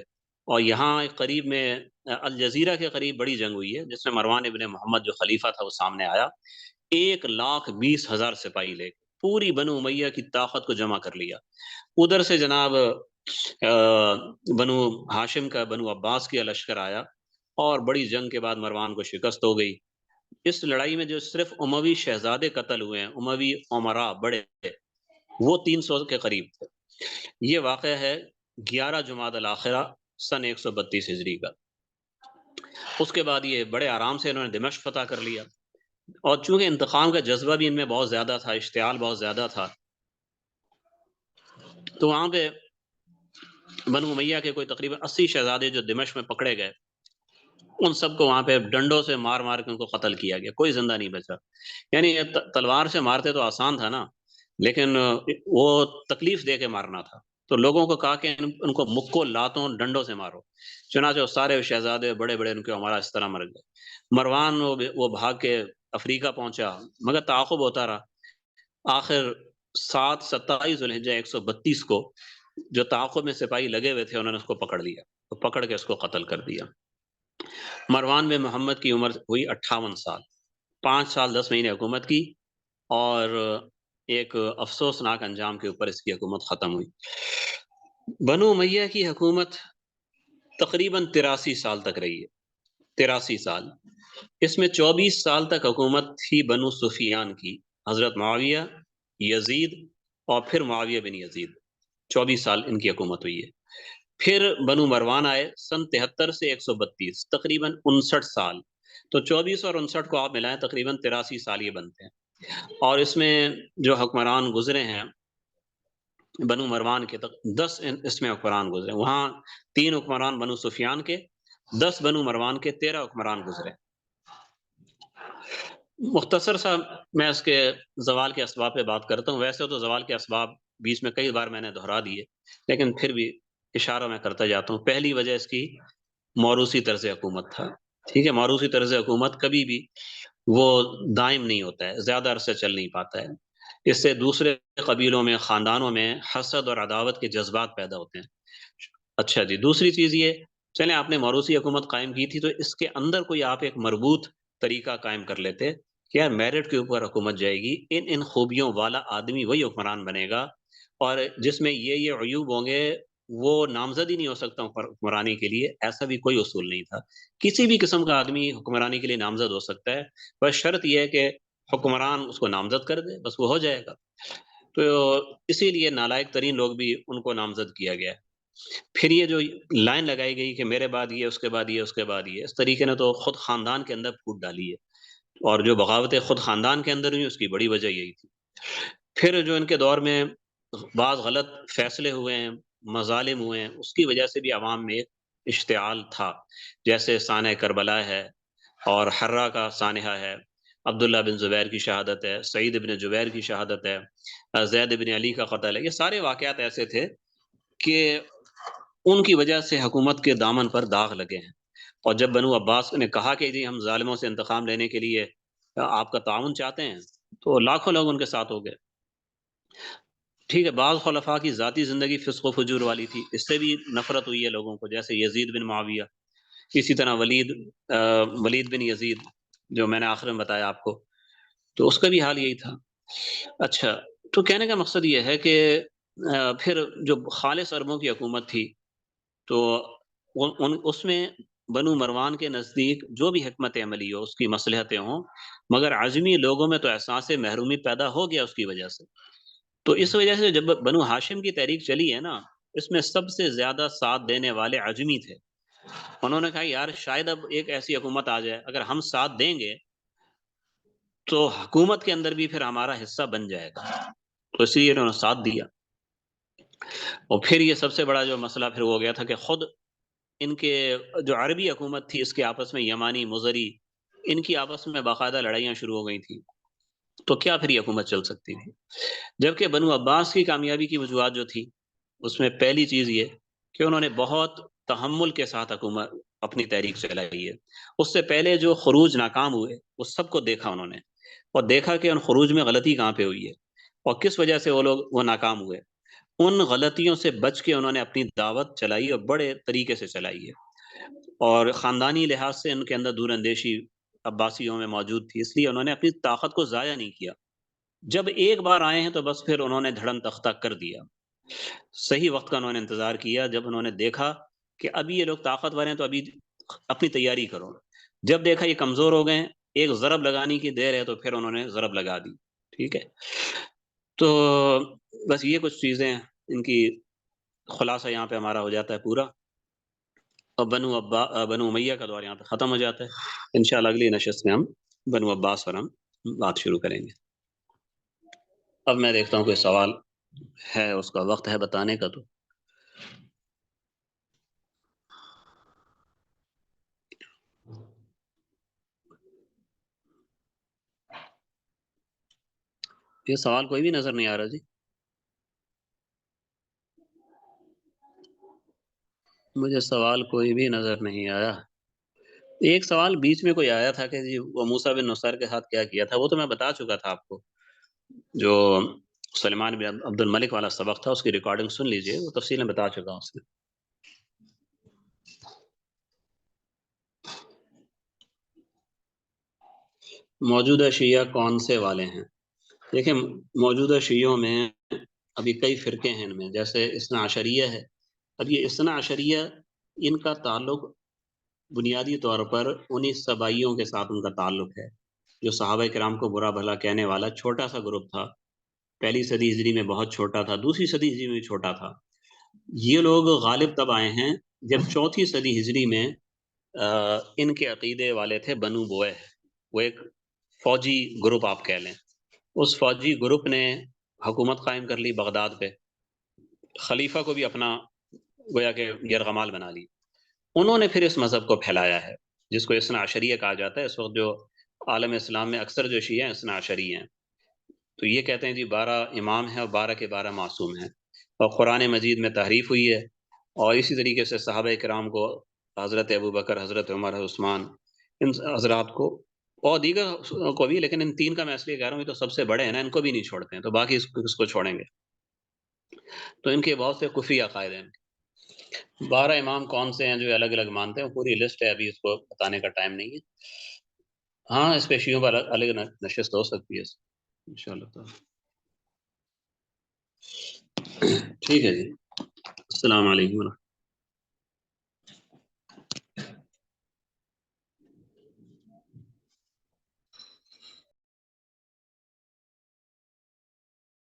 اور یہاں ایک قریب میں الجزیرہ کے قریب بڑی جنگ ہوئی ہے جس میں مروان ابن محمد جو خلیفہ تھا وہ سامنے آیا، 1,20,000 سپاہی لے کے پوری بنو امیہ کی طاقت کو جمع کر لیا. ادھر سے جناب بنو ہاشم کا، بنو عباس کی لشکر آیا، اور بڑی جنگ کے بعد مروان کو شکست ہو گئی. اس لڑائی میں جو صرف اموی شہزادے قتل ہوئے ہیں، اموی عمرا بڑے، وہ 300 کے قریب تھے. یہ واقعہ ہے 11 جمادی الاخرہ سن 132 ہجری کا. اس کے بعد یہ بڑے آرام سے انہوں نے دمشق فتح کر لیا، اور چونکہ انتقام کا جذبہ بھی ان میں بہت زیادہ تھا، اشتعال بہت زیادہ تھا، تو وہاں پہ بنو امیہ کے کوئی تقریباً 80 شہزادے جو دمشق میں پکڑے گئے، ان سب کو وہاں پہ ڈنڈوں سے مار مار کے ان کو قتل کیا گیا، کوئی زندہ نہیں بچا. یعنی تلوار سے مارتے تو آسان تھا نا، لیکن وہ تکلیف دے کے مارنا تھا. تو لوگوں کو کہا کہ ان کو مکوں لاتوں ڈنڈوں سے مارو. چنانچہ وہ سارے شہزادے بڑے بڑے ان کے ہمارا اس طرح مر گئے. مروان وہ بھاگ کے افریقہ پہنچا، مگر تعاقب ہوتا رہا. آخر 27 ذوالحجہ 132 کو جو تعاقب میں سپاہی لگے ہوئے تھے انہوں نے اس کو پکڑ لیا، تو پکڑ کے اس کو قتل کر دیا. مروان بن محمد کی عمر ہوئی 58 سال، 5 سال 10 مہینے حکومت کی، اور ایک افسوسناک انجام کے اوپر اس کی حکومت ختم ہوئی. بنو امیہ کی حکومت تقریباً 83 سال تک رہی ہے، 83 سال. اس میں 24 سال تک حکومت تھی بنو سفیان کی، حضرت معاویہ، یزید اور پھر معاویہ بن یزید. 24 سال ان کی حکومت ہوئی ہے. پھر بنو مروان آئے سن 73 سے 132، تقریباً 59 سال. تو 24 اور 59 کو آپ ملائیں تقریباً 83 سال یہ بنتے ہیں. اور اس میں جو حکمران گزرے ہیں بنو مروان کے، 10 اس میں حکمران گزرے. وہاں 3 حکمران بنو سفیان کے، 10 بنو مروان کے، 13 حکمران گزرے. مختصر سا میں اس کے زوال کے اسباب پہ بات کرتا ہوں. ویسے تو زوال کے اسباب بیچ میں کئی بار میں نے دہرا دیے، لیکن پھر بھی اشارہ میں کرتا جاتا ہوں. پہلی وجہ اس کی موروثی طرز حکومت تھا. ٹھیک ہے، موروثی طرز حکومت کبھی بھی وہ دائم نہیں ہوتا ہے، زیادہ عرصے چل نہیں پاتا ہے. اس سے دوسرے قبیلوں میں، خاندانوں میں حسد اور عداوت کے جذبات پیدا ہوتے ہیں. اچھا جی، دوسری چیز یہ، چلیں آپ نے موروثی حکومت قائم کی تھی تو اس کے اندر کوئی آپ ایک مربوط طریقہ قائم کر لیتے کہ یار میرٹ کے اوپر حکومت جائے گی، ان خوبیوں والا آدمی وہی حکمران بنے گا، اور جس میں یہ عیوب ہوں گے وہ نامزد ہی نہیں ہو سکتا حکمرانی کے لیے، ایسا بھی کوئی اصول نہیں تھا. کسی بھی قسم کا آدمی حکمرانی کے لیے نامزد ہو سکتا ہے، بس شرط یہ ہے کہ حکمران اس کو نامزد کر دے، بس وہ ہو جائے گا. تو اسی لیے نالائق ترین لوگ بھی ان کو نامزد کیا گیا ہے. پھر یہ جو لائن لگائی گئی کہ میرے بعد یہ، اس کے بعد یہ، اس کے بعد یہ، اس طریقے نے تو خود خاندان کے اندر پھوٹ ڈالی ہے. اور جو بغاوتیں خود خاندان کے اندر ہوئی، اس کی بڑی وجہ یہی تھی. پھر جو ان کے دور میں بعض غلط فیصلے ہوئے ہیں، مظالم ہوئے ہیں، اس کی وجہ سے بھی عوام میں ایک اشتعال تھا. جیسے سانحہ کربلا ہے، اور حرہ کا سانحہ ہے، عبداللہ بن زبیر کی شہادت ہے، سعید بن جبیر کی شہادت ہے، زید بن علی کا قتل ہے. یہ سارے واقعات ایسے تھے کہ ان کی وجہ سے حکومت کے دامن پر داغ لگے ہیں. اور جب بنو عباس نے کہا کہ جی ہم ظالموں سے انتقام لینے کے لیے آپ کا تعاون چاہتے ہیں، تو لاکھوں لوگ ان کے ساتھ ہو گئے. ٹھیک ہے، بعض خلفاء کی ذاتی زندگی فسق و فجور والی تھی، اس سے بھی نفرت ہوئی ہے لوگوں کو، جیسے یزید بن معاویہ. اسی طرح ولید بن یزید، جو میں نے آخر میں بتایا آپ کو، تو اس کا بھی حال یہی تھا. اچھا، تو کہنے کا مقصد یہ ہے کہ پھر جو خالص عربوں کی حکومت تھی، تو اس میں بنو مروان کے نزدیک جو بھی حکمت عملی ہو، اس کی مصلحتیں ہوں، مگر عجمی لوگوں میں تو احساس محرومی پیدا ہو گیا اس کی وجہ سے. تو اس وجہ سے جب بنو ہاشم کی تحریک چلی ہے نا، اس میں سب سے زیادہ ساتھ دینے والے عجمی تھے. انہوں نے کہا یار شاید اب ایک ایسی حکومت آ جائے، اگر ہم ساتھ دیں گے تو حکومت کے اندر بھی پھر ہمارا حصہ بن جائے گا. تو اسی لیے انہوں نے ساتھ دیا. اور پھر یہ سب سے بڑا جو مسئلہ پھر ہو گیا تھا کہ خود ان کے جو عربی حکومت تھی، اس کے آپس میں یمانی، مزری، ان کی آپس میں باقاعدہ لڑائیاں شروع ہو گئی تھیں. تو کیا پھر یہ حکومت چل سکتی تھی؟ جبکہ بنو عباس کی کامیابی کی وجوہات جو تھی، اس میں پہلی چیز یہ کہ انہوں نے بہت تحمل کے ساتھ حکومت اپنی تحریک چلائی ہے. اس سے پہلے جو خروج ناکام ہوئے، اس سب کو دیکھا انہوں نے، اور دیکھا کہ ان خروج میں غلطی کہاں پہ ہوئی ہے اور کس وجہ سے وہ ناکام ہوئے. ان غلطیوں سے بچ کے انہوں نے اپنی دعوت چلائی، اور بڑے طریقے سے چلائی ہے. اور خاندانی لحاظ سے ان کے اندر دور اندیشی عباسیوں میں موجود تھی، اس لیے انہوں نے اپنی طاقت کو ضائع نہیں کیا. جب ایک بار آئے ہیں تو بس پھر انہوں نے دھڑم تختہ کر دیا. صحیح وقت کا انہوں نے انتظار کیا. جب انہوں نے دیکھا کہ ابھی یہ لوگ طاقتور ہیں تو ابھی اپنی تیاری کرو. جب دیکھا یہ کمزور ہو گئے ہیں، ایک ضرب لگانے کی دیر ہے، تو پھر انہوں نے ضرب لگا دی. ٹھیک ہے، تو بس یہ کچھ چیزیں ان کی خلاصہ یہاں پہ ہمارا ہو جاتا ہے پورا. اور بنو امیہ کا دور یہاں پہ ختم ہو جاتا ہے. انشاءاللہ اگلی نشست میں ہم بنو عباس پر ہم بات شروع کریں گے. اب میں دیکھتا ہوں کوئی سوال ہے، اس کا وقت ہے بتانے کا. تو یہ سوال کوئی بھی نظر نہیں آ رہا جی. مجھے سوال کوئی بھی نظر نہیں آیا. ایک سوال بیچ میں کوئی آیا تھا کہ جی وہ موسیٰ بن نصیر کے ساتھ کیا کیا تھا، وہ تو میں بتا چکا تھا آپ کو. جو سلیمان بن عبد الملک والا سبق تھا، اس کی ریکارڈنگ سن لیجئے، وہ تفصیل میں بتا چکا ہوں اس میں. موجودہ شیعہ کون سے والے ہیں؟ دیکھیں، موجودہ شیعوں میں ابھی کئی فرقے ہیں. ان میں جیسے اثنا عشریہ ہے. اب یہ اثنا عشریہ، ان کا تعلق بنیادی طور پر انہی سبائیوں کے ساتھ ان کا تعلق ہے، جو صحابہ کرام کو برا بھلا کہنے والا چھوٹا سا گروپ تھا. پہلی صدی ہجری میں بہت چھوٹا تھا، دوسری صدی ہجری میں بھی چھوٹا تھا. یہ لوگ غالب تب آئے ہیں جب چوتھی صدی ہجری میں ان کے عقیدے والے تھے بنو بوئے. وہ ایک فوجی گروپ آپ کہہ لیں. اس فوجی گروپ نے حکومت قائم کر لی بغداد پہ، خلیفہ کو بھی اپنا گویا کہ یرغمال بنا لی. انہوں نے پھر اس مذہب کو پھیلایا ہے، جس کو اثنا عشریہ کہا جاتا ہے. اس وقت جو عالم اسلام میں اکثر جو شیعہ ہیں اثنا عشری ہیں. تو یہ کہتے ہیں جی 12 امام ہیں اور 12 کے 12 معصوم ہیں، اور قرآن مجید میں تحریف ہوئی ہے. اور اسی طریقے سے صحابہ کرام کو، حضرت ابوبکر، حضرت عمر، عثمان، ان حضرات کو اور دیگر کو بھی، لیکن ان تین کا میں اس لیے کہہ رہا ہوں، یہ تو سب سے بڑے ہیں نا، ان کو بھی نہیں چھوڑتے ہیں، تو باقی اس کو چھوڑیں گے. تو ان کے بہت سے کفری عقائد ہیں. 12 امام کون سے ہیں جو الگ الگ مانتے ہیں، پوری لسٹ ہے، ابھی اس کو بتانے کا ٹائم نہیں ہے. ہاں، اس پہ شیعوں پر الگ نشست ہو سکتی ہے انشاءاللہ تعالی. ٹھیک ہے جی. السلام علیکم ورحمۃ اللہ۔